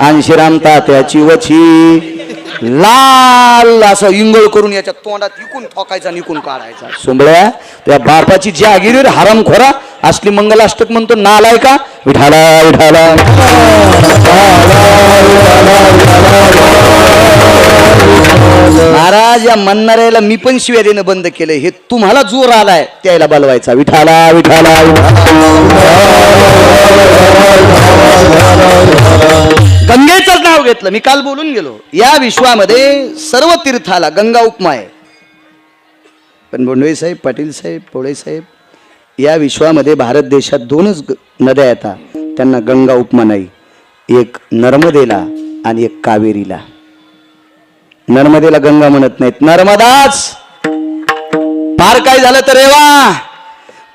आणशीराम तात्याची वची. लाल असं इंगळ करून याच्या तोंडात इकून ठोकायचा निकून काढायचा. सोंबळ्या त्या बापाची जागीर हरामखोरा असली मंगलाष्टक म्हणतो नालाय का. विठाला विठाला महाराज. या म्हणणाऱ्याला मी पण शिव्या देणं बंद केलं. हे तुम्हाला जोर आलाय त्याला बोलवायचा. विठाला विठाला. गंगेचंच नाव घेतलं. मी काल बोलून गेलो, या विश्वामध्ये सर्व तीर्थाला गंगा उपमा आहे. पण बोंडवे साहेब, पाटील साहेब, पोळे साहेब, या विश्वामध्ये भारत देशात दोनच नद्या येतात, त्यांना गंगा उपमा नाही. एक नर्मदेला आणि एक कावेरीला. नर्मदेला गंगा म्हणत नाहीत, नर्मदाच. फार काय झालं तर रेवा,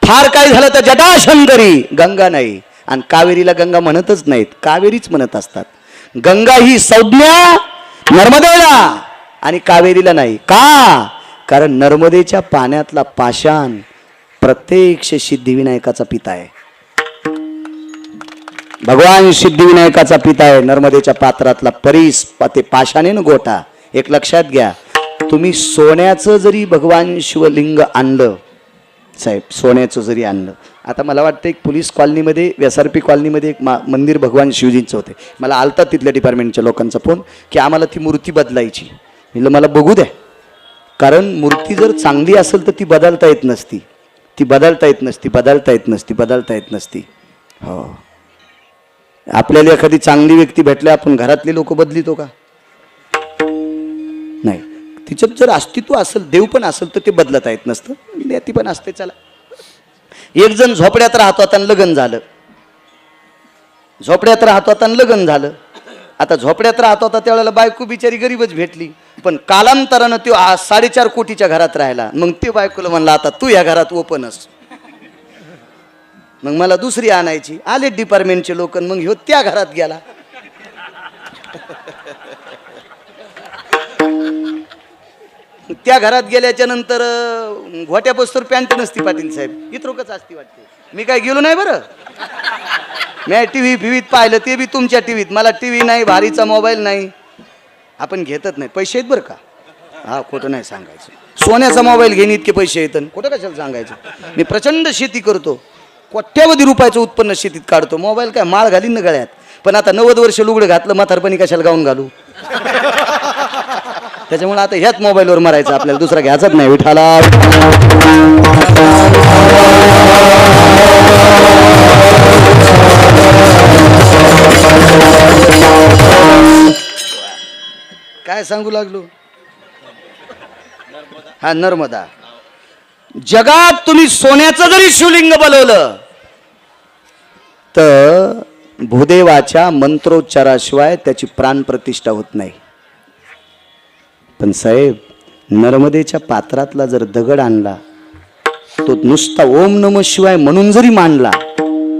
फार काय झालं तर जटाशंकरी. गंगा नाही. आणि कावेरीला गंगा म्हणतच नाहीत, कावेरीच म्हणत असतात. गंगा ही संज्ञा नर्मदेला आणि कावेरीला नाही. का? कारण नर्मदेच्या पाण्यातला पाषाण प्रत्यक्ष सिद्धिविनायकाचा पिता आहे. भगवान सिद्धिविनायकाचा पिता आहे. नर्मदेच्या पात्रातला परीस ते पाषाणेन गोटा. एक लक्षात घ्या, तुम्ही सोन्याचं जरी भगवान शिवलिंग आणलं साहेब, सोन्याचं जरी आणलं. आता मला वाटतं एक पोलीस कॉलनीमध्ये, एसआरपी कॉलनीमध्ये एक मंदिर भगवान शिवजींचं होते. मला आलता तिथल्या डिपार्टमेंटच्या लोकांचा फोन की आम्हाला ती मूर्ती बदलायची. म्हटलं मला बघू द्या, कारण मूर्ती जर चांगली असेल तर ती बदलता येत नसती, ती बदलता येत नसती, बदलता येत नसती, बदलता येत नसती. हो, आपल्याला एखादी चांगली व्यक्ती भेटल्या आपण घरातले लोक बदलितो का? नाही. तिच्यात जर अस्तित्व असेल, देव पण असेल तर ते बदलता येत नसतं. ती पण असते. चला, एक जण झोपड्यात राहतो आता लग्न झालं. झोपड्यात राहतो आता लग्न झालं. आता झोपड्यात राहतो होता त्यावेळेला बायको बिचारी गरीबच भेटली. पण कालांतरानं तो 4.5 कोटीच्या घरात राहिला. मग ते बायकोला म्हणला आता तू या घरात ओपनच. मग मला दुसरी आणायची. आले डिपार्टमेंटचे लोक, मग ह्यो त्या घरात गेला. त्या घरात गेल्याच्या नंतर घोट्यापासून पॅन्ट नसती पाटील साहेब, इतरोकच असती वाटते. मी काय गेलो नाही बरं. मी टीव्ही फिवीत पाहिलं, ते बी तुमच्या टीव्हीत. मला टीव्ही नाही, भारीचा मोबाईल नाही. आपण घेतच नाही. पैसे आहेत बरं का. हा, खोटं नाही सांगायचं. सोन्याचा मोबाईल घेणे इतके पैसे येतात, खोटं कशाला सांगायचं. मी प्रचंड शेती करतो, कोट्यावधी रुपयाचं उत्पन्न शेतीत काढतो. मोबाईल काय माळ घालीन ना गळ्यात. पण आता 90 वर्ष लुगडं घातलं, म्हातारपणी कशाला गाऊन घालू. त्याच्यामुळे आता ह्याच मोबाईलवर मारायचं, आपल्याला दुसरा घ्यायचाच नाही. विठाला काय सांगू लागलो. हा, नर्मदा. जगात तुम्ही सोन्याचं जरी शिवलिंग बनवलं तर भूदेवाच्या मंत्रोच्चाराशिवाय त्याची प्राणप्रतिष्ठा होत नाही. पण साहेब, नर्मदेच्या पात्रातला जर दगड आणला, तो नुसता ओम नमः शिवाय म्हणून जरी मांडला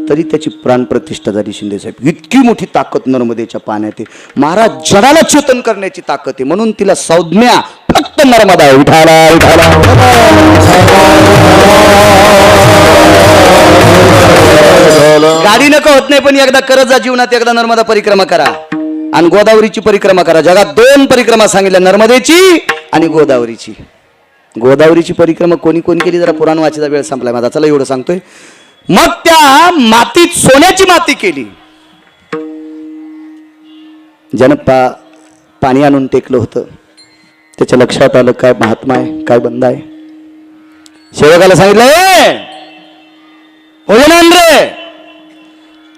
तरी त्याची प्राणप्रतिष्ठा झाली. शिंदे साहेब, इतकी मोठी ताकद नर्मदेच्या पाण्यात आहे. महाराज जगाला चेतन करण्याची ताकद आहे. म्हणून तिला संज्ञा फक्त नर्मदा आहे. विठाला विठाला. गाडी नको होत नाही, पण एकदा करत जा जीवनात. एकदा नर्मदा परिक्रमा करा आणि गोदावरीची परिक्रमा करा. जगात 2 परिक्रमा सांगितल्या, नर्मदेची आणि गोदावरीची. गोदावरीची परिक्रमा कोणी कोण केली जरा पुराण वाचायचा वेळ संपलाय माझा, चला एवढं सांगतोय. मग त्या मातीत सोन्याची माती केली. ज्यानं पाणी आणून टेकलं होतं त्याच्या लक्षात आलं काय महात्मा आहे, काय बंद आहे. सेवकाला सांगितलं रे,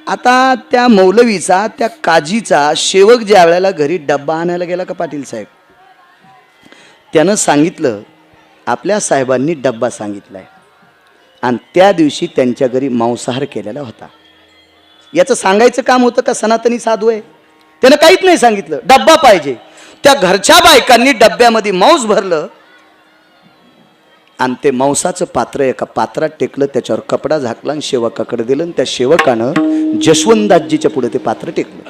आता त्या मौलवीचा, त्या काजीचा सेवक ज्या वेळेला घरी डब्बा आणायला गेला का पाटील साहेब, त्यानं सांगितलं आपल्या साहेबांनी डब्बा सांगितलाय आणि त्या दिवशी त्यांच्या घरी मांसाहार केलेला होता. याचं सांगायचं काम होतं का सनातनी साधू आहे? त्यानं काहीच नाही सांगितलं, डब्बा पाहिजे. त्या घरच्या बायकांनी डब्यामध्ये मांस भरलं आणि ते मांसाचं पात्र एका पात्रात टेकलं, त्याच्यावर कपडा झाकला आणि सेवकाकडे दिलं आणि त्या सेवकानं जशवंतदासजीच्या पुढे ते पात्र टेकलं.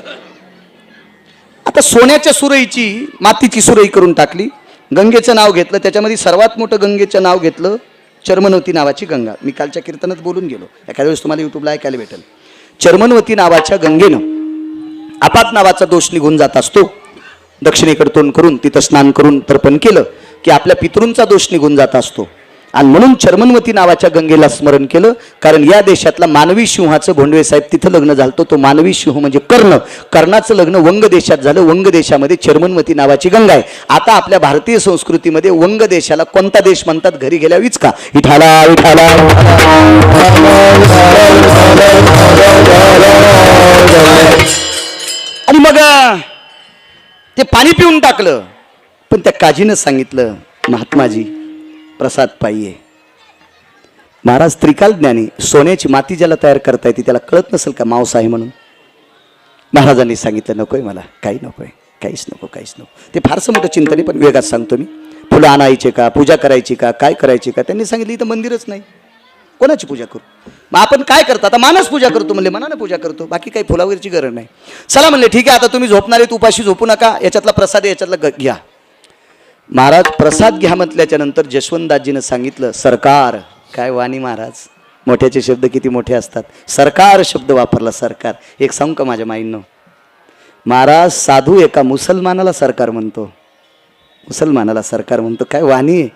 आता सोन्याच्या सुरईची मातीची सुरई करून टाकली, गंगेचं नाव घेतलं, त्याच्यामध्ये सर्वात मोठं गंगेचं नाव घेतलं चर्मनवती नावाची गंगा. मी कालच्या कीर्तनात बोलून गेलो, एखाद्या वेळेस तुम्हाला युट्यूबला ऐकायला भेटेल. चर्मनवती नावाच्या गंगेनं आपात नावाचा दोष निघून जात असतो. दक्षिणेकडे तोंड करून तिथं स्नान करून तर्पण केलं की आपल्या पितरूंचा दोष निघून जात असतो. आणि म्हणून चर्मनवती नावाच्या गंगेला स्मरण केलं, कारण या देशातला मानवी सिंहाचं भोंडवे साहेब तिथं लग्न झालं. तो मानवी सिंह म्हणजे कर्ण, कर्णाचं लग्न वंग देशात झालं. वंग देशामध्ये चर्मनवती नावाची गंगा आहे. आता आपल्या भारतीय संस्कृतीमध्ये वंग देशाला कोणता देश म्हणतात? घरी गेल्या विचका विठाला विठाला. आणि मग ते पाणी पिऊन टाकलं. पण त्या काजीनं सांगितलं महात्माजी प्रसाद पाहिजे. महाराज त्रिकाल ज्ञानी, सोन्याची माती ज्याला तयार करता येते त्याला कळत नसेल का मांस आहे म्हणून? महाराजांनी सांगितलं नकोय मला, काही नकोय, काहीच नको, काहीच नको. ते फारसं मोठं चिंतन आहे, पण वेगात सांगतो मी. फुलं आणायचे का, पूजा करायची का, काय करायची का? त्यांनी सांगितलं इथं मंदिरच नाही, कोणाची पूजा करू? मग आपण काय करतो? आता मानस पूजा करतो म्हणले, मनानं पूजा करतो, बाकी काही फुलावरची गरज नाही. चला म्हणले ठीक आहे, आता तुम्ही झोपणार आहेत, उपाशी झोपू नका, याच्यातला प्रसाद आहे, याच्यातला घ्या. महाराज प्रसाद घ्या म्हटल्याच्या नंतर जशवंतदासजीनं सांगितलं सरकार. काय वाणी महाराज, मोठ्याचे शब्द किती मोठे असतात. सरकार शब्द वापरला, सरकार. एक सांगू का माझ्या माईंनो, महाराज साधू एका मुसलमानाला सरकार म्हणतो, मुसलमानाला सरकार म्हणतो. काय वाणी.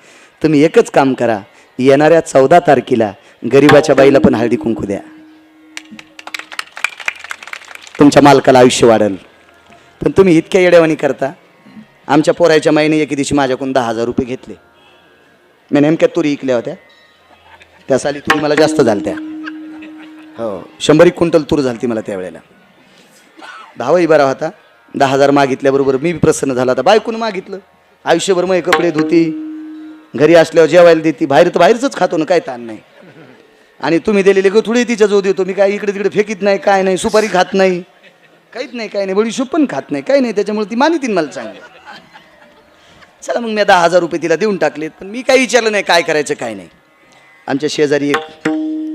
तुम्ही एकच काम करा, येणाऱ्या 14 तारखेला गरीबाच्या बाईला पण हळदी कुंकू द्या, तुमच्या मालकाला आयुष्य वाढेल. पण तुम्ही इतक्या येड्यावानी करता. आमच्या पोराच्या माईने एके दिवशी माझ्याकडून 10,000 रुपये घेतले. मी नेमक्या तुरी इकल्या होत्या, त्या साली तुरी मला जास्त झालत्या. हो, 100 क्विंटल तूर झालती मला त्यावेळेला. भावही बरा होता. 10,000 मागितल्याबरोबर मी प्रसन्न झाला. आता बायकून मागितलं, आयुष्यभर मग कपडे धुती, घरी असल्यावर जेवायला देती, बाहेर तर बाहेरच खातो ना, काय ताण नाही. आणि तुम्ही दिलेले थोडी तिच्या जो देतो मी, काय इकडे तिकडे फेकीत नाही, काय नाही, सुपारी खात नाही, काहीच नाही, काय नाही, बडीशोप पण खात नाही, काही नाही. त्याच्यामुळे ती मानितीन मला चांगलं. चला मग मी 10,000 रुपये तिला देऊन टाकलेत. पण मी काही विचारलं नाही काय करायचं काय नाही. आमच्या शेजारी एक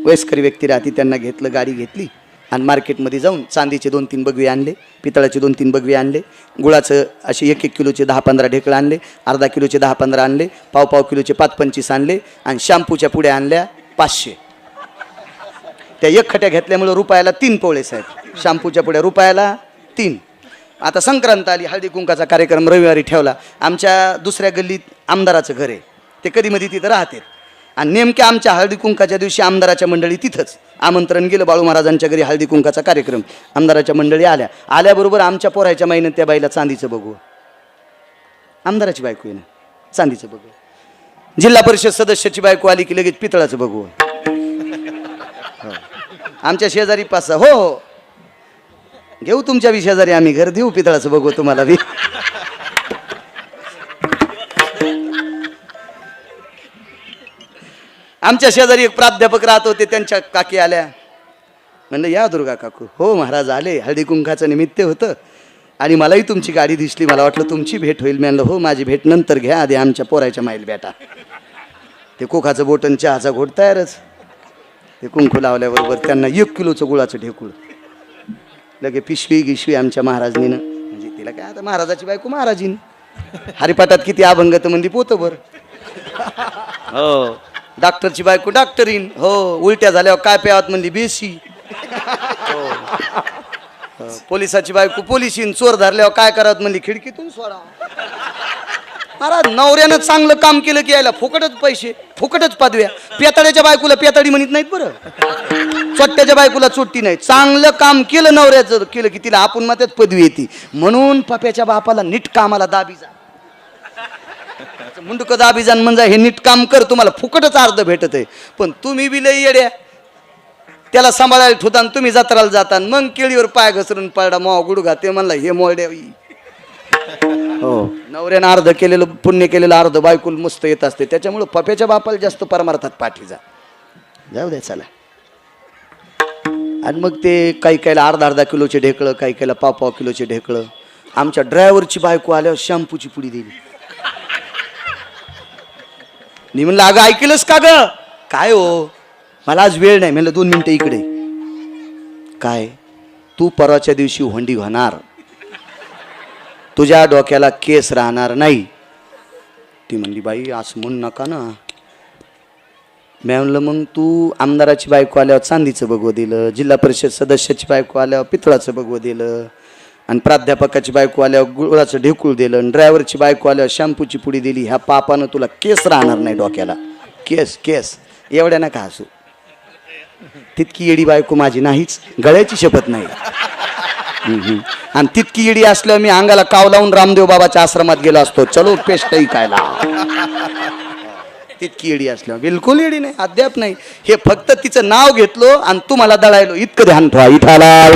वयस्कर व्यक्ती राहते, त्यांना घेतलं, गाडी घेतली आणि मार्केटमध्ये जाऊन चांदीचे 2-3 बगवे आणले, पितळाचे 2-3 बगवे आणले, गुळाचं असे 1-1 किलोचे 10-15 ढेकळं आणले, अर्धा किलोचे 10-15 आणले, पाव किलोचे 5-25 आणले आणि शॅम्पूच्या पुड्या आणल्या 500. त्या एक खट्या घेतल्यामुळं रुपयाला 3 पोळे साहेब. शॅम्पूच्या पुड्या रुपयाला 3. आता संक्रांत आली, हळदी कुंकाचा कार्यक्रम रविवारी ठेवला. आमच्या दुसऱ्या गल्लीत आमदाराचं घर आहे, ते कधीमध्ये तिथं राहते. आणि नेमक्या आमच्या हळदी कुंकाच्या दिवशी आमदाराच्या मंडळी तिथंच आमंत्रण गेलं, बाळू महाराजांच्या घरी हळदी कुंकाचा कार्यक्रम. आमदाराच्या मंडळी आल्याबरोबर आमच्या पोराच्या माईनं त्या बाईला चांदीचं बघू, आमदाराची बायको आहे ना, चांदीचं बघू. जिल्हा परिषद सदस्याची बायको आली की लगेच पितळाचं बघू. आमच्या शेजारी पास हो घेऊ तुमच्या शेजारी आम्ही घर देऊ, पितळाचं बघू तुम्हाला बी. आमच्या शेजारी एक प्राध्यापक राहत होते, त्यांच्या काकी आल्या. म्हणलं या दुर्गा काकू. हो महाराज आले, हळदी कुंकाचं निमित्त होतं आणि मलाही तुमची गाडी दिसली, मला वाटलं तुमची भेट होईल. म्हणलं हो माझी भेट नंतर घ्या, आधी आमच्या पोराच्या माईल बेटा. ते कोखाचं बोटन चहाचा घोट तयारच. ते कुंकू लावल्याबरोबर त्यांना 1 किलोचं गुळाचं ढेकूळ, लगे पिशवी गिशवी आमच्या महाराजनीनं. म्हणजे तिला काय, आता महाराजाची बायको महाराजीन, हरिपाठात किती अभंग तर म्हणजे पोतभर. हो, डॉक्टरची बायको डॉक्टरीन. हो, उलट्या झाल्यावर काय प्यावात म्हणली बेसी. हो, पोलिसाची बायको पोलिसीन. चोर धरल्यावर काय करावं म्हणली खिडकीतून सोडा. अरे नवऱ्यानं चांगलं काम केलं की यायला फुकटच पैसे, फुकटच पदव्या. पेताड्याच्या बायकोला पेताडी म्हणत नाहीत बरं, चोट्ट्याच्या बायकोला चोट्टी नाही. चांगलं काम केलं नवऱ्याचं केलं की तिला आपण मात्रच पदवी येते. म्हणून पप्याच्या बापाला नीट कामाला दाबी जा, मुंडक दाबी जाण म्हणजे हे नीट काम कर, तुम्हाला फुकटच अर्ध भेटत आहे. पण तुम्ही बी लई येड्या, त्याला सांभाळायला ठेवता आणि तुम्ही जत्राला जाता, मग केळीवर पाय घसरून पडा मो गुडघा, ते म्हणला हे मोड्या. हो, नवऱ्यानं अर्ध केलेलं पुण्य केलेलं अर्ध बायकुल मस्त येत असते. त्याच्यामुळं पप्याच्या बापाला जास्त परमार्थात पाठी जाऊ द्या चला. आणि मग ते काही काहीला अर्धा किलोचे ढेकळं, काही काहीला पाव किलोचे ढेकळं. आमच्या ड्रायव्हरची बायको आल्यावर शॅम्पूची पुडी दिली. मी म्हणलं अगं ऐकलंस का ग? काय हो, मला आज वेळ नाही. म्हणलं 2 मिनिटं इकडे. काय, तू परवाच्या दिवशी होंडी होणार, तुझ्या डोक्याला केस राहणार नाही. ती म्हणली बाई असं म्हणू नका ना. मी म्हणलं मग तू आमदाराची बायको आल्यावर चांदीचं बघवं दिलं, जिल्हा परिषद सदस्याची बायको आल्यावर पितळाचं बघवं दिलं, आणि प्राध्यापकाची बायको आल्यावर गुळाचं ढेकूळ दिलं, आणि ड्रायव्हरची बायको आल्यावर शॅम्पूची पुडी दिली. ह्या पापानं तुला केस राहणार नाही डोक्याला. केस केस एवढ्या नका हसू. तितकी येडी बायको माझी नाहीच, गळ्याची शपथ नाही. आणि तितकी येडी असल्यावर मी अंगाला काव लावून रामदेव बाबाच्या आश्रमात गेलो असतो, चलो पेस्ट ऐकायला. तितकी येडी असल्यावर बिलकुल येडी नाही, अद्याप नाही. हे फक्त तिचं नाव घेतलो आणि तुम्हाला दळायलो, इतकं ध्यान ठेवा. इथाला